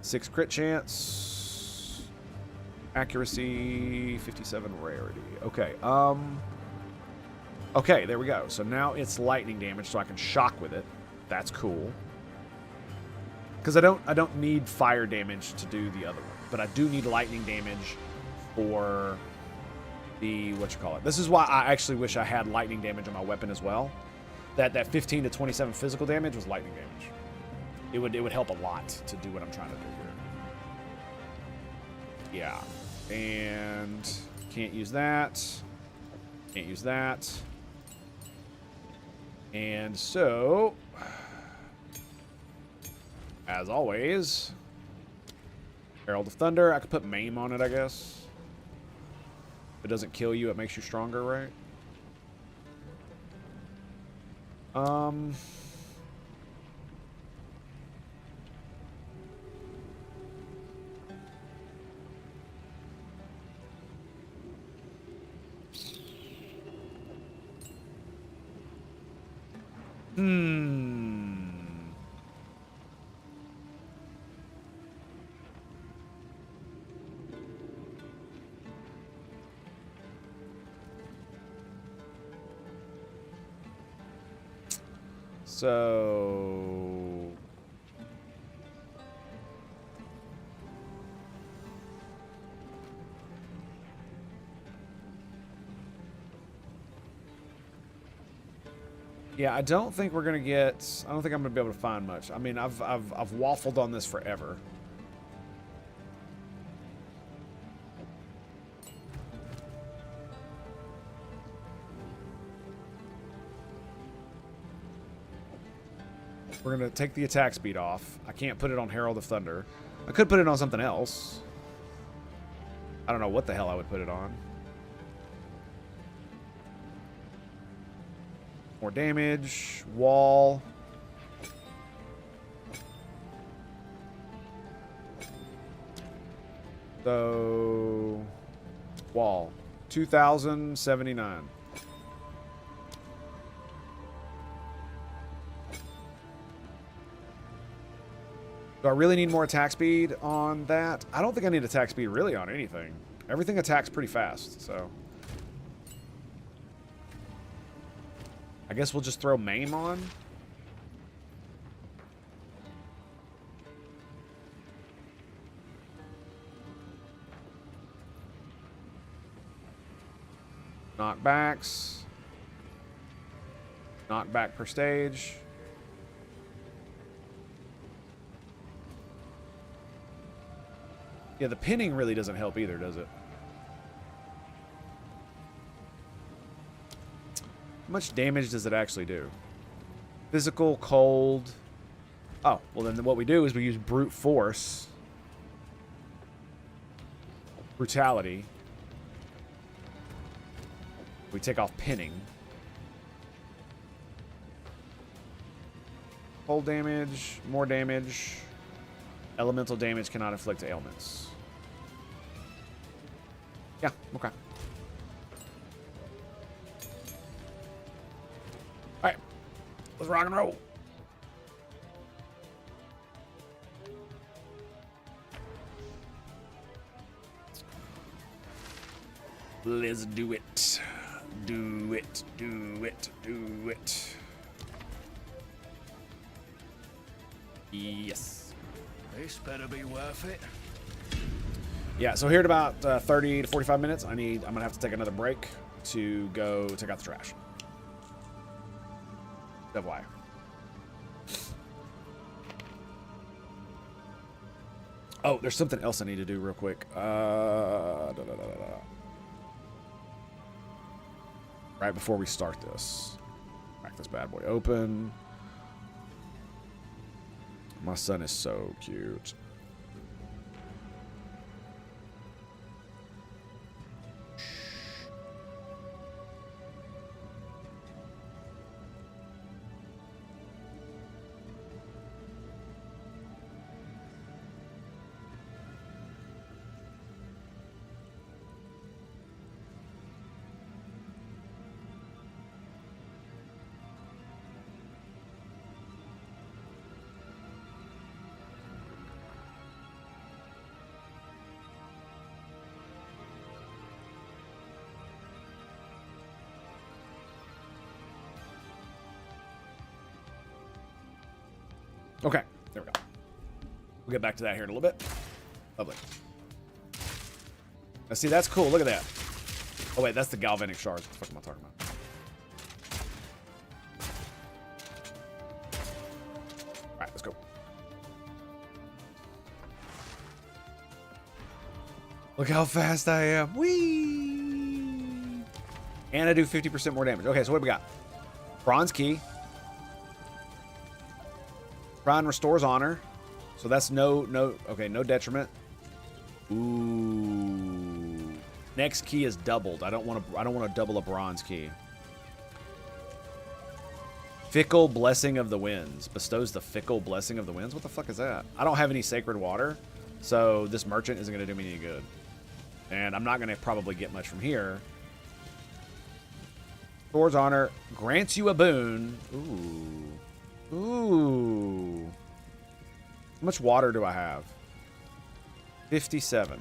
6 crit chance. Accuracy, 57 rarity. Okay, okay, there we go. So now it's lightning damage, so I can shock with it. That's cool. Because I don't need fire damage to do the other one, but I do need lightning damage for the This is why I actually wish I had lightning damage on my weapon as well. That 15 to 27 physical damage was lightning damage. It would help a lot to do what I'm trying to do here. Yeah, and can't use that. Can't use that. And so, as always, Herald of Thunder. I could put Maim on it, I guess. If it doesn't kill you, it makes you stronger, right? So yeah, I don't think we're gonna get. I don't think I'm gonna be able to find much. I mean, I've waffled on this forever. We're going to take the attack speed off. I can't put it on Herald of Thunder. I could put it on something else. I don't know what the hell I would put it on. More damage. Wall. So, wall. 2,079. Do I really need more attack speed on that? I don't think I need attack speed really on anything. Everything attacks pretty fast, so. I guess we'll just throw Maim on. Knockbacks. Knockback per stage. Yeah, the pinning really doesn't help either, does it? How much damage does it actually do? Physical, cold. Oh, well then what we do is we use brute force. Brutality. We take off pinning. Cold damage, more damage. Elemental damage cannot inflict ailments. Yeah, okay. Alright. Let's rock and roll. Let's do it. Do it, do it, do it. Yes. This better be worth it. Yeah, so here at about 30 to 45 minutes, I'm gonna have to take another break to go take out the trash. FYI. Oh, there's something else I need to do real quick. Right before we start this. Crack this bad boy open. My son is so cute. Okay, there we go. We'll get back to that here in a little bit. Lovely. Now, see, that's cool. Look at that. Oh, wait, that's the galvanic shards. What the fuck am I talking about? All right, let's go. Look how fast I am. Whee! And I do 50% more damage. Okay, so what do we got? Bronze key. Prime restores honor. So that's no detriment. Ooh. Next key is doubled. I don't want to double a bronze key. Fickle Blessing of the Winds. Bestows the Fickle Blessing of the Winds. What the fuck is that? I don't have any sacred water, so this merchant isn't going to do me any good. And I'm not going to probably get much from here. Thor's Honor grants you a boon. Ooh. Ooh. How much water do I have? 57.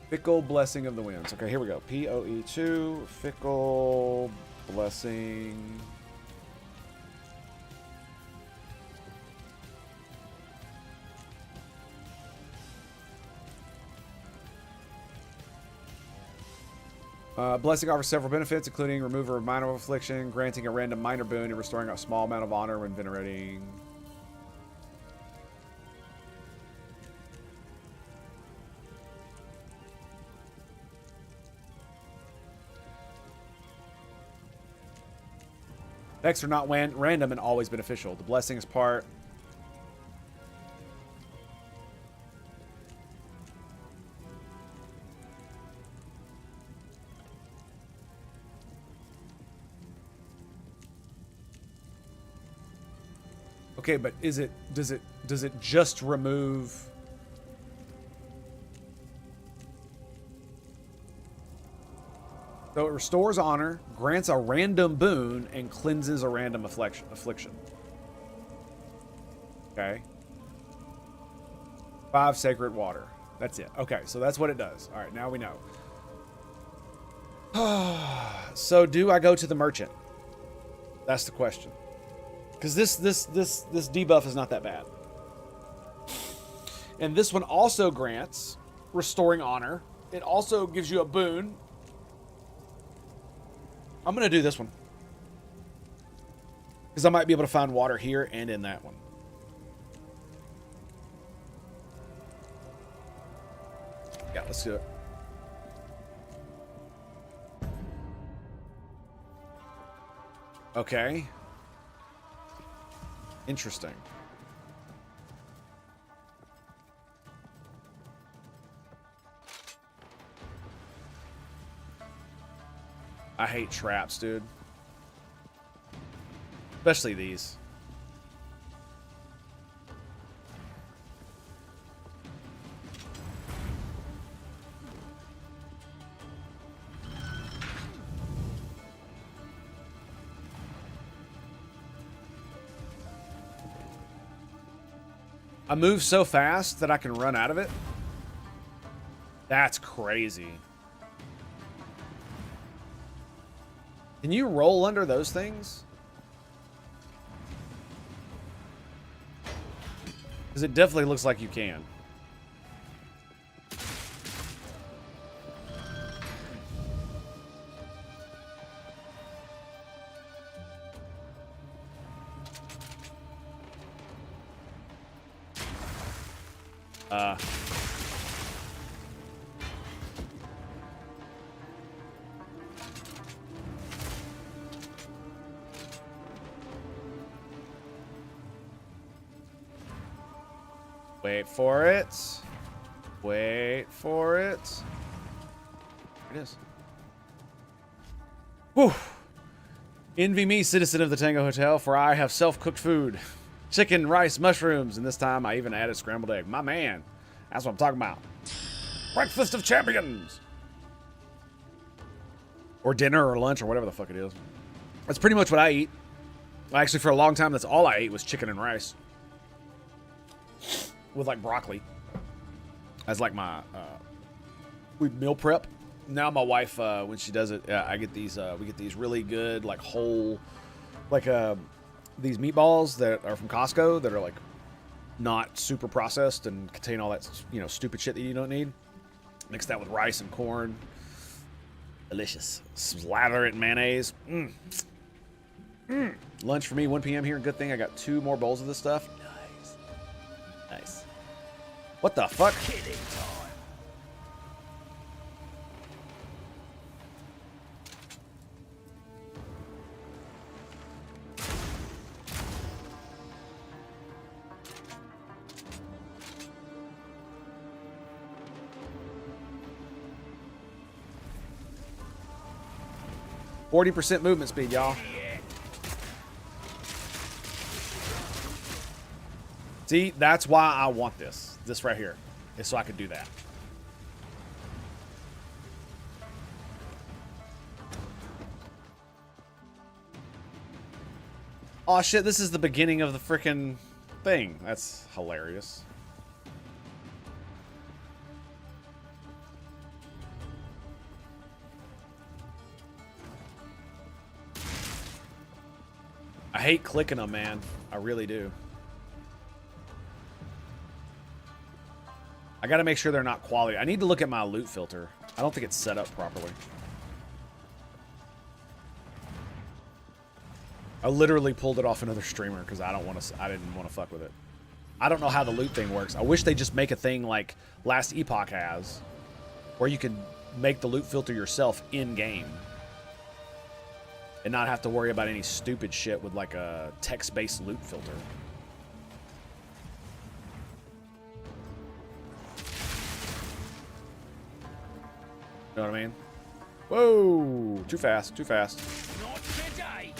Fickle Blessing of the Winds. Okay, here we go. POE2. Fickle Blessing. Blessing offers several benefits, including remover of minor affliction, granting a random minor boon, and restoring a small amount of honor when venerating. Effects are not random and always beneficial. The blessing is part. Okay, but does it just remove? So it restores honor, grants a random boon, and cleanses a random affliction. Okay. 5 sacred water. That's it. Okay, so that's what it does. All right, now we know. So do I go to the merchant? That's the question. Because this debuff is not that bad. And this one also grants restoring honor. It also gives you a boon. I'm going to do this one. Because I might be able to find water here and in that one. Yeah, let's do it. Okay. Interesting. I hate traps, dude. Especially these. I move so fast that I can run out of it. That's crazy. Can you roll under those things? Because it definitely looks like you can. Wait for it. Wait for it. There it is. Whew. Envy me, citizen of the Tango Hotel, for I have self-cooked food. Chicken, rice, mushrooms, and this time I even added scrambled egg. My man. That's what I'm talking about. Breakfast of champions. Or dinner or lunch or whatever the fuck it is. That's pretty much what I eat. Actually, for a long time, that's all I ate was chicken and rice. With like broccoli. As like my we meal prep. Now my wife, when she does it, I get these. We get these really good, like whole, like these meatballs that are from Costco that are like not super processed and contain all that, you know, stupid shit that you don't need. Mix that with rice and corn. Delicious. Slather it in mayonnaise. Lunch for me, 1 p.m. here. Good thing I got 2 more bowls of this stuff. Nice. Nice. What the fuck? Killing time. 40% movement speed, y'all. See, that's why I want this. This right here. Is so I could do that. Oh shit, this is the beginning of the frickin' thing. That's hilarious. I hate clicking them, man. I really do. I gotta make sure they're not quality. I need to look at my loot filter. I don't think it's set up properly. I literally pulled it off another streamer because I didn't want to fuck with it. I don't know how the loot thing works. I wish they just make a thing like Last Epoch has, where you could make the loot filter yourself in game. And not have to worry about any stupid shit with like a text-based loot filter. You know what I mean? Whoa! Too fast, too fast. Not today.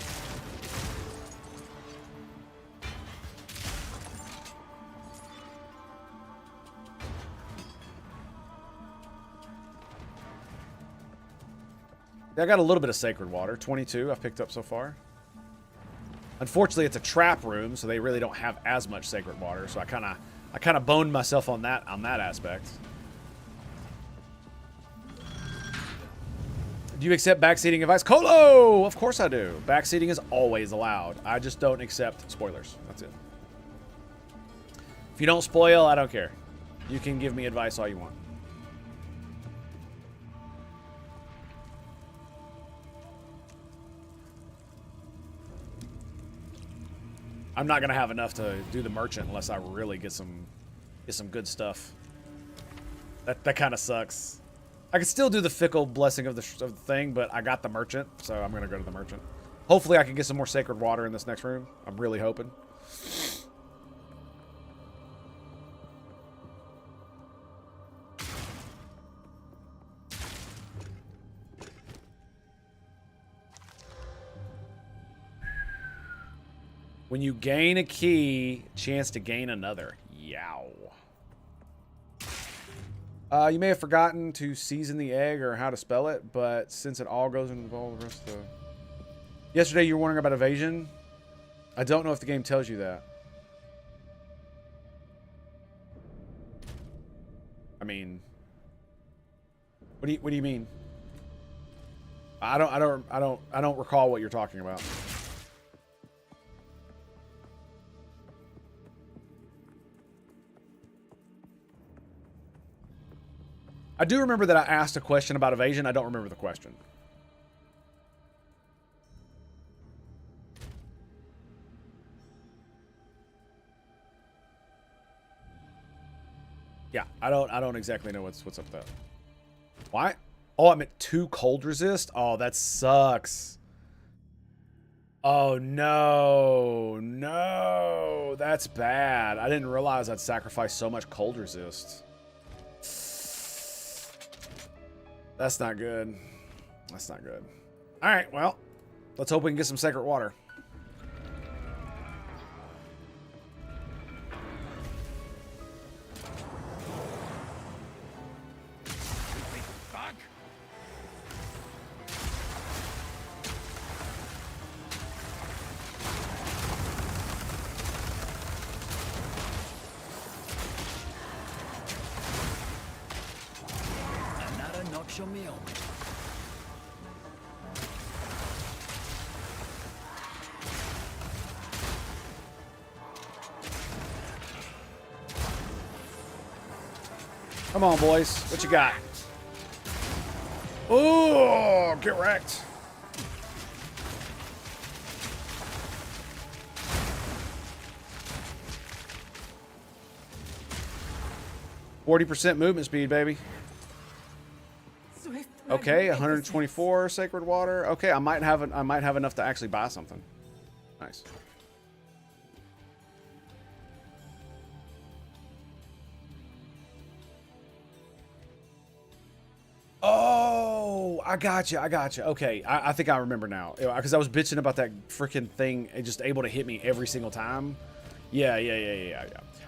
I got a little bit of sacred water. 22 I've picked up so far. Unfortunately, it's a trap room, so they really don't have as much sacred water. So I kind of boned myself on that aspect. Do you accept backseating advice? Colo! Of course I do. Backseating is always allowed. I just don't accept spoilers. That's it. If you don't spoil, I don't care. You can give me advice all you want. I'm not gonna have enough to do the merchant unless I really get some good stuff. That kind of sucks. I can still do the fickle blessing of the thing, but I got the merchant, so I'm gonna go to the merchant. Hopefully, I can get some more sacred water in this next room. I'm really hoping. When you gain a key, chance to gain another. Yow. You may have forgotten to season the egg or how to spell it, but since it all goes into the bowl, the rest of the... Yesterday you were wondering about evasion. I don't know if the game tells you that. I mean, what do you mean? I don't recall what you're talking about. I do remember that I asked a question about evasion. I don't remember the question. Yeah, I don't exactly know what's up with that. Why? Oh, I'm at 2 cold resist? Oh, that sucks. Oh, no. No. That's bad. I didn't realize I'd sacrifice so much cold resist. That's not good. That's not good. All right, well, let's hope we can get some sacred water. Fuck. Another notch your meal. Come on, boys. What you got? Oh, get wrecked. %40 movement speed, baby. Swift Okay, magnificence. 124 sacred water. Okay, I might have enough to actually buy something. Nice. Oh, I got you. Okay, I think I remember now. Because I was bitching about that freaking thing just able to hit me every single time. Yeah.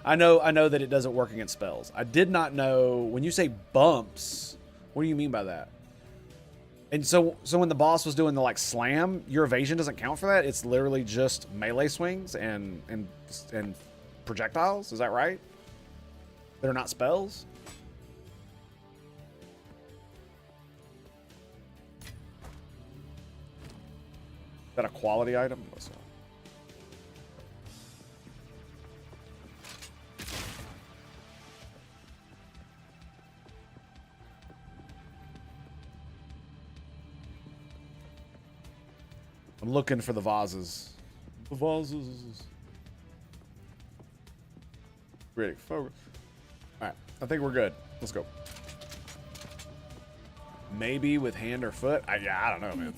I know that it doesn't work against spells. I did not know, when you say bumps, what do you mean by that? And so when the boss was doing the like slam, your evasion doesn't count for that. It's literally just melee swings and projectiles. Is that right? They're not spells? Is that a quality item? What's that? I'm looking for the vases. The vases. Ready, focus. Alright, I think we're good. Let's go. Maybe with hand or foot? I don't know, man.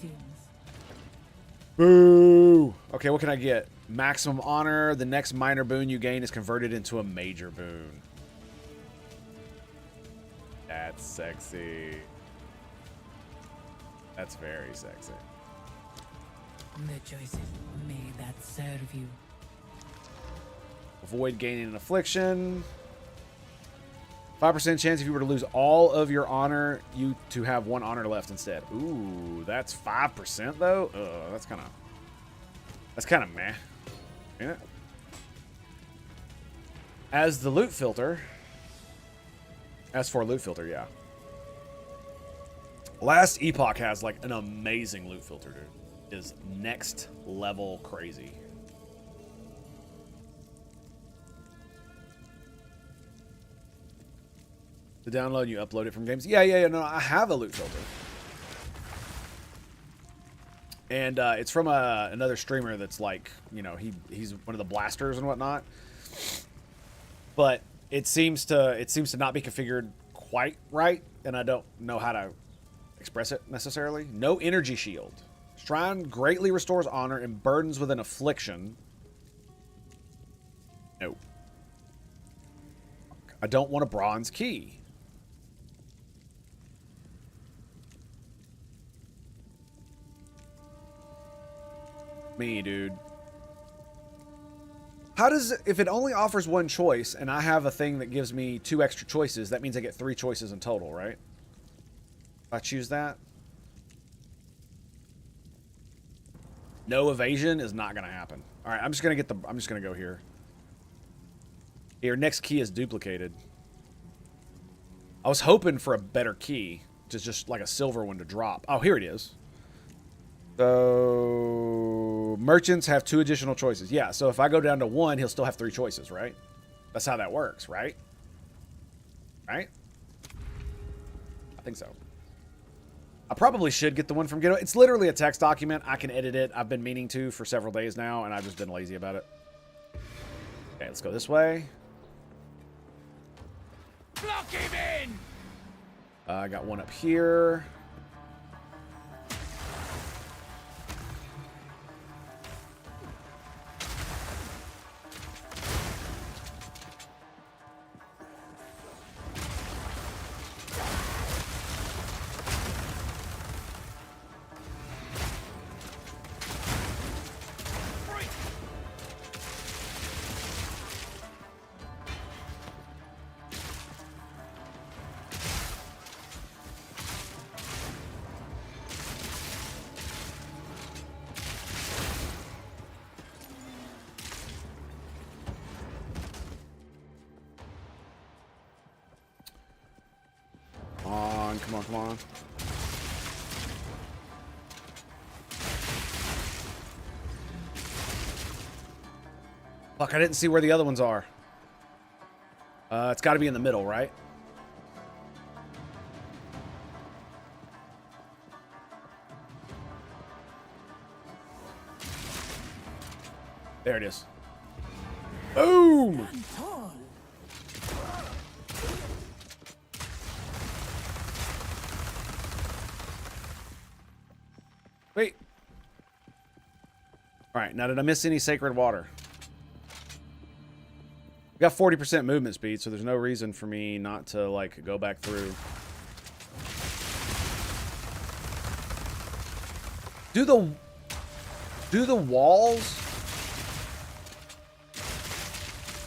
Boo! Okay, what can I get? Maximum honor. The next minor boon you gain is converted into a major boon. That's sexy. That's very sexy. The choices made that serve you. Avoid gaining an affliction. 5% chance if you were to lose all of your honor, you to have 1 honor left instead. Ooh, that's 5% though? That's kind of meh. Ain't it? As for loot filter, yeah. Last Epoch has like an amazing loot filter, dude. Is next level crazy. To download, you upload it from games. Yeah. No, I have a loot filter, and it's from another streamer that's like, you know, he's one of the blasters and whatnot. But it seems to not be configured quite right, and I don't know how to express it necessarily. No energy shield. Shrine greatly restores honor and burdens with an affliction. No. I don't want a bronze key. Me, dude. How does it, if it only offers 1 choice and I have a thing that gives me 2 extra choices, that means I get 3 choices in total, right? If I choose that. No evasion is not going to happen. All right, I'm just going to go here. Your next key is duplicated. I was hoping for a better key, just like a silver one to drop. Oh, here it is. So merchants have 2 additional choices. Yeah, so if I go down to 1, he'll still have 3 choices, right? That's how that works, right? Right? I think so. I probably should get the one from Ghetto. It's literally a text document. I can edit it. I've been meaning to for several days now, and I've just been lazy about it. Okay, let's go this way. Lock him in! I got one up here. come on. Fuck, I didn't see where the other ones are. It's got to be in the middle, right? There it is. Boom! Wait. All right, now did I miss any sacred water? We got 40% movement speed, so there's no reason for me not to, like, go back through. Do the walls...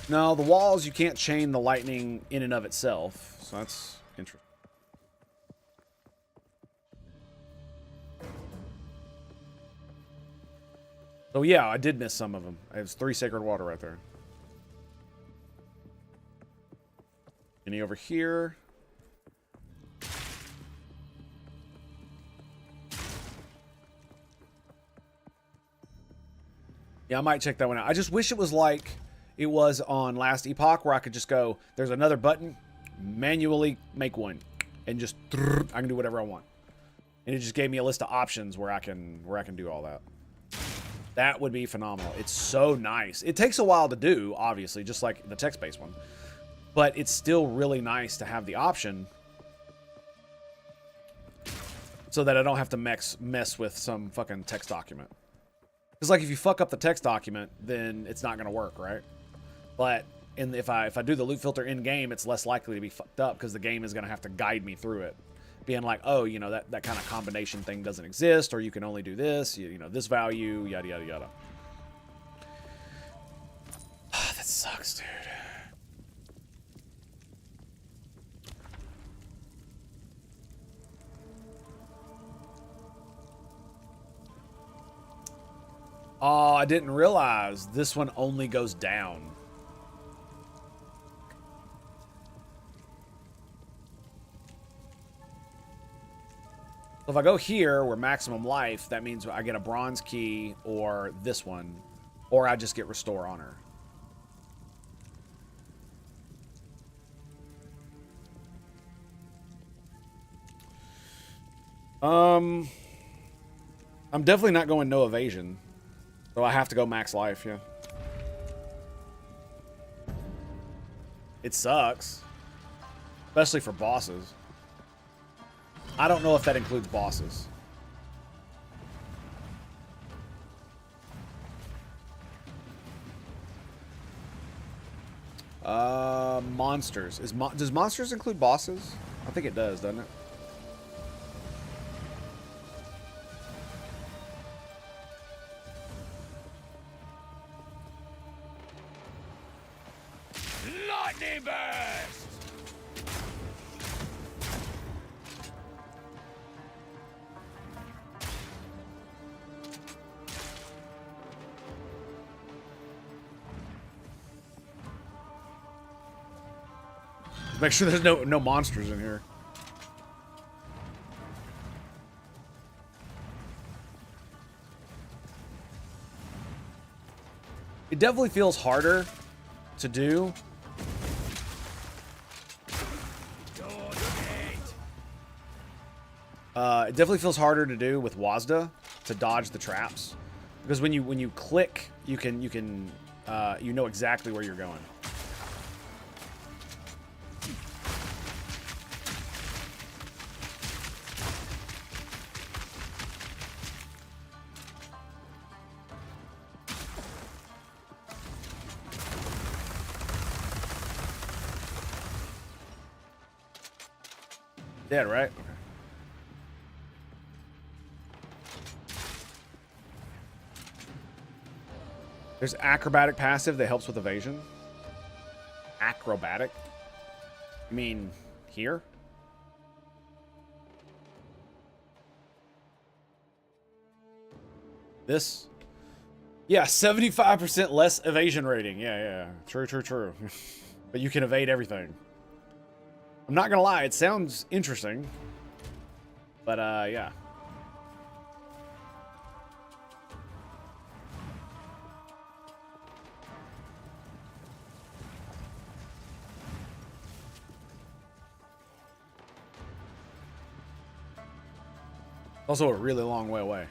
No, the walls, you can't chain the lightning in and of itself, so that's interesting. So yeah, I did miss some of them. There's 3 sacred water right there. Any over here? Yeah, I might check that one out. I just wish it was like it was on Last Epoch, where I could just go, there's another button, manually make one, and just I can do whatever I want. And it just gave me a list of options where I can do all that. That would be phenomenal. It's so nice. It takes a while to do, obviously, just like the text-based one. But it's still really nice to have the option so that I don't have to mess with some fucking text document. Because, like, if you fuck up the text document, then it's not going to work, right? But if I do the loot filter in-game, it's less likely to be fucked up because the game is going to have to guide me through it. Being like, oh, you know, that kind of combination thing doesn't exist, or you can only do this, you know, this value, yada, yada, yada. That sucks, dude. Oh, I didn't realize this one only goes down. So if I go here, where maximum life, that means I get a bronze key or this one, or I just get restore honor. I'm definitely not going no evasion. So I have to go max life, yeah. It sucks. Especially for bosses. I don't know if that includes bosses. Monsters. Does monsters include bosses? I think it does, doesn't it? Lightning burst! Make sure there's no monsters in here. It definitely feels harder to do. It definitely feels harder to do with WASDA to dodge the traps, because when you click, you know exactly where you're going. Dead, right? There's acrobatic passive that helps with evasion. Acrobatic? You mean here? This? Yeah, 75% less evasion rating. Yeah. True. But you can evade everything. I'm not gonna lie, it sounds interesting. But, yeah. Also a really long way away.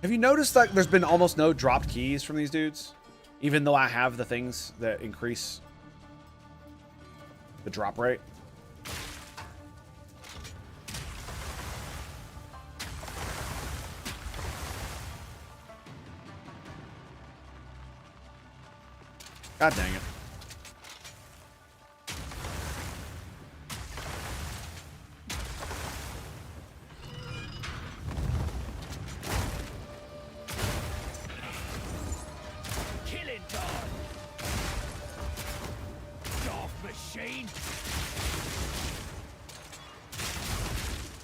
Have you noticed that there's been almost no dropped keys from these dudes? Even though I have the things that increase the drop rate. God dang it. Killing time. Dark machine.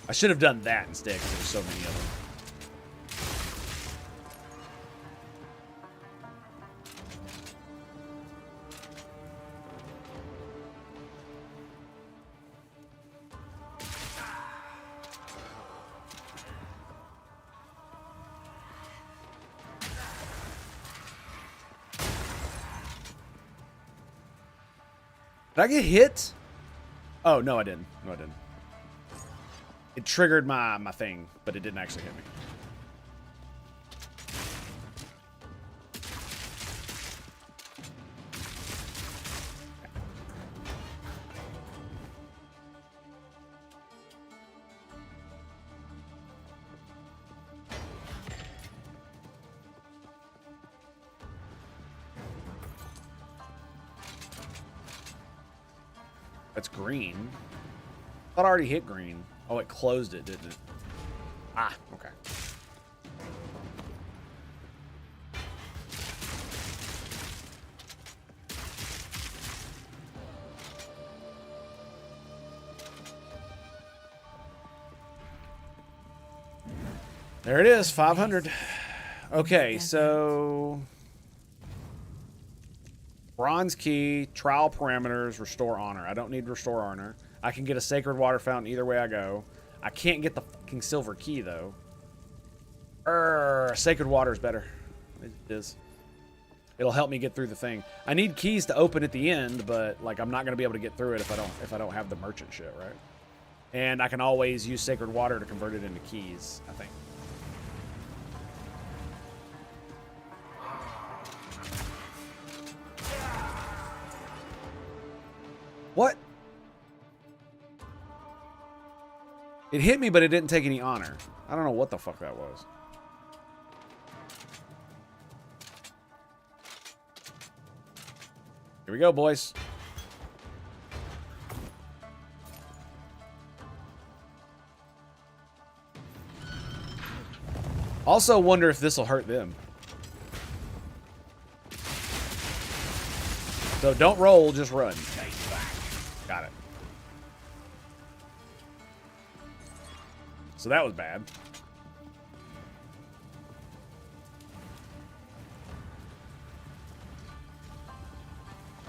I should have done that instead because there's so many of them. Did I get hit? Oh, no, I didn't. No, I didn't. It triggered my thing, but it didn't actually hit me. That's green. I thought I already hit green. Oh, it closed it, didn't it? Ah, okay. There it is, 500. Okay, so... Bronze key, trial parameters, restore honor. I don't need restore honor. I can get a sacred water fountain either way I go. I can't get the fucking silver key, though. Sacred water is better. It is. It'll help me get through the thing. I need keys to open at the end, but like I'm not gonna be able to get through it if I don't have the merchant shit, right? And I can always use sacred water to convert it into keys, I think. What? It hit me, but it didn't take any honor. I don't know what the fuck that was. Here we go, boys. Also wonder if this will hurt them. So don't roll, just run. Got it. So that was bad.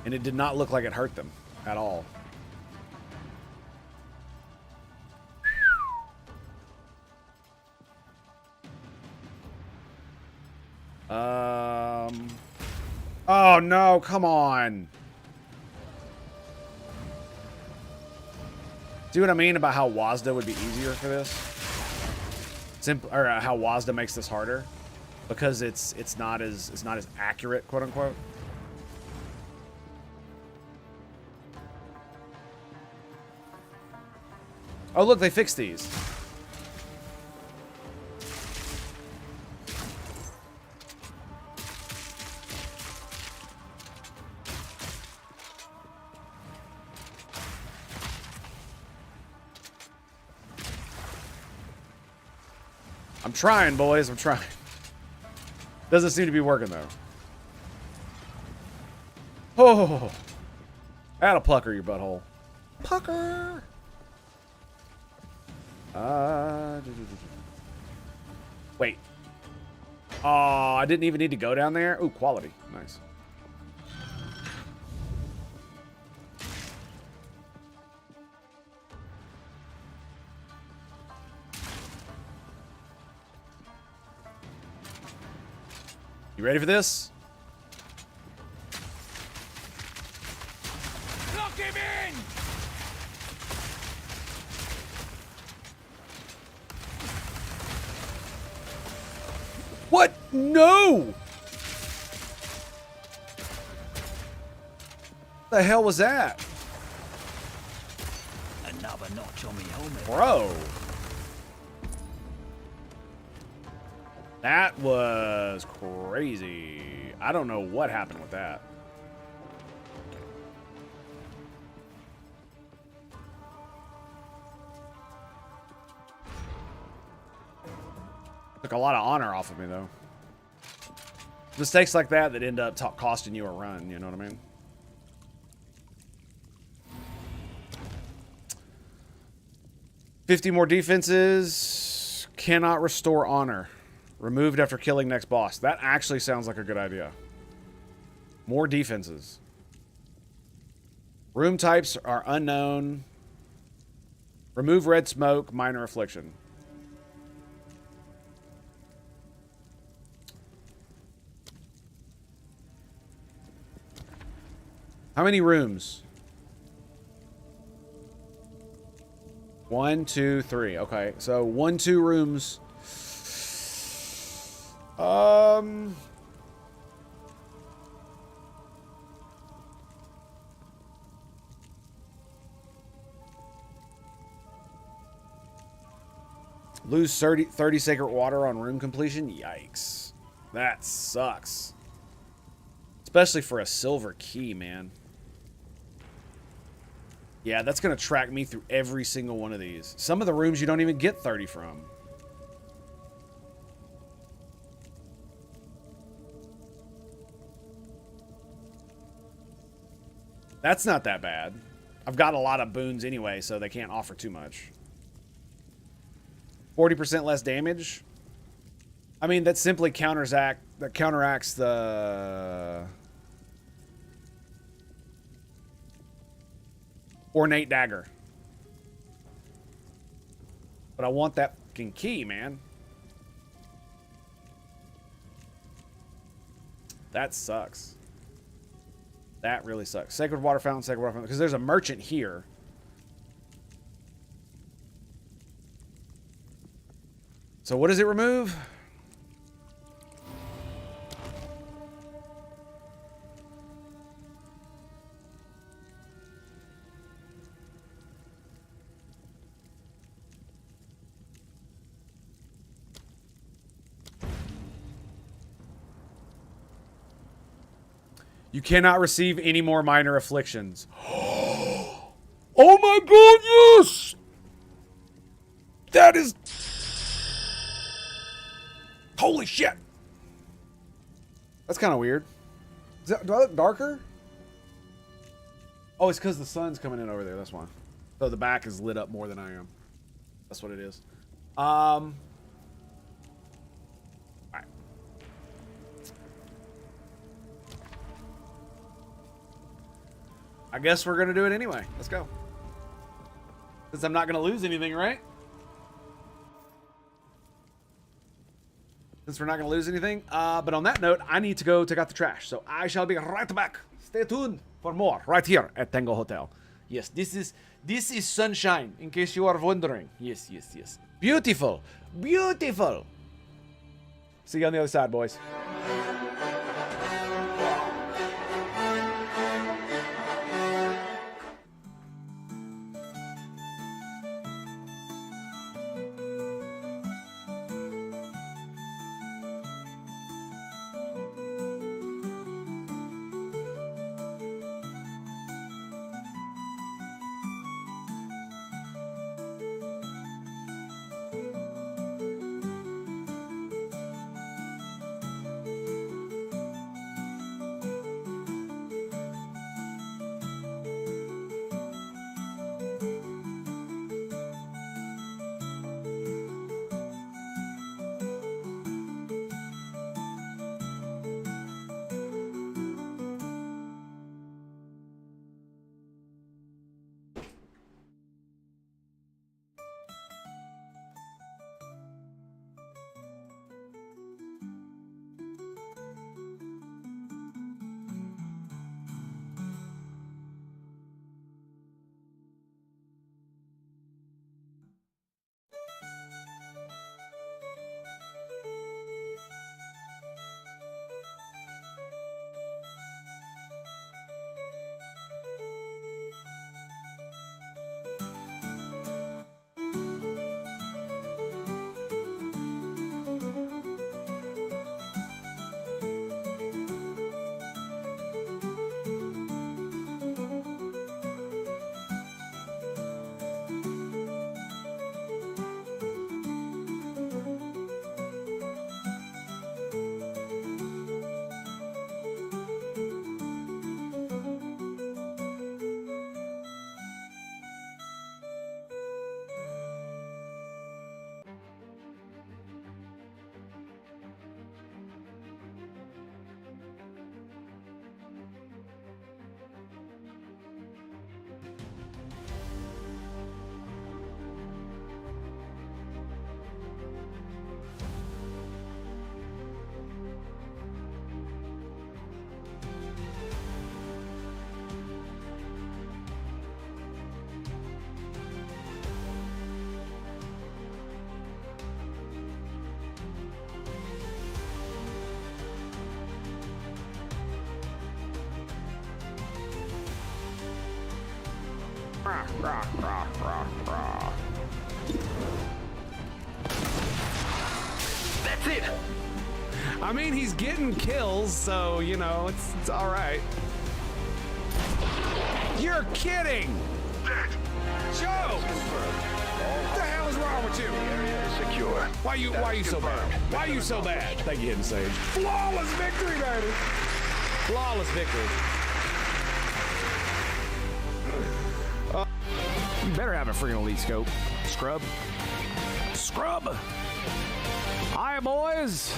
And it did not look like it hurt them at all. Oh no, come on. See what I mean about how WASDA would be easier for this? Or how WASDA makes this harder? Because it's not as accurate, quote unquote. Oh look, they fixed these. I'm trying, boys. I'm trying. Doesn't seem to be working, though. Oh. That'll pucker your butthole. Pucker. Wait. Oh, I didn't even need to go down there. Ooh, quality. Nice. You ready for this? Lock him in! What? No! The hell was that? Another notch on me helmet. Bro. That was crazy. I don't know what happened with that. Took a lot of honor off of me, though. Mistakes like that end up costing you a run, you know what I mean? $50 more defenses. Cannot restore honor. Removed after killing next boss. That actually sounds like a good idea. More defenses. Room types are unknown. Remove red smoke. Minor affliction. How many rooms? 1, 2, 3. Okay, so 1, 2 rooms. Lose 30 sacred water on room completion? Yikes. That sucks. Especially for a silver key, man. Yeah, that's going to track me through every single one of these. Some of the rooms you don't even get 30 from. That's not that bad. I've got a lot of boons anyway, so they can't offer too much. 40% less damage. I mean, that simply counteracts the ornate dagger. But I want that fucking key, man. That sucks. That really sucks. Sacred water fountain, sacred water fountain. Because there's a merchant here. So what does it remove? You cannot receive any more minor afflictions. Oh my god, yes! That is... Holy shit! That's kind of weird. Do I look darker? Oh, it's because the sun's coming in over there, that's why. So the back is lit up more than I am. That's what it is. Alright. I guess we're going to do it anyway. Let's go. Since I'm not going to lose anything, right? Since we're not going to lose anything. But on that note, I need to go take out the trash. So I shall be right back. Stay tuned for more right here at Tango Hotel. Yes, this is sunshine, in case you are wondering. Yes, yes, yes. Beautiful. Beautiful. See you on the other side, boys. That's it. I mean, he's getting kills, so, you know, it's all right. You're kidding! Joe! What the hell is wrong with you? Area is secure. Why you so bad? Why you so bad? Thank you, Hidden Sage. Flawless victory, baby! Flawless victory. You better have a freaking elite scope. Scrub. Scrub! Hi, boys!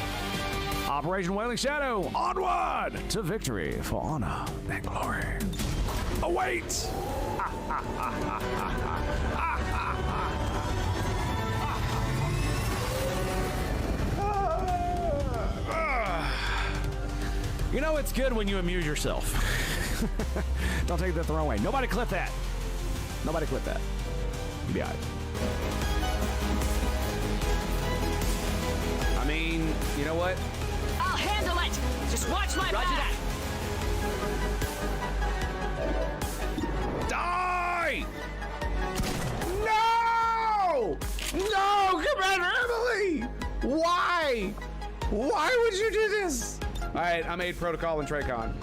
Operation Wailing Shadow, onward to victory for honor and glory. Await! You know it's good when you amuse yourself. Don't take that the wrong way. Nobody clip that. Nobody clip that. You'll be all right. I mean, you know what? I'll handle it! Just watch my back! Die! No! No, Commander Emily! Why? Why would you do this? All right, I made Protocol and Traycon.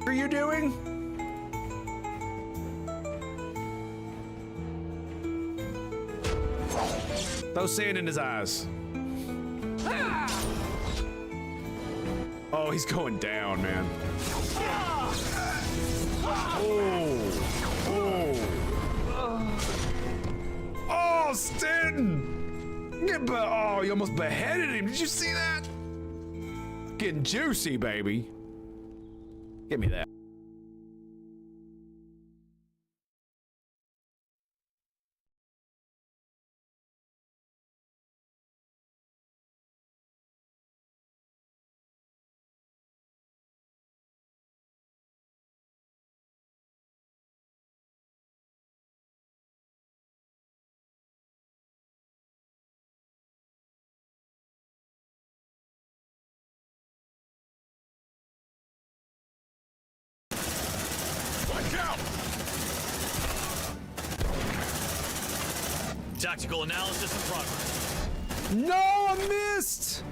What are you doing? Throw sand in his eyes. Oh, he's going down, man. Oh, Stanton! Oh, you almost beheaded him. Did you see that? Getting juicy, baby. Give me that. Tactical analysis in progress. No, I missed!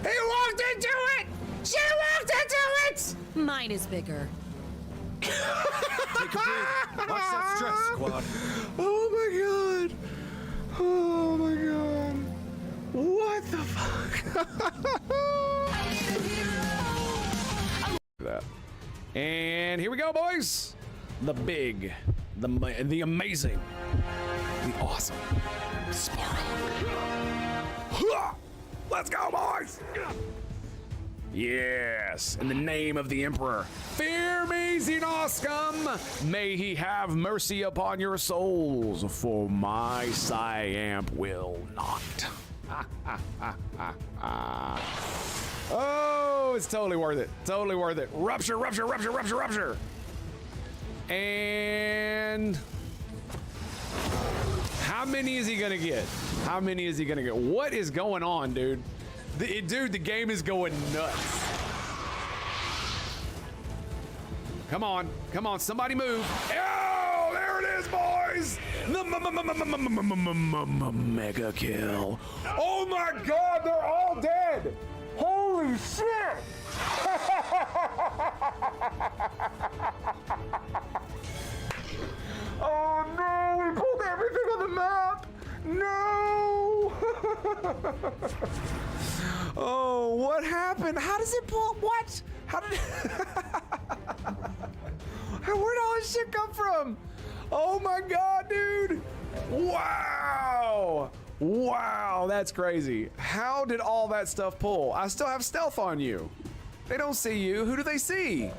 He walked into it! She walked into it! Mine is bigger. Take a breath. Watch that stress, squad. Oh my god! Oh my god! What the fuck? That. And here we go, boys! The big, the amazing, the awesome Sparrow. Let's go, boys! Yes, in the name of the Emperor. Fear me, Xenoscum! May he have mercy upon your souls, for my Psyamp will not. Oh, it's totally worth it. Totally worth it. Rupture, rupture, rupture, rupture, rupture. And how many is he gonna get? How many is he gonna get? What is going on, dude? Dude, the game is going nuts. Come on, come on, somebody move. Oh, there it is, boys. The mega kill. Oh my God, they're all dead. Holy shit. Oh no, we pulled everything on the map. No. Oh, what happened? How does it pull? What? How did? Where'd all this shit come from? Oh my God, dude! Wow! Wow, that's crazy. How did all that stuff pull? I still have stealth on you. They don't see you. Who do they see?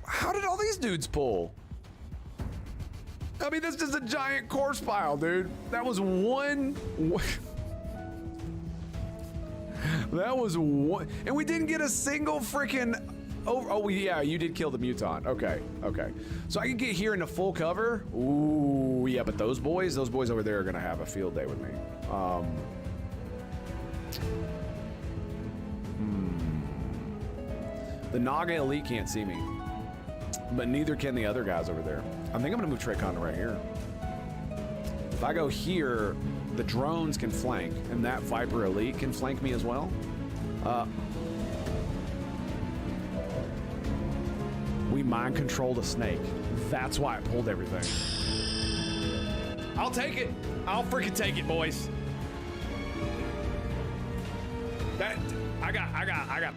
How did all these dudes pull? I mean, that's just a giant corpse pile, dude. That was one. That was one, and we didn't get a single freaking. Oh yeah, you did kill the mutant. Okay, okay. So I can get here into full cover. Ooh, yeah, but those boys over there are gonna have a field day with me. The Naga Elite can't see me, but neither can the other guys over there. I think I'm gonna move Traycon to right here. If I go here, the drones can flank, and that Viper Elite can flank me as well. We mind controlled a snake. That's why it pulled everything. I'll take it. I'll freaking take it, boys. I got.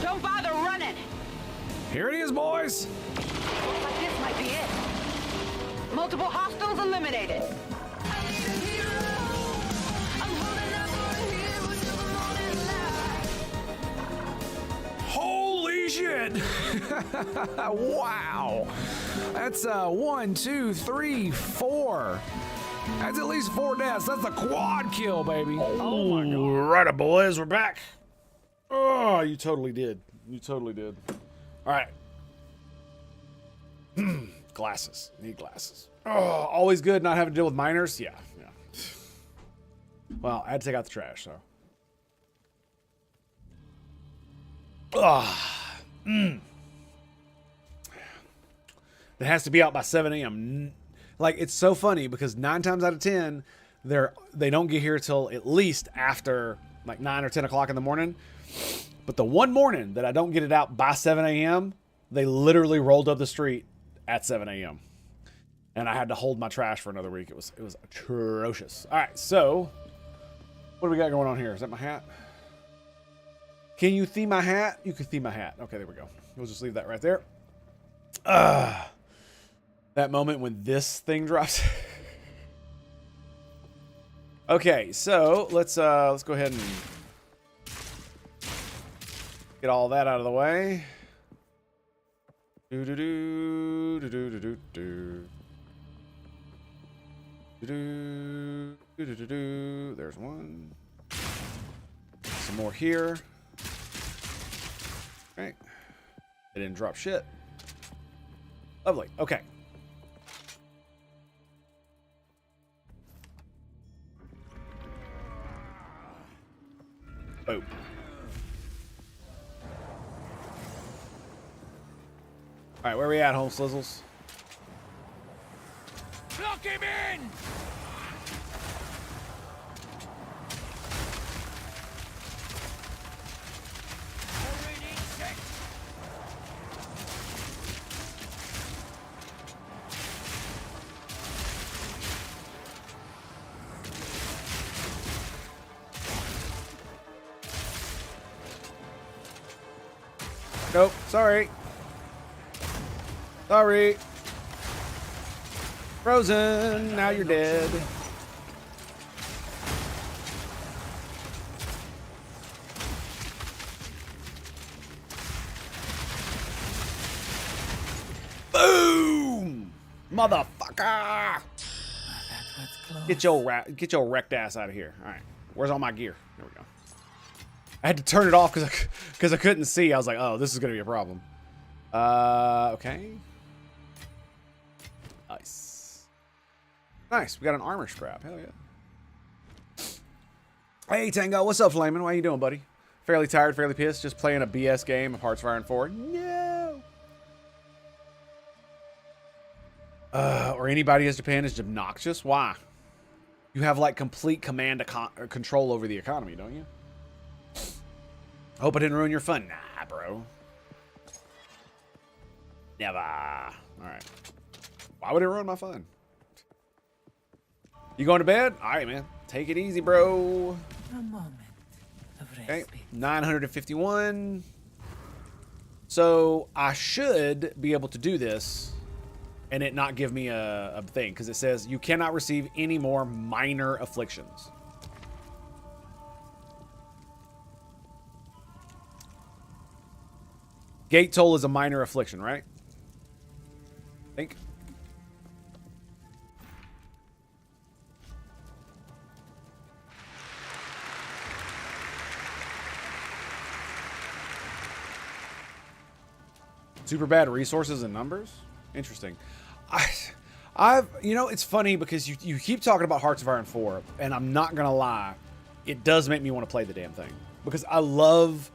Don't bother running. Here it is, boys. Looks like this might be it. Multiple hostiles eliminated. shit! Wow! That's 1, 2, 3, 4. That's at least 4 deaths. That's a quad kill, baby. Oh my god. Righty, boys, we're back. Oh, you totally did. You totally did. All right. Glasses. Need glasses. Oh, always good not having to deal with minors. Yeah. Well, I had to take out the trash, so. It has to be out by 7 a.m. Like, it's so funny because 9 times out of 10, they don't get here till at least after like 9 or 10 o'clock in the morning. But the one morning that I don't get it out by 7 a.m., they literally rolled up the street at 7 a.m. And I had to hold my trash for another week. It was atrocious. All right, so what do we got going on here? Is that my hat? Can you theme my hat? You can theme my hat. Okay, there we go. We'll just leave that right there. That moment when this thing drops. Okay, so let's go ahead and get all that out of the way. There's one. Some more here. Right. It didn't drop shit. Lovely. Okay. Boom. All right, where we at, home slizzles? Lock him in! Nope, sorry. Sorry. Frozen, now you're dead. Boom! Motherfucker! That was close. Get your wrecked ass out of here. All right, where's all my gear? There we go. I had to turn it off because I couldn't see. I was like, oh, this is gonna be a problem. Okay. Nice. Nice. We got an armor strap. Hell yeah. Hey Tango, what's up, Flamin'? How you doing, buddy? Fairly tired, fairly pissed. Just playing a BS game of Hearts of Iron 4. No. Or anybody as Japan is obnoxious. Why? You have like complete command or control over the economy, don't you? Hope I didn't ruin your fun. Nah, bro. Never. All right. Why would it ruin my fun? You going to bed? All right, man. Take it easy, bro. A moment of Okay. respite. 951. So I should be able to do this and it not give me a thing because it says you cannot receive any more minor afflictions. Gate toll is a minor affliction, right? I think. Super bad resources and numbers? Interesting. I've you know, it's funny because you keep talking about Hearts of Iron 4, and I'm not gonna lie, it does make me want to play the damn thing. Because I love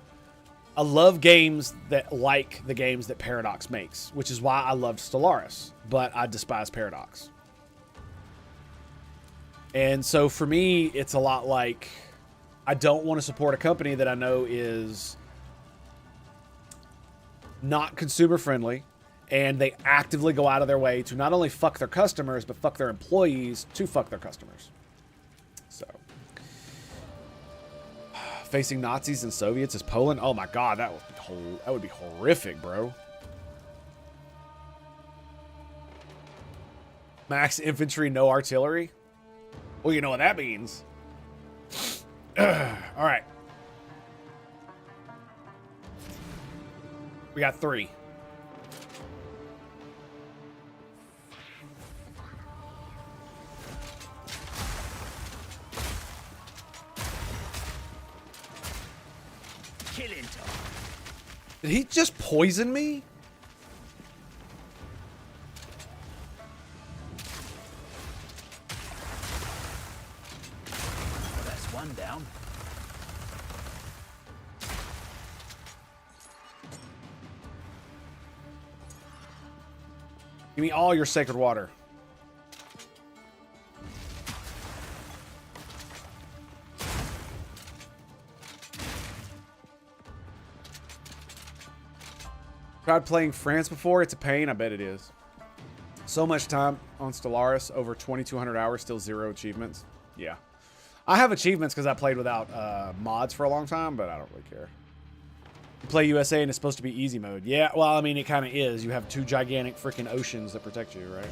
games that like the games that Paradox makes, which is why I loved Stellaris, but I despise Paradox. And so for me, it's a lot like I don't want to support a company that I know is not consumer friendly, and they actively go out of their way to not only fuck their customers, but fuck their employees to fuck their customers. So, facing Nazis and Soviets is Poland. Oh my God, that would be horrific, bro. Max infantry, no artillery. Well, you know what that means. All right. We got 3. Killing time. Did he just poison me? That's one down. Give me all your sacred water. Tried playing France before. It's a pain. I bet it is. So much time on Stellaris. Over 2,200 hours. Still 0 achievements. Yeah. I have achievements because I played without mods for a long time, but I don't really care. You play USA and it's supposed to be easy mode. Yeah, well, I mean, it kind of is. You have 2 gigantic freaking oceans that protect you, right?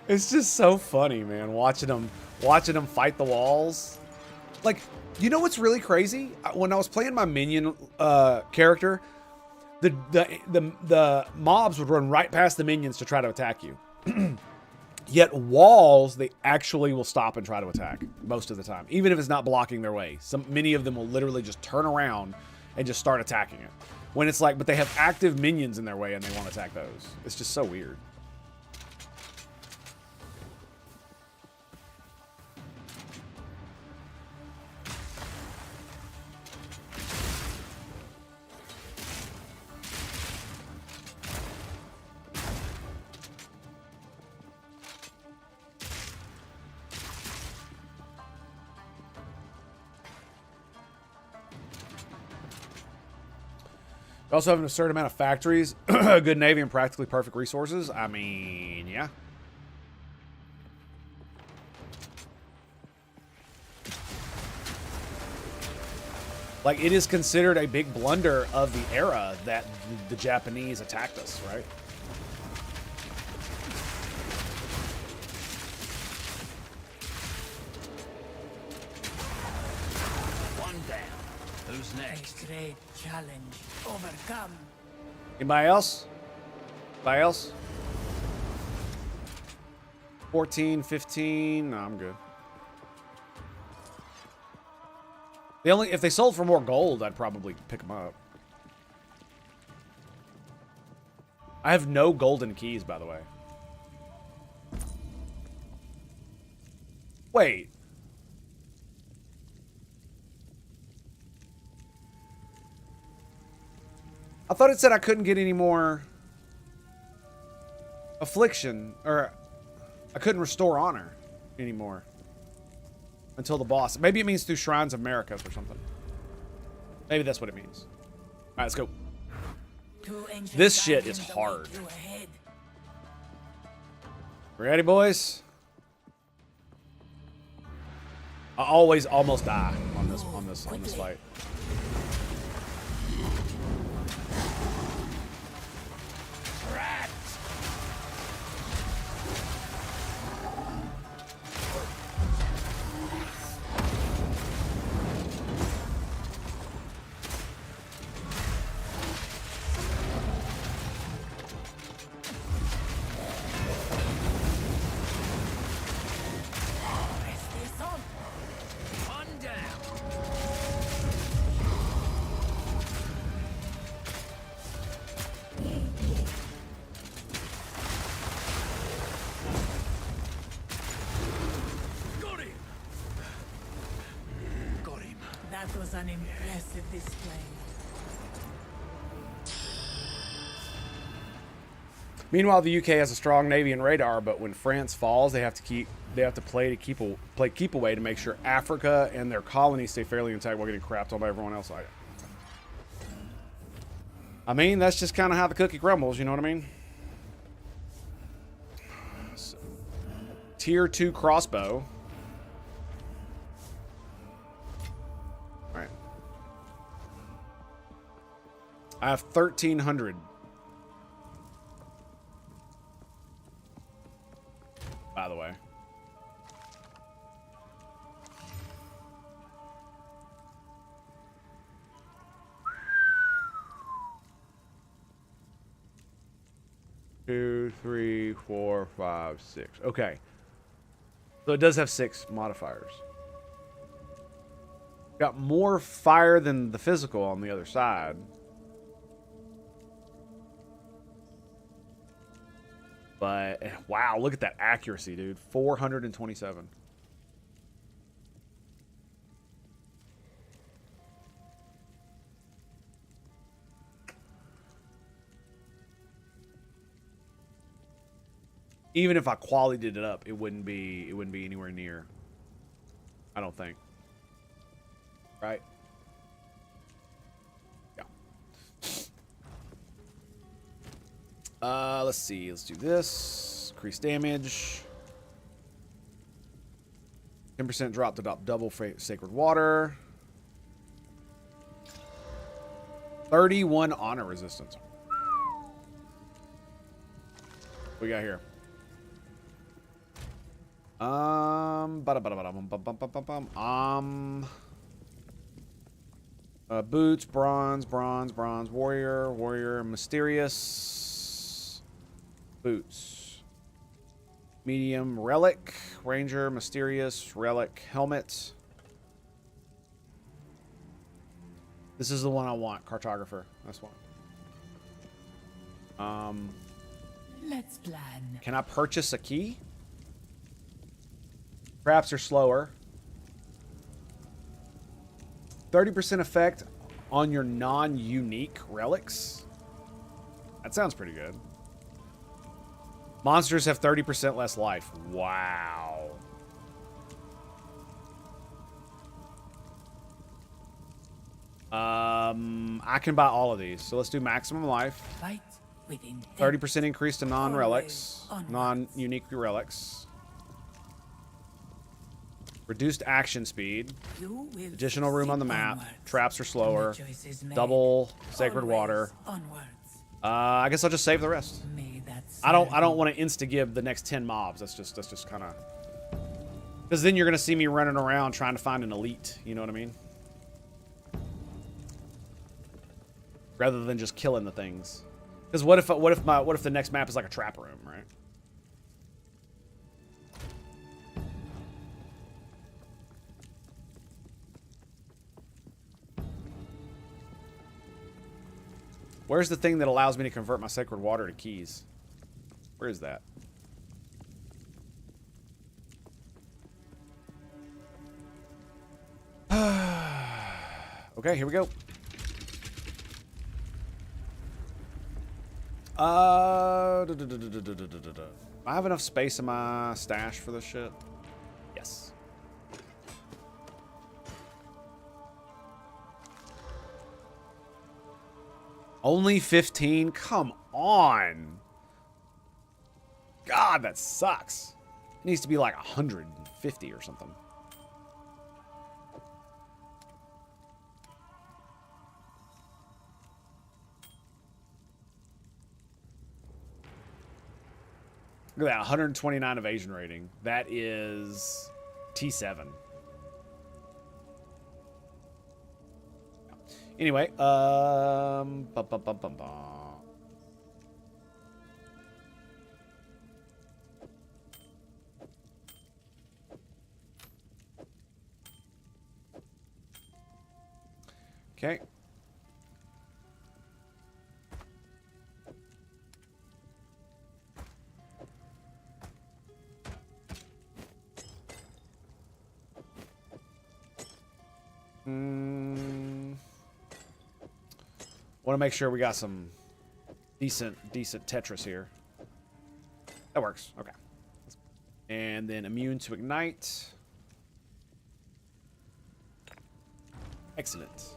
It's just so funny, man, watching them fight the walls. Like, you know what's really crazy? When I was playing my minion character, the mobs would run right past the minions to try to attack you. Yet walls, they actually will stop and try to attack most of the time, even if it's not blocking their way. Many of them will literally just turn around and just start attacking it. When it's like, but they have active minions in their way and they won't attack those. It's just so weird. We also have an absurd amount of factories, a good navy, and practically perfect resources. I mean, yeah. Like, it is considered a big blunder of the era that the Japanese attacked us, right? One down. Who's next? A great challenge overcome. Anybody else? Anybody else? 14, 15. No, I'm good. If they sold for more gold, I'd probably pick them up. I have no golden keys, by the way. Wait. I thought it said I couldn't get any more affliction, or I couldn't restore honor anymore until the boss. Maybe it means through Shrines of Maracas or something. Maybe that's what it means. All right, let's go. This shit is hard. Ready, boys? I always almost die on this fight. That was an impressive display. Meanwhile, the UK has a strong navy and radar, but when France falls, they have to play keep away to make sure Africa and their colonies stay fairly intact while getting crapped on by everyone else. I mean, that's just kind of how the cookie crumbles, you know what I mean? So, tier 2 crossbow. Alright. I have 1,300. by the way. Two, three, 4, 5, 6. Okay. So it does have 6 modifiers. Got more fire than the physical on the other side. But, wow, look at that accuracy, dude. 427. Even if I qualityed it up, it wouldn't be anywhere near. I don't think. Right? Yeah. Let's see. Let's do this. Increase damage. 10% drop to double sacred water. 31 honor resistance. What we got here? Boots, bronze, warrior, mysterious, boots, medium, relic, ranger, mysterious, relic, helmet. This is the one I want, cartographer. That's one. Let's plan. Can I purchase a key? Traps are slower. 30% effect on your non-unique relics. That sounds pretty good. Monsters have 30% less life. Wow. I can buy all of these. So let's do maximum life. Fight within 30% increase to non-relics. Onwards. Non-unique relics. Reduced action speed. Additional room on the map. Traps are slower. Double sacred water. I guess I'll just save the rest. I don't want to insta-give the next 10 mobs. That's just kind of... Because then you're going to see me running around trying to find an elite. You know what I mean? Rather than just killing the things. Because what if the next map is like a trap room, right? Where's the thing that allows me to convert my sacred water to keys? Where is that? Okay, here we go. I have enough space in my stash for this shit. Yes. Only 15? Come on. God, that sucks. It needs to be like 150 or something. Look at that, 129 evasion rating. That is T7. Anyway, okay. Want to make sure we got some decent Tetris here. That works. Okay. And then immune to ignite. Excellent.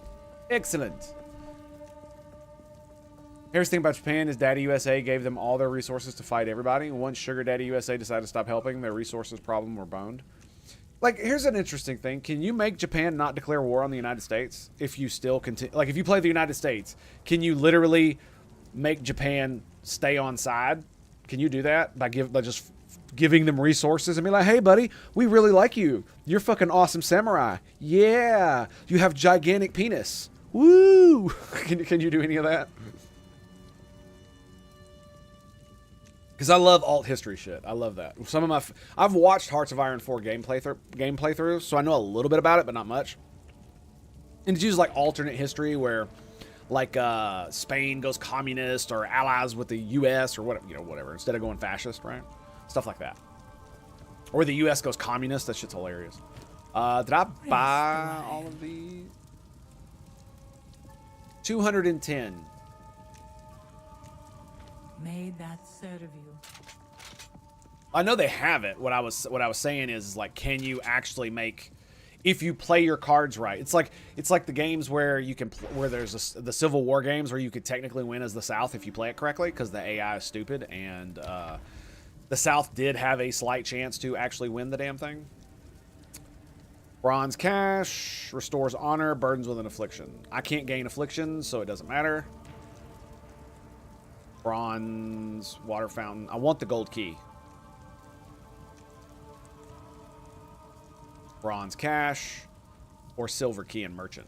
Excellent. Here's the thing about Japan is Daddy USA gave them all their resources to fight everybody. Once Sugar Daddy USA decided to stop helping, their resources problem were boned. Like, here's an interesting thing. Can you make Japan not declare war on the United States if you still continue? Like, if you play the United States, can you literally make Japan stay on side? Can you do that by just giving them resources and be like, hey, buddy, we really like you. You're fucking awesome samurai. Yeah. You have gigantic penis. Woo. Can you do any of that? Because I love alt history shit. I love that. Some of my... I've watched Hearts of Iron 4 game playthroughs, so I know a little bit about it, but not much. And it's usually like alternate history where... like Spain goes communist or allies with the U.S. or whatever, whatever, instead of going fascist, right? Stuff like that. Or the U.S. goes communist. That shit's hilarious. Did I buy all of these? 210. May that serve you. I know they have it. What I was saying is like, can you actually make... if you play your cards right, it's like the games where you can where there's the Civil War games where you could technically win as the South if you play it correctly because the AI is stupid, and the South did have a slight chance to actually win the damn thing. Bronze cash restores honor, burdens with an affliction. I can't gain afflictions, so it doesn't matter. Bronze water fountain. I want the gold key. Bronze cash or silver key and merchant.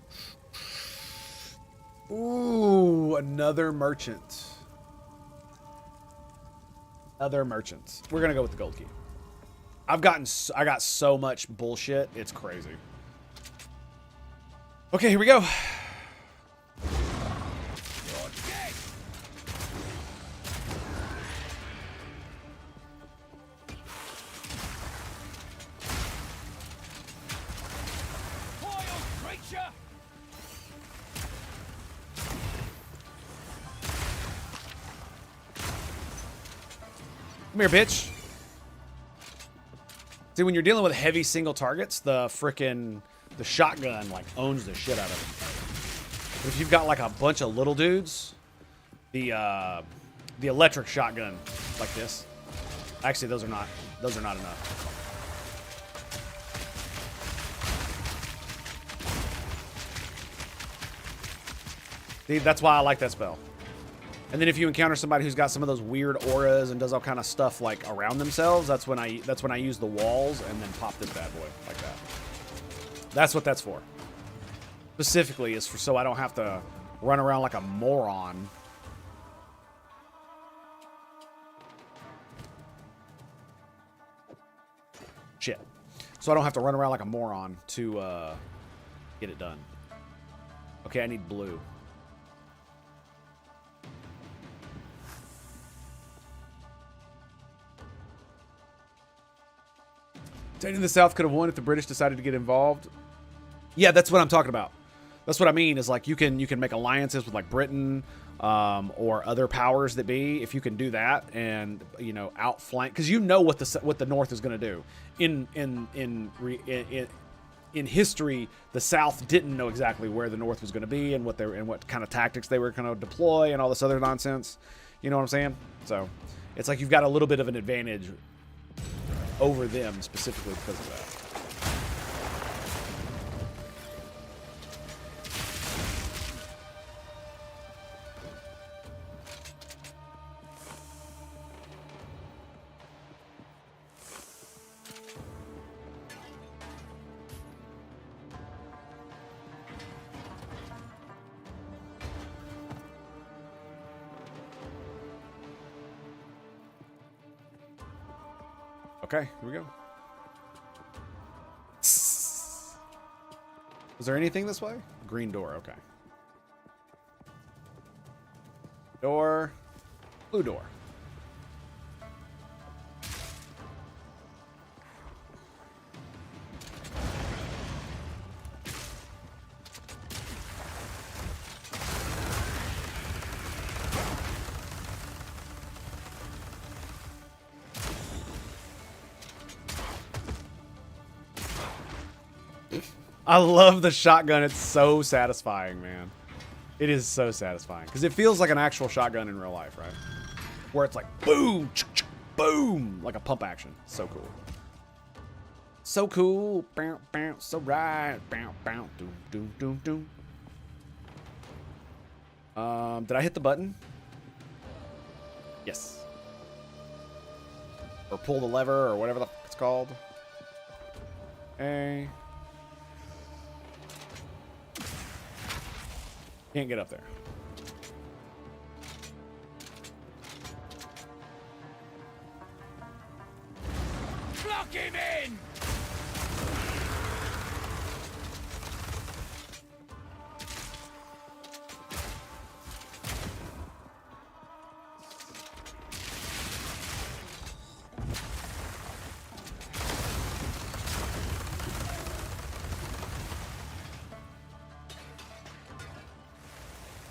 Ooh, another merchant. Other merchants. We're gonna go with the gold key. I got so much bullshit. It's crazy. Okay, here we go. Come here, bitch. See, when you're dealing with heavy single targets, the shotgun like owns the shit out of them. But if you've got like a bunch of little dudes, the electric shotgun like this. Actually, those are not enough. See, that's why I like that spell. And then if you encounter somebody who's got some of those weird auras and does all kind of stuff like around themselves, that's when I use the walls and then pop this bad boy like that. That's what that's for. Specifically is for so I don't have to run around like a moron. Shit. So I don't have to run around like a moron to get it done. Okay, I need blue. Stating the South could have won if the British decided to get involved. Yeah, that's what I'm talking about. That's what I mean is like you can make alliances with like Britain or other powers that be. If you can do that and outflank, because what the North is going to do. In history, the South didn't know exactly where the North was going to be and what kind of tactics they were going to deploy and all this other nonsense. You know what I'm saying? So it's like you've got a little bit of an advantage over them specifically because of that. Okay, here we go. Is there anything this way? Green door, okay. Door. Blue door. I love the shotgun. It's so satisfying, man. It is so satisfying because it feels like an actual shotgun in real life, right? Where it's like boom, boom, like a pump action. So cool. So cool. Bow, bow, so right. Bow, bow, doom, doom, doom, doom. Did I hit the button? Yes. Or pull the lever, or whatever the fuck it's called. A. Can't get up there. Block him in!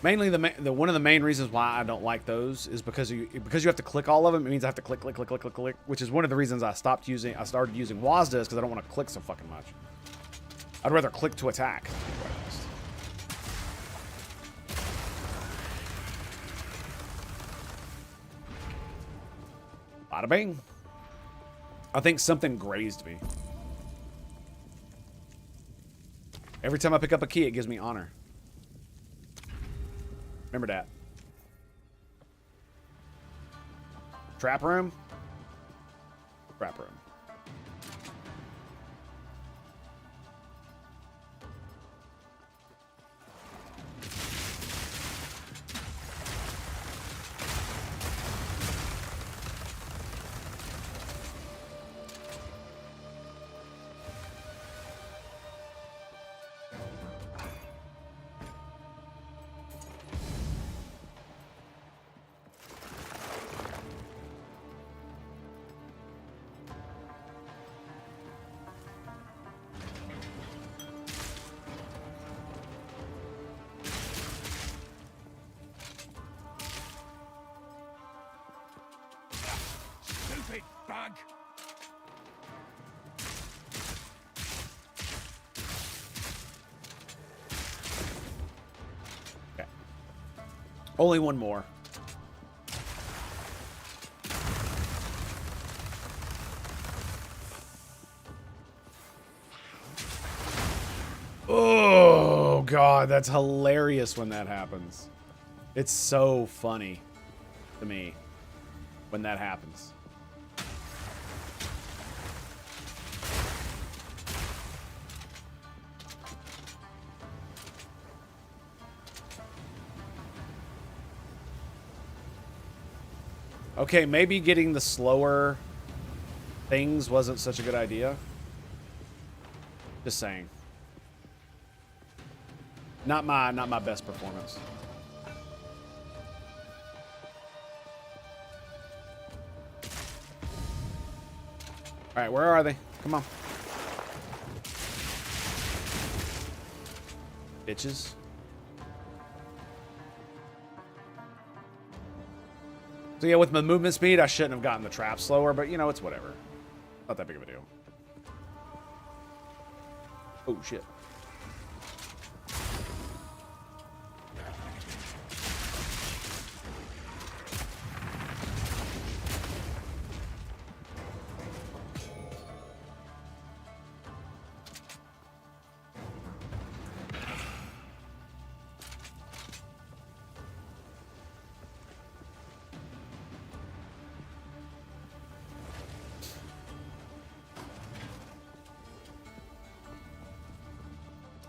Mainly one of the main reasons why I don't like those is because you have to click all of them. It means I have to click, which is one of the reasons I started using WASDA is because I don't want to click so fucking much. I'd rather click to attack. Bada bing. I think something grazed me. Every time I pick up a key, it gives me honor. Remember that. Trap room? Trap room. Stupid bug! Okay. Only one more. Oh, God, that's hilarious when that happens. It's so funny to me when that happens. Okay, maybe getting the slower things wasn't such a good idea. Just saying. Not my best performance. All right, where are they? Come on. Bitches. So yeah, with my movement speed, I shouldn't have gotten the trap slower, but you know, it's whatever. Not that big of a deal. Oh, shit.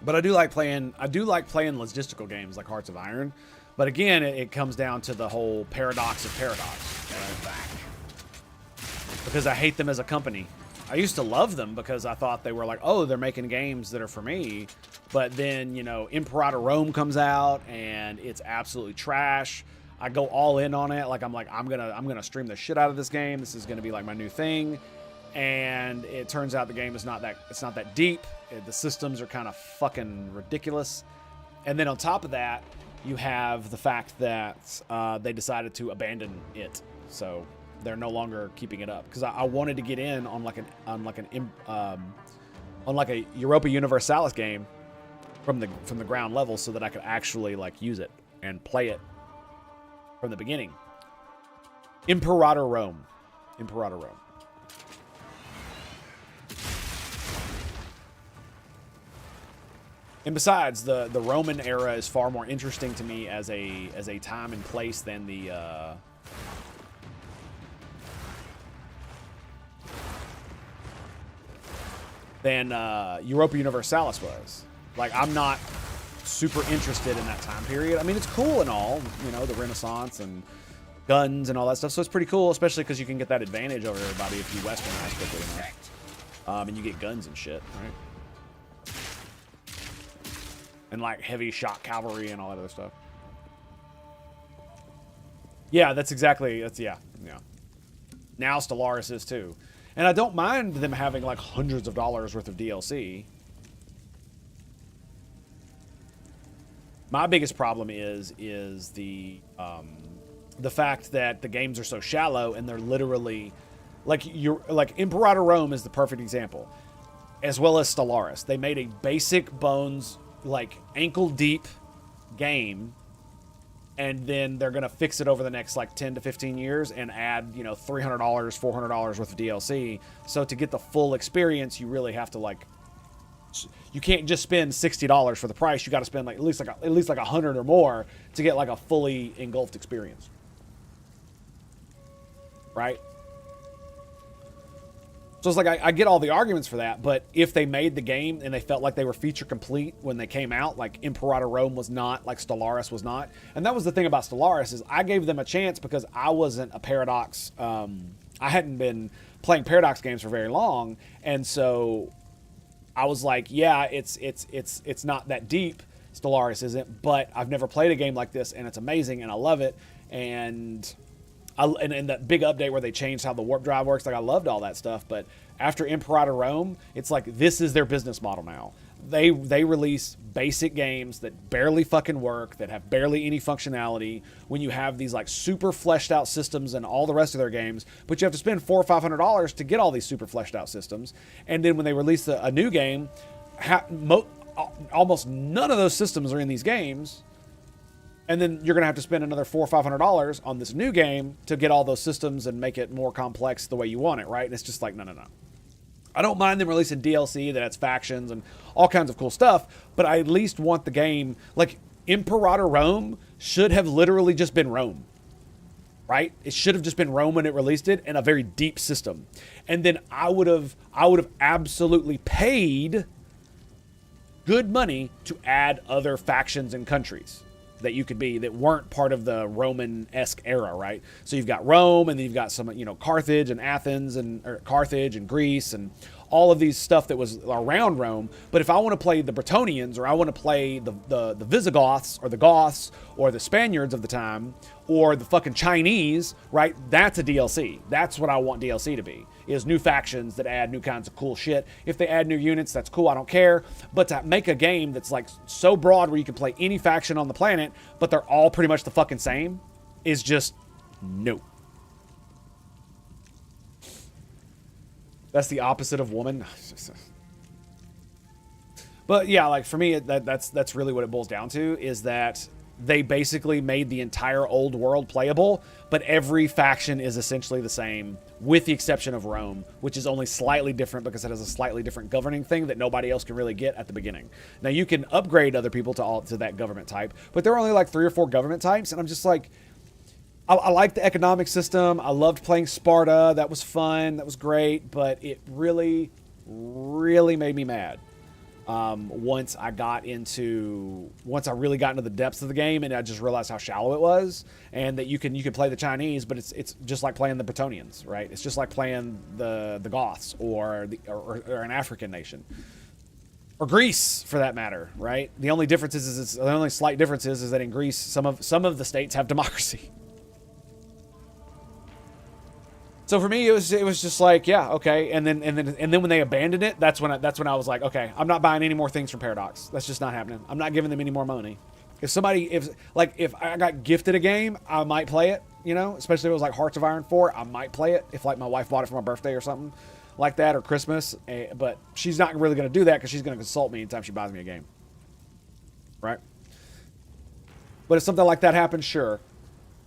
But I do like playing logistical games like Hearts of Iron. But again, it comes down to the whole paradox of paradox. Because I hate them as a company. I used to love them because I thought they were like, oh, they're making games that are for me. But then, you know, Imperator Rome comes out and it's absolutely trash. I go all in on it. I'm gonna stream the shit out of this game. This is gonna be like my new thing. And it turns out the game is not that deep. The systems are kind of fucking ridiculous. And then on top of that, you have the fact that they decided to abandon it, so they're no longer keeping it up. Because I wanted to get in on like a Europa Universalis game from the ground level, so that I could actually like use it and play it from the beginning. Imperator Rome. And besides, the Roman era is far more interesting to me as a time and place than the than Europa Universalis was. Like, I'm not super interested in that time period. I mean, it's cool and all, you know, the Renaissance and guns and all that stuff. So it's pretty cool, especially because you can get that advantage over everybody if you westernize quickly enough. And you get guns and shit, right? And like heavy shot cavalry and all that other stuff. Yeah, that's yeah. Now Stellaris is too. And I don't mind them having like hundreds of dollars worth of DLC. My biggest problem is the fact that the games are so shallow and they're literally like Imperator Rome is the perfect example, as well as Stellaris. They made a basic bones like ankle deep game, and then they're gonna fix it over the next like 10 to 15 years and add, you know, $300, $400 worth of DLC. So to get the full experience, you really have to like, you can't just spend $60 for the price. You got to spend like at least like $100 or more to get like a fully engulfed experience, right? So it's like I get all the arguments for that, but if they made the game and they felt like they were feature complete when they came out, like Imperator Rome was not, like Stellaris was not, and that was the thing about Stellaris is I gave them a chance because I wasn't a Paradox. I hadn't been playing Paradox games for very long, and so I was like, yeah, it's not that deep. Stellaris isn't, but I've never played a game like this, and it's amazing, and I love it, and that big update where they changed how the warp drive works, like I loved all that stuff. But after Imperator Rome, it's like this is their business model now. They release basic games that barely fucking work, that have barely any functionality. When you have these like super fleshed out systems and all the rest of their games, but you have to spend $400 or $500 to get all these super fleshed out systems. And then when they release a new game, almost none of those systems are in these games. And then you're going to have to spend another $400 or $500 on this new game to get all those systems and make it more complex the way you want it, right? And it's just like, no. I don't mind them releasing DLC that has factions and all kinds of cool stuff, but I at least want the game, like Imperator Rome should have literally just been Rome, right? It should have just been Rome when it released it, and a very deep system. And then I would have absolutely paid good money to add other factions and countries that you could be that weren't part of the Roman-esque era, right? So you've got Rome, and then you've got some, you know, Carthage and Athens or Carthage and Greece and all of these stuff that was around Rome. But if I want to play the Bretonians, or I want to play the Visigoths or the Goths or the Spaniards of the time or the fucking Chinese, right? That's a DLC. That's what I want DLC to be, is new factions that add new kinds of cool shit. If they add new units, that's cool. I don't care. But to make a game that's like so broad where you can play any faction on the planet, but they're all pretty much the fucking same, is just no. That's the opposite of woman. But yeah, like for me, that's really what it boils down to, is that they basically made the entire old world playable, but every faction is essentially the same, with the exception of Rome, which is only slightly different because it has a slightly different governing thing that nobody else can really get at the beginning. Now you can upgrade other people to that government type, but there are only like 3 or 4 government types, and I'm just like, I like the economic system. I loved playing Sparta. That was fun. That was great, but it really, really made me mad. Once I really got into the depths of the game, and I just realized how shallow it was, and that you can play the Chinese, but it's just like playing the Bretonians, right? It's just like playing the Goths or an African nation, or Greece for that matter, right? The only difference is the only slight difference is that in Greece some of the states have democracy. So for me, it was just like, yeah, okay. And then when they abandoned it, that's when I was like, okay, I'm not buying any more things from Paradox. That's just not happening. I'm not giving them any more money. If I got gifted a game, I might play it, you know, especially if it was like Hearts of Iron 4, I might play it if like my wife bought it for my birthday or something like that, or Christmas. But she's not really going to do that because she's going to consult me anytime she buys me a game, right? But if something like that happens, sure.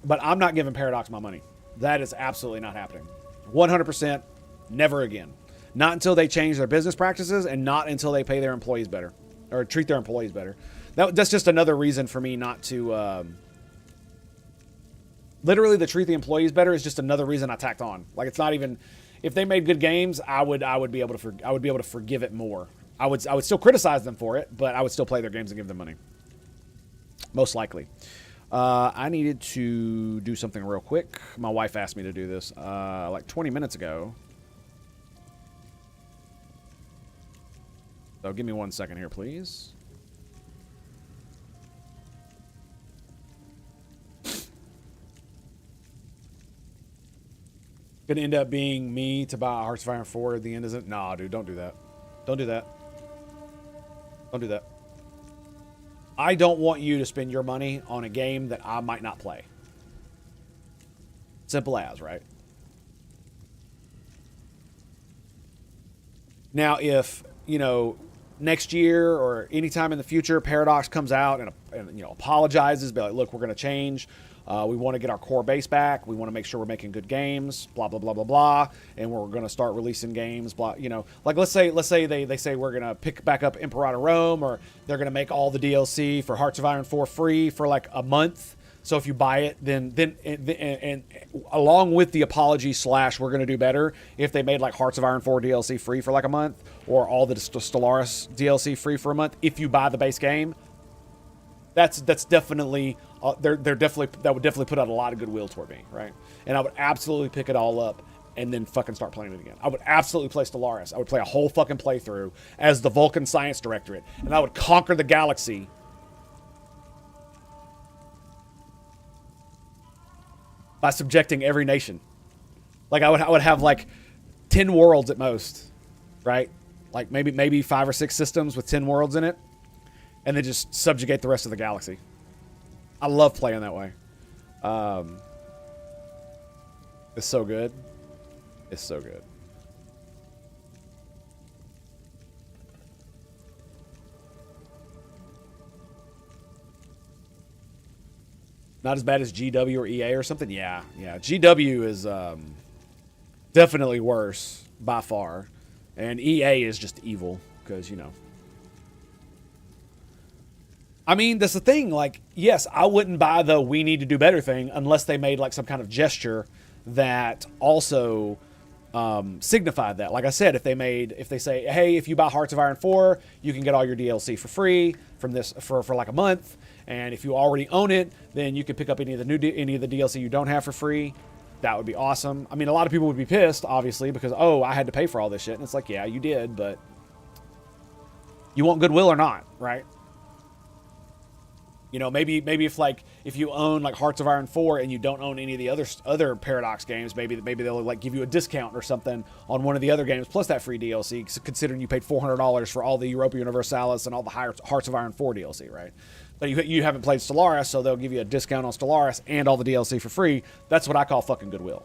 But I'm not giving Paradox my money. That is absolutely not happening. 100%, never again. Not until they change their business practices, and not until they pay their employees better, or treat their employees better. That's just another reason for me not to... literally, the treat the employees better is just another reason I tacked on. Like, it's not even... if they made good games, I would be able to forgive it more. I would still criticize them for it, but I would still play their games and give them money. Most likely. I needed to do something real quick. My wife asked me to do this like 20 minutes ago. So give me 1 second here, please. Gonna end up being me to buy Hearts of Iron 4 at the end, isn't it? Nah, dude, don't do that. Don't do that. Don't do that. I don't want you to spend your money on a game that I might not play. Simple as, right? Now, if, you know, next year or anytime in the future, Paradox comes out and you know, apologizes, be like, look, we're going to change. We want to get our core base back. We want to make sure we're making good games, blah, blah, blah, blah, blah. And we're going to start releasing games, blah, you know. Like, let's say they say we're going to pick back up Imperator Rome, or they're going to make all the DLC for Hearts of Iron 4 free for like a month. So if you buy it, then along with the apology / we're going to do better, if they made like Hearts of Iron 4 DLC free for like a month, or all the Stellaris DLC free for a month, if you buy the base game, that's definitely that would definitely put out a lot of goodwill toward me, right? And I would absolutely pick it all up and then fucking start playing it again. I would absolutely play Stellaris. I would play a whole fucking playthrough as the Vulcan Science Directorate, and I would conquer the galaxy by subjecting every nation. Like I would have like 10 worlds at most, right? Like maybe 5 or 6 systems with 10 worlds in it, and then just subjugate the rest of the galaxy. I love playing that way. It's so good. It's so good. Not as bad as GW or EA or something? Yeah. GW is definitely worse by far. And EA is just evil because, you know. I mean, that's the thing. Like, yes, I wouldn't buy the we need to do better thing unless they made like some kind of gesture that also signified that. Like I said, if they say, hey, if you buy Hearts of Iron 4, you can get all your DLC for free from this for like a month. And if you already own it, then you can pick up any of the DLC you don't have for free. That would be awesome. I mean, a lot of people would be pissed, obviously, because, oh, I had to pay for all this shit. And it's like, yeah, you did, but you want goodwill or not, right? You know, maybe if you own like Hearts of Iron 4 and you don't own any of the other Paradox games, maybe they'll like give you a discount or something on one of the other games plus that free DLC, considering you paid $400 for all the Europa Universalis and all the Hearts of Iron 4 DLC, right? But you haven't played Stellaris, so they'll give you a discount on Stellaris and all the DLC for free. That's what I call fucking goodwill.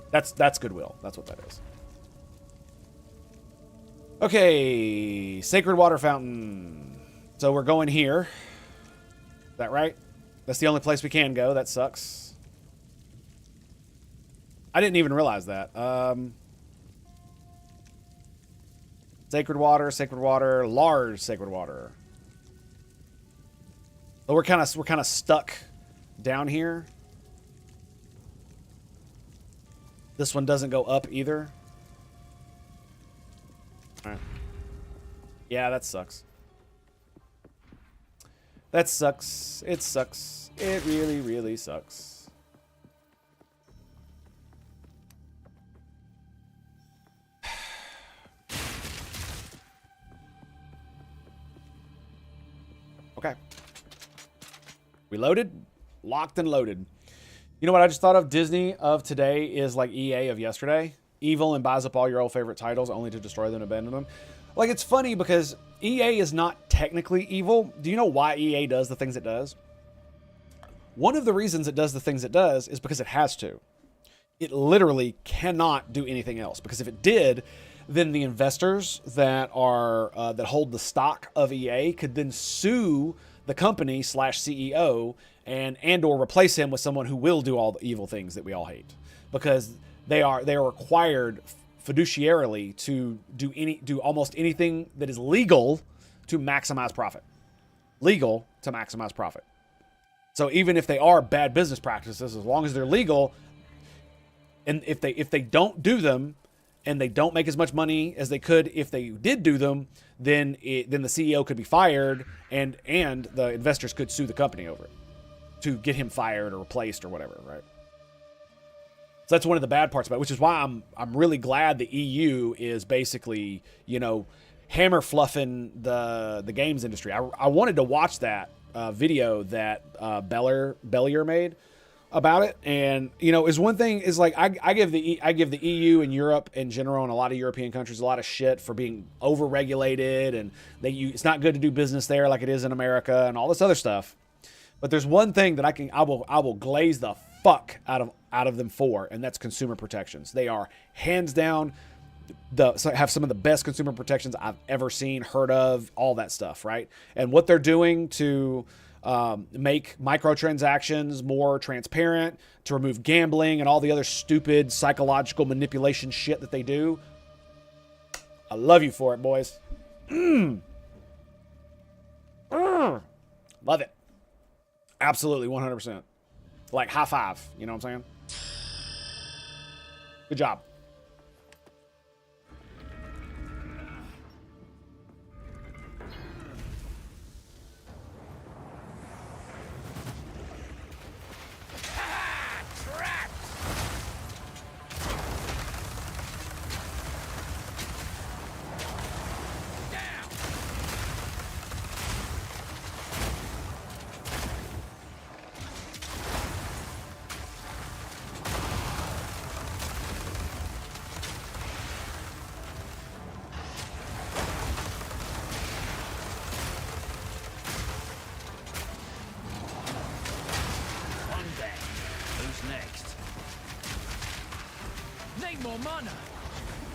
That's goodwill. That's what that is. Okay, Sacred Water Fountain. So we're going here. Is that right? That's the only place we can go. That sucks. I didn't even realize that. Sacred water, large sacred water. So we're kind of stuck down here. This one doesn't go up either. All right. Yeah, that sucks. That sucks. It sucks. It really, really sucks. Okay. We loaded, locked and loaded. You know what I just thought of? Disney of today is like EA of yesterday. Evil and buys up all your old favorite titles only to destroy them and abandon them. Like, it's funny because EA is not technically evil. Do you know why EA does the things it does? One of the reasons it does the things it does is because it has to. It literally cannot do anything else, because if it did, then the investors that are that hold the stock of EA could then sue the company / CEO and or replace him with someone who will do all the evil things that we all hate, because they are required fiduciarily to do almost anything that is legal to maximize profit. Legal to maximize profit. So even if they are bad business practices, as long as they're legal, And if they don't do them, and they don't make as much money as they could if they did do them, then the CEO could be fired, and the investors could sue the company over it to get him fired or replaced or whatever, right? So that's one of the bad parts about it, which is why I'm really glad the EU is basically, you know, hammer fluffing the games industry. I wanted to watch that video that Bellier made about it, and you know, is one thing is like I give the EU and Europe in general and a lot of European countries a lot of shit for being over-regulated, and it's not good to do business there like it is in America and all this other stuff. But there's one thing that I will glaze the fuck out of them for, and that's consumer protections. They are hands down have some of the best consumer protections I've ever seen, heard of, all that stuff, right? And what they're doing to make microtransactions more transparent, to remove gambling and all the other stupid psychological manipulation shit that they do. I love you for it, boys. Love it. Absolutely, 100%. Like, high five. You know what I'm saying? Good job.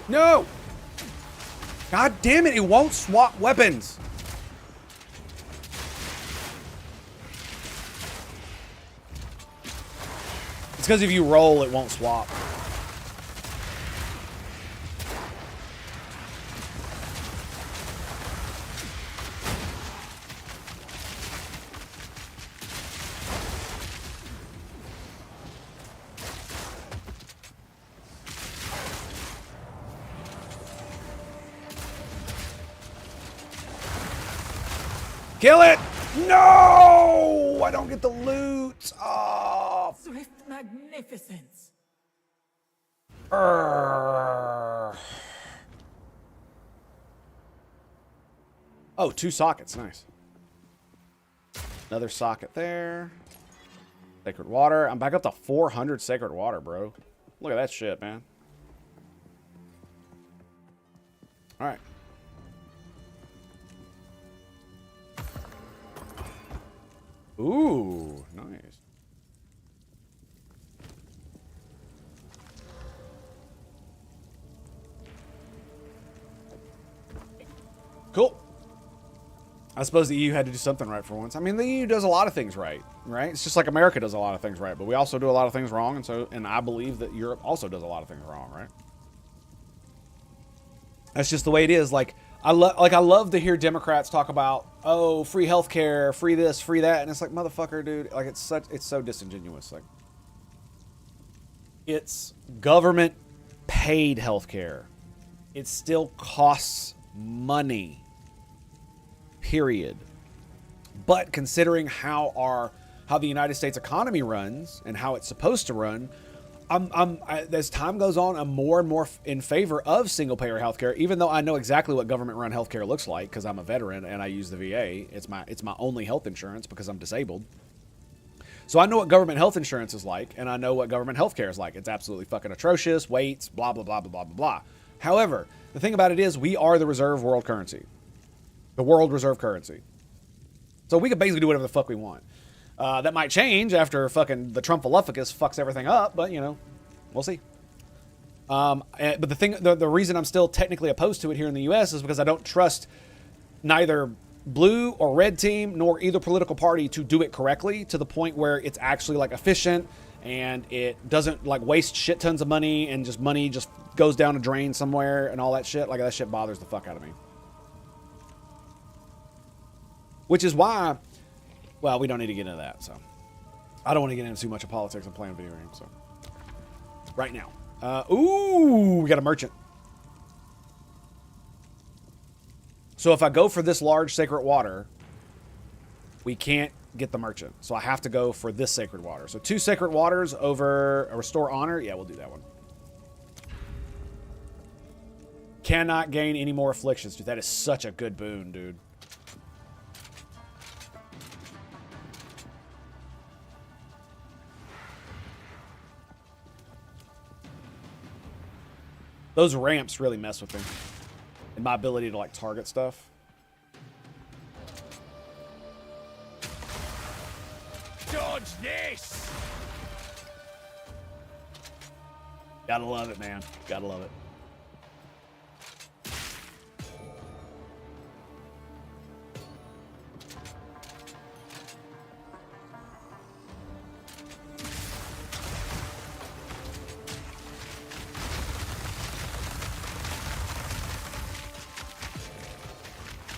No! God damn it, it won't swap weapons. It's because if you roll, it won't swap. Kill it! No! I don't get the loot. Oh. Swift magnificence. Oh, 2 sockets. Nice. Another socket there. Sacred water. I'm back up to 400 sacred water, bro. Look at that shit, man. All right. Ooh, nice. Cool. I suppose the EU had to do something right for once. I mean, the EU does a lot of things right? It's just like America does a lot of things right, but we also do a lot of things wrong, and I believe that Europe also does a lot of things wrong, right? That's just the way it is. Like I love to hear Democrats talk about, oh, free healthcare, free this, free that, and it's like, motherfucker, dude, like it's so disingenuous. Like, it's government paid healthcare. It still costs money. Period. But considering how the United States economy runs and how it's supposed to run, as time goes on, I'm more and more in favor of single-payer healthcare, even though I know exactly what government-run healthcare looks like because I'm a veteran and I use the VA. It's my only health insurance because I'm disabled. So I know what government health insurance is like, and I know what government healthcare is like. It's absolutely fucking atrocious, waits, blah, blah, blah, blah, blah, blah, blah. However, the thing about it is we are the reserve world currency. The world reserve currency. So we can basically do whatever the fuck we want. That might change after fucking the Trump-oluficus fucks everything up, but, you know, we'll see. But the reason I'm still technically opposed to it here in the U.S. is because I don't trust neither blue or red team nor either political party to do it correctly to the point where it's actually like efficient and it doesn't like waste shit tons of money and just money just goes down a drain somewhere and all that shit. Like that shit bothers the fuck out of me. Which is why, well, we don't need to get into that. So I don't want to get into too much of politics and playing video games. So right now. Ooh, we got a merchant. So if I go for this large sacred water, we can't get the merchant. So I have to go for this sacred water. So 2 sacred waters over a restore honor. Yeah, we'll do that one. Cannot gain any more afflictions. Dude, that is such a good boon, dude. Those ramps really mess with me. And my ability to, like, target stuff. Dodge this! Gotta love it, man. Gotta love it.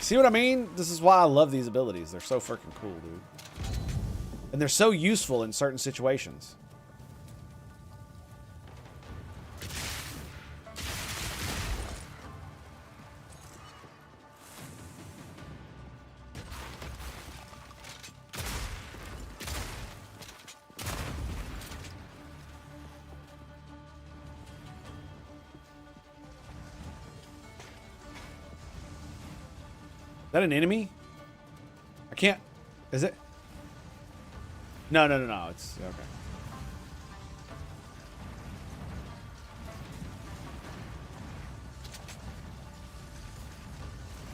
See what I mean? This is why I love these abilities. They're so freaking cool, dude. And they're so useful in certain situations. Is that an enemy? I can't. Is it? No. It's okay.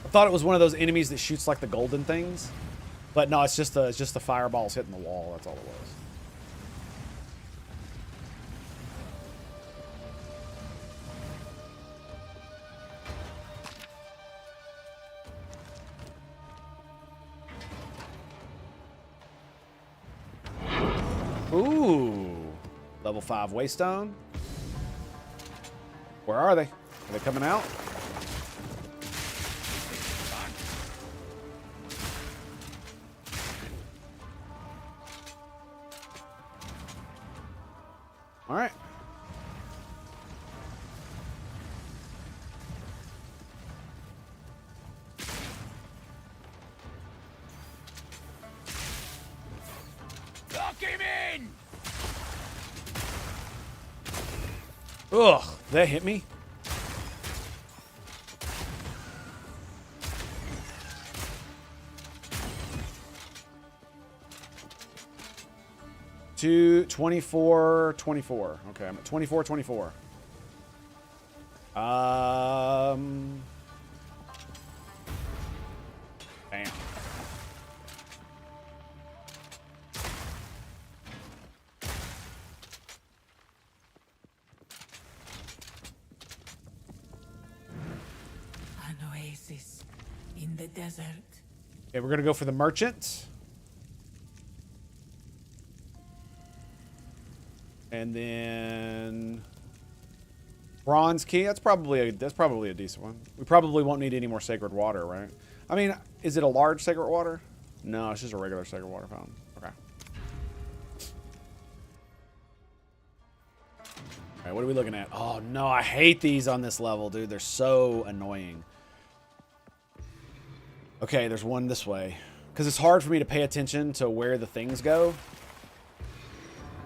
I thought it was one of those enemies that shoots like the golden things, but no, it's just the fireballs hitting the wall. That's all it was. Ooh, level 5 waystone. Where are they? Are they coming out? All right. Lock him in! Ugh, that hit me. To 24, 24. Okay, I'm at 24, 24. Bam. An oasis in the desert. Okay, we're gonna go for the merchant. And then bronze key. That's probably a decent one. We probably won't need any more sacred water, right? I mean, is it a large sacred water? No, it's just a regular sacred water fountain. Okay. All right, what are we looking at? Oh no, I hate these on this level, dude. They're so annoying. Okay, there's one this way. Because it's hard for me to pay attention to where the things go.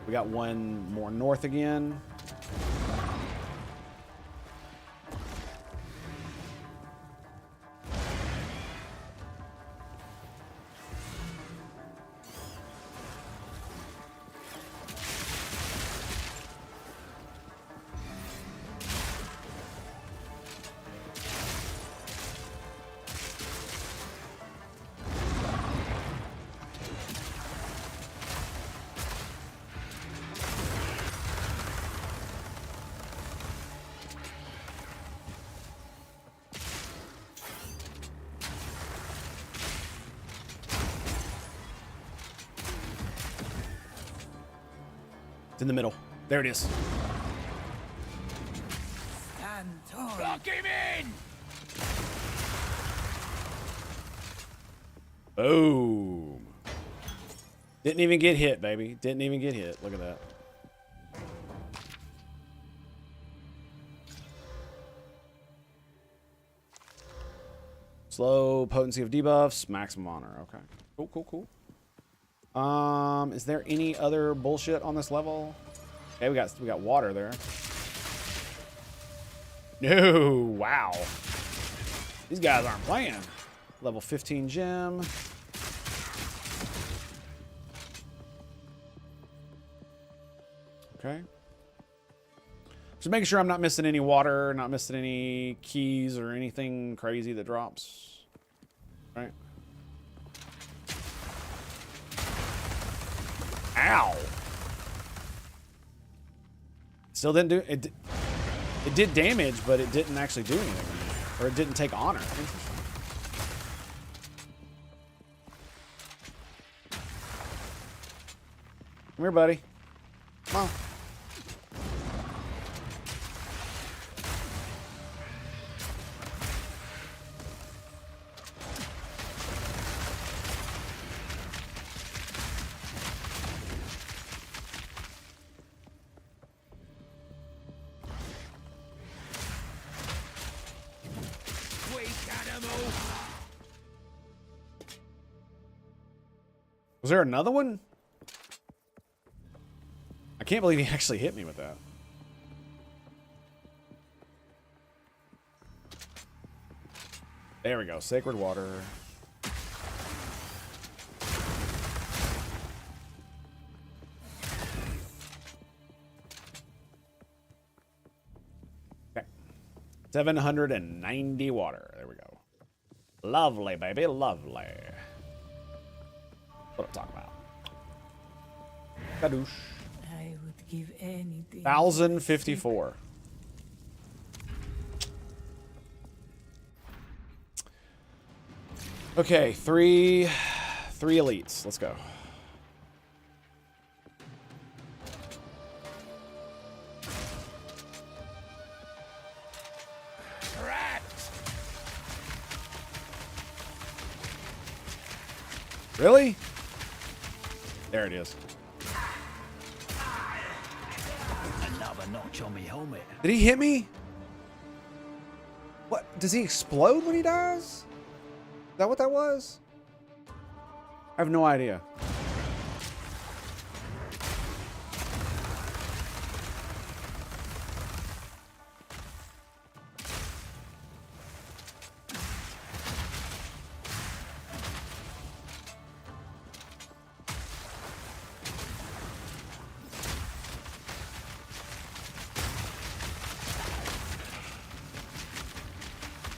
We got one more north again. It's in the middle. There it is. Stand tall. Lock him in! Boom. Didn't even get hit, baby. Didn't even get hit. Look at that. Slow potency of debuffs, maximum honor. Okay. Cool, cool, cool. Is there any other bullshit on this level? Okay, we got water there. No, wow. These guys aren't playing. Level 15 gem. Okay. Just making sure I'm not missing any water, not missing any keys or anything crazy that drops. Right. Ow. Still didn't do it. It did damage, but it didn't actually do anything. Or it didn't take honor. Interesting. Come here, buddy. Come on. Was there another one? I can't believe he actually hit me with that. There we go. Sacred water. Okay. 790 water. There we go. Lovely, baby. Lovely. What I'm talking about. Kadoosh. I would give anything. 1,054. Okay, three elites. Let's go. Trapped. Really? There it is. Another notch on me helmet. Did he hit me? What? Does he explode when he dies? Is that what that was? I have no idea.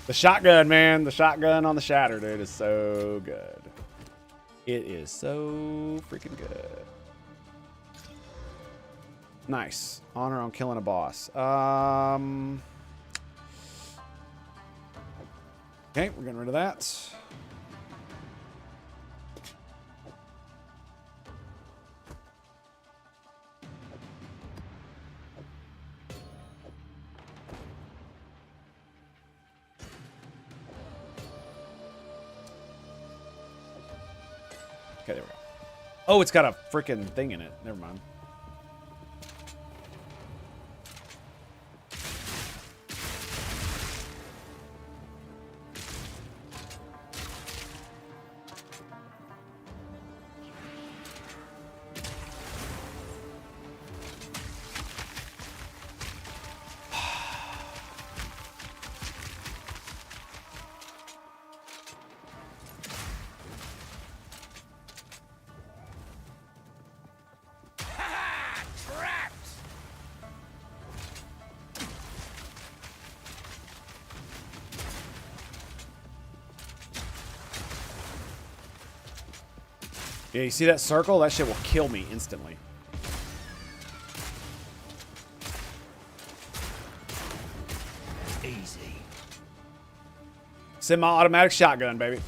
The shotgun, man. The shotgun on the shatter, dude, is so good. It is so freaking good. Nice. Honor on killing a boss. Okay, we're getting rid of that. Okay, there we go. Oh, it's got a freaking thing in it. Never mind. Yeah, you see that circle? That shit will kill me instantly. Easy. Semi-automatic shotgun, baby.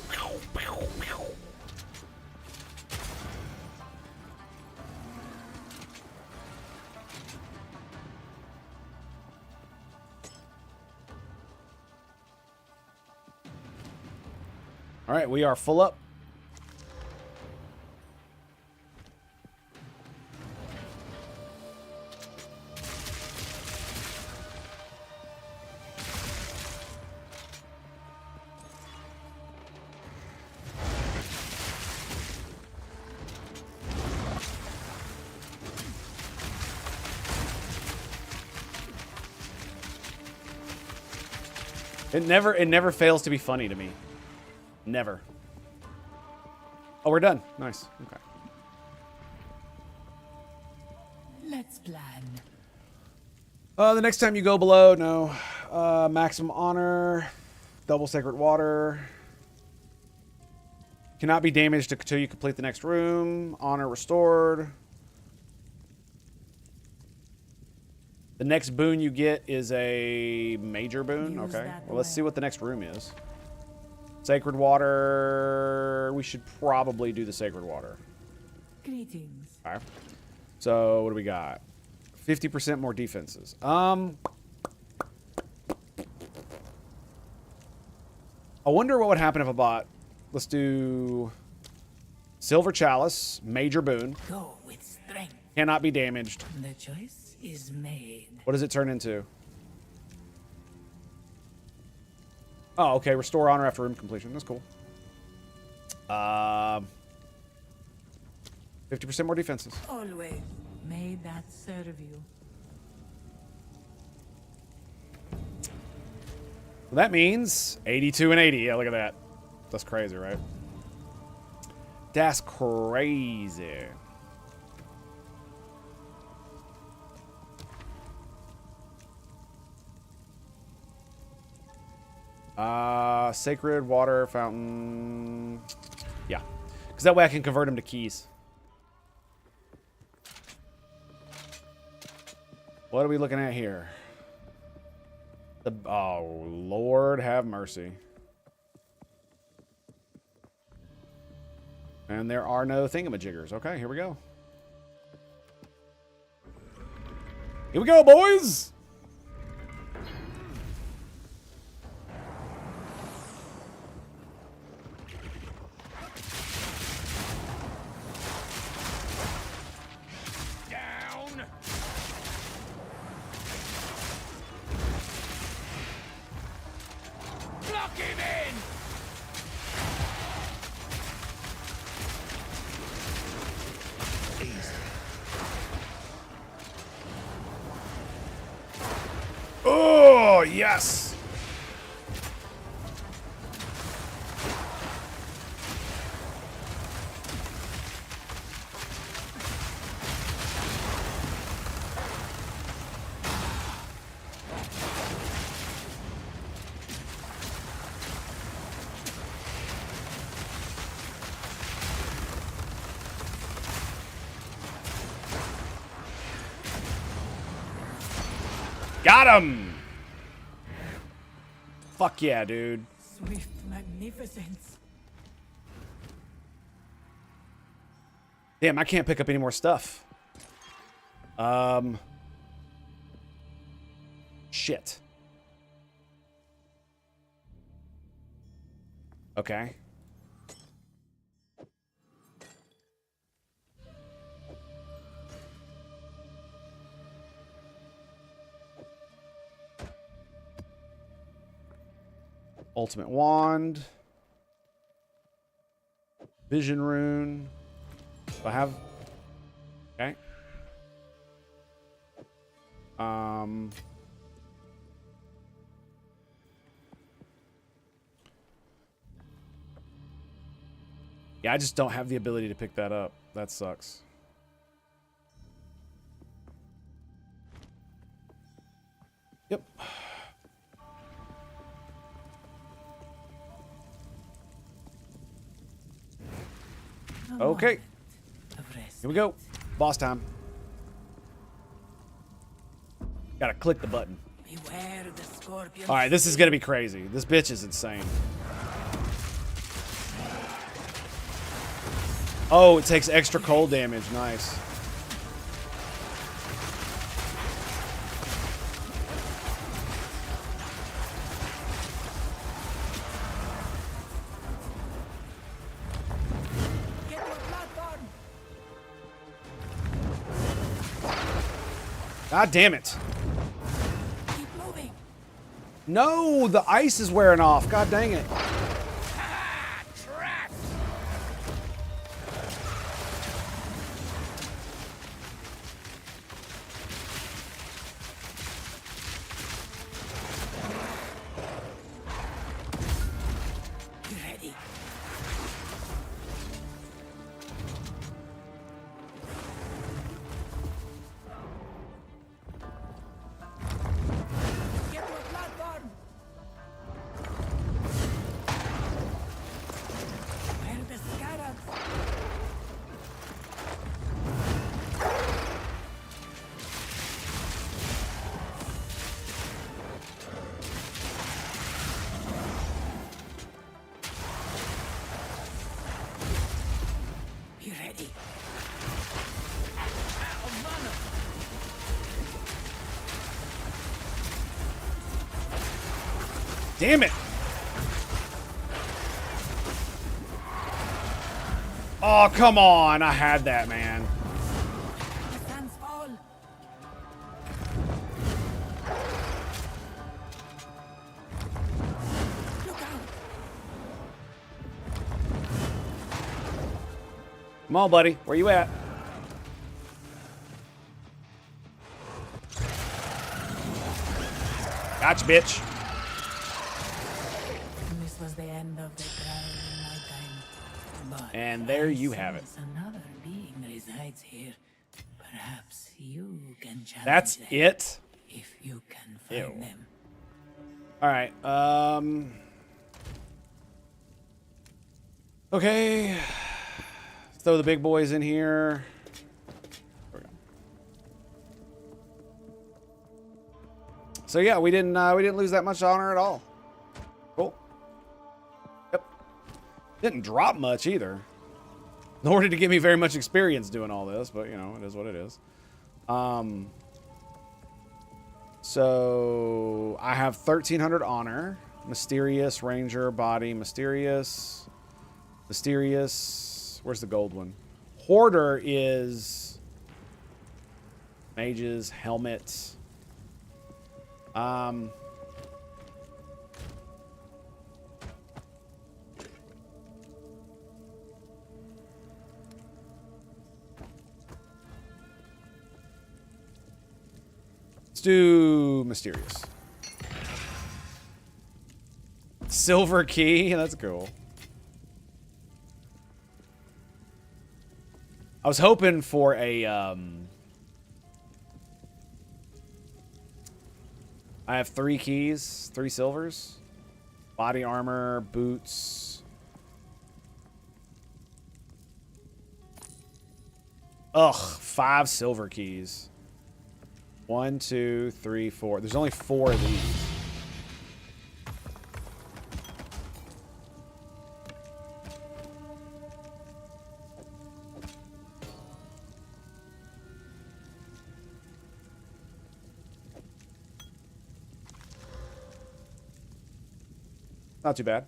All right, we are full up. It never fails to be funny to me. Never. Oh, we're done. Nice. Okay. Let's plan. The next time you go below, no. Maximum honor. Double sacred water. Cannot be damaged until you complete the next room. Honor restored. The next boon you get is a major boon. Use Okay. that Well, let's see well. what the next room is. Sacred water. We should probably do the sacred water. Greetings. All right. So what do we got? 50% more defenses. I wonder what would happen if I bought. Let's do Silver Chalice, major boon. Go with strength. Cannot be damaged. The choice is made. What does it turn into? Oh, okay. Restore honor after room completion. That's cool. 50% more defenses. Always. May that serve you. That means 82 and 80. Yeah, look at that. That's crazy, right? That's crazy. Sacred water fountain. Yeah. Because that way I can convert them to keys. What are we looking at here? Oh, Lord have mercy. And there are no thingamajiggers. Okay, here we go. Here we go, boys! Down. Block him in. Easy. Oh, yes! Got him! Fuck yeah, dude. Swift magnificence. Damn, I can't pick up any more stuff. Shit. Okay. Ultimate Wand. Vision Rune. Do I have... Okay. Yeah, I just don't have the ability to pick that up. That sucks. Yep. Okay. Here we go. Boss time. Gotta click the button. Beware the scorpion. Alright, this is gonna be crazy. This bitch is insane. Oh, it takes extra cold damage. Nice. Get your platform. God damn it. Keep moving. No, the ice is wearing off. God dang it. Ah, trapped. Damn it! Oh, come on. I had that, man. The sands fall. Look out. Come on, buddy. Where you at? Gotcha, bitch. This was the end of the traveling nighttime. But And there you I have it. sense another being resides here. Perhaps you can challenge That's them it? if you can find Ew. them. Alright, okay. Let's throw the big boys in here. There we go. So yeah, we didn't lose that much honor at all. Cool. Yep. Didn't drop much either. Nor did it give me very much experience doing all this, but you know, it is what it is. So I have 1300 honor, mysterious, ranger, body, mysterious. Where's the gold one? Hoarder is mages, helmet. Let's do mysterious. Silver key, that's cool. I was hoping for a I have 3 keys, 3 silvers. Body armor, boots. Ugh, 5 silver keys. 1, 2, 3, 4. There's only 4 of these. Not too bad.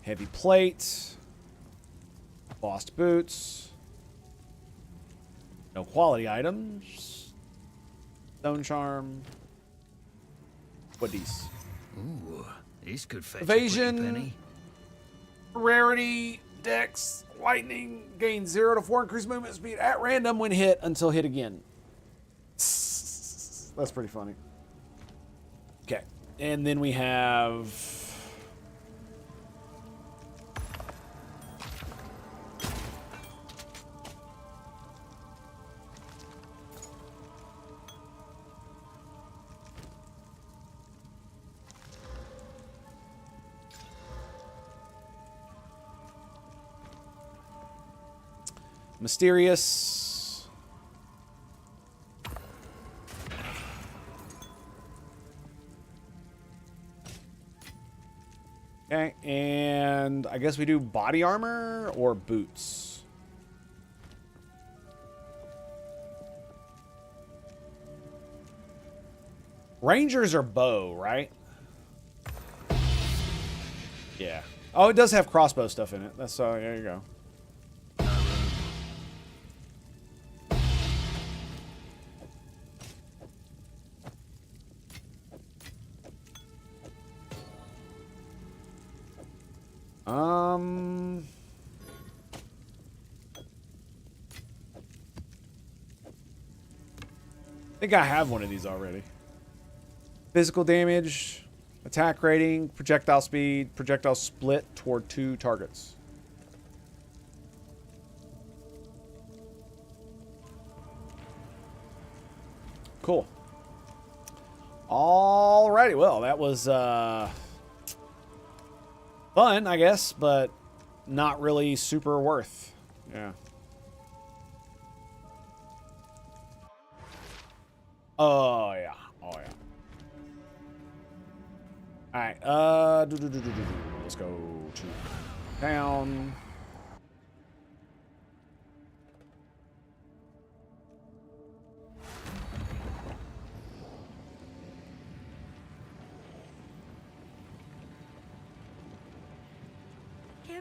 Heavy plate. Lost boots. No quality items. Stone charm. What these? Ooh, these could fetch Evasion. a pretty penny. Rarity. Dex. Lightning. Gain 0 to 4 increased movement speed at random when hit until hit again. That's pretty funny. Okay. And then we have... Mysterious. Okay, and I guess we do body armor or boots. Rangers are bow, right? Yeah. Oh, it does have crossbow stuff in it. That's there you go. I think I have one of these already. Physical damage, attack rating, projectile speed, projectile split toward 2 targets. Cool. Alrighty, well, that was fun, I guess, but not really super worth. Yeah. Oh, yeah. Oh, yeah. Alright, let's go to town.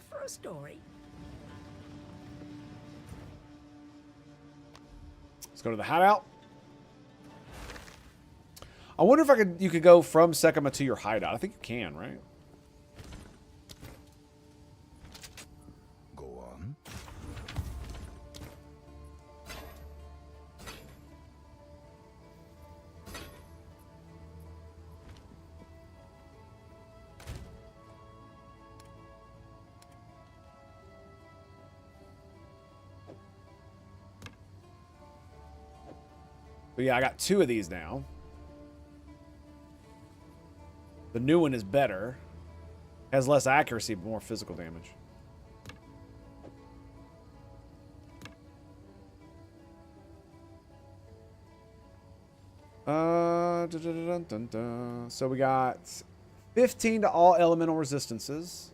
live for a story. Let's go to the hideout. I wonder if you could go from Sekima to your hideout. I think you can, right? Go on. But yeah, I got 2 of these now. The new one is better. Has less accuracy, but more physical damage. So we got 15 to all elemental resistances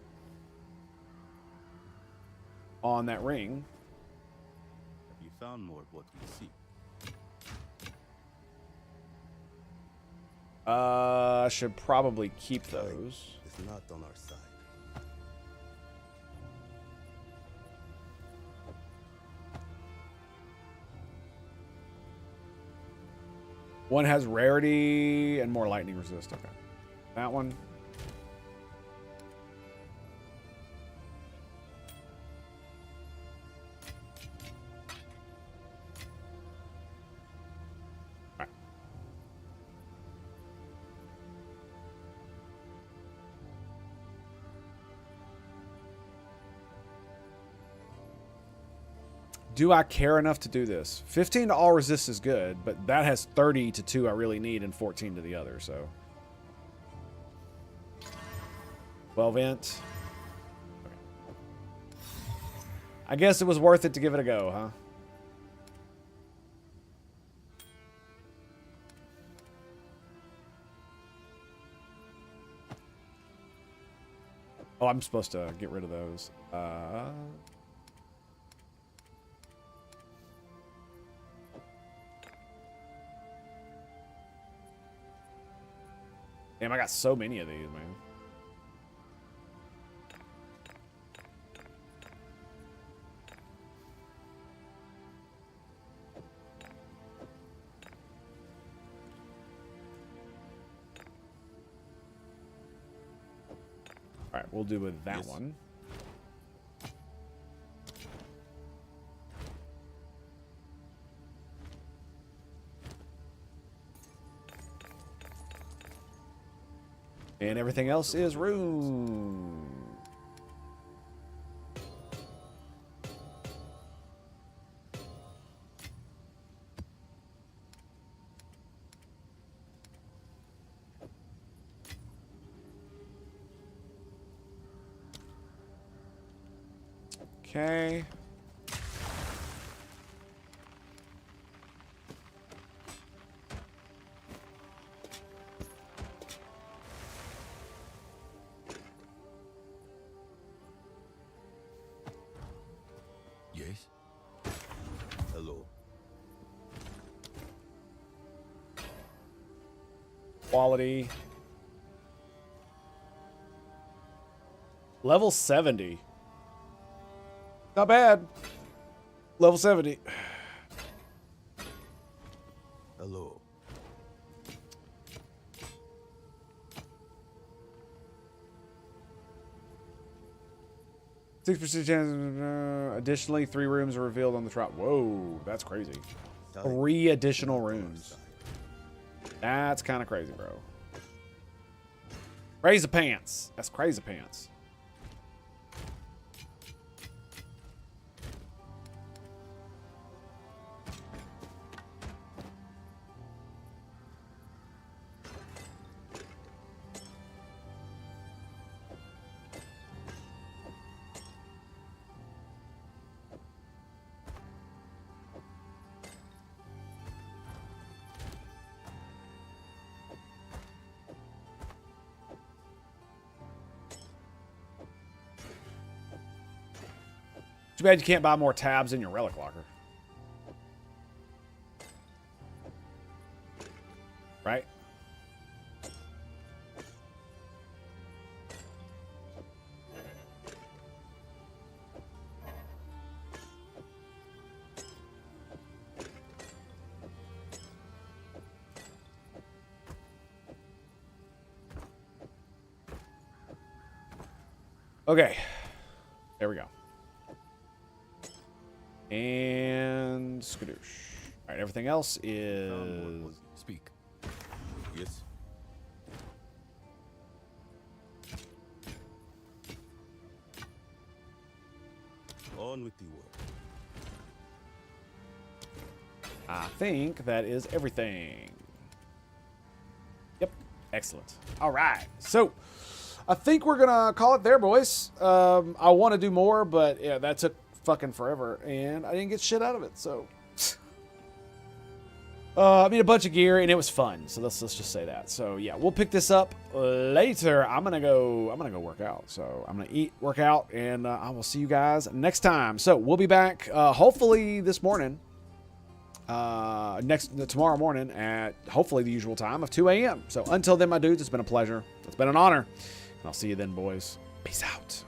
on that ring. You found more of what you seek. I should probably keep those. It's not on our side. One has rarity and more lightning resist. Okay. That one. All right. Do I care enough to do this? 15 to all resist is good, but that has 30 to 2 I really need and 14 to the other, so. 12 int. Okay. I guess it was worth it to give it a go, huh? Oh, I'm supposed to get rid of those. Damn, I got so many of these, man. All right, we'll do with that one. And everything else is room. Okay. Yes? Hello. Quality. Level 70. Not bad. Level 70. Hello. %6 chance. Additionally, 3 rooms are revealed on the trot. Whoa, that's crazy. 3 additional rooms. That's kind of crazy, bro. Crazy pants. That's crazy pants. Too bad you can't buy more tabs in your relic locker. Right? Okay. There we go. And skadoosh. All right, everything else is... Speak. Yes. On with the work. I think that is everything. Yep. Excellent. All right. So, I think we're going to call it there, boys. I want to do more, but yeah, that took fucking forever, and I didn't get shit out of it, so... I mean, a bunch of gear, and it was fun. So let's just say that. So yeah, we'll pick this up later. I'm gonna go work out. So I'm gonna eat, work out, and I will see you guys next time. So we'll be back hopefully this morning. Tomorrow morning at hopefully the usual time of 2 a.m. So until then, my dudes, it's been a pleasure. It's been an honor. And I'll see you then, boys. Peace out.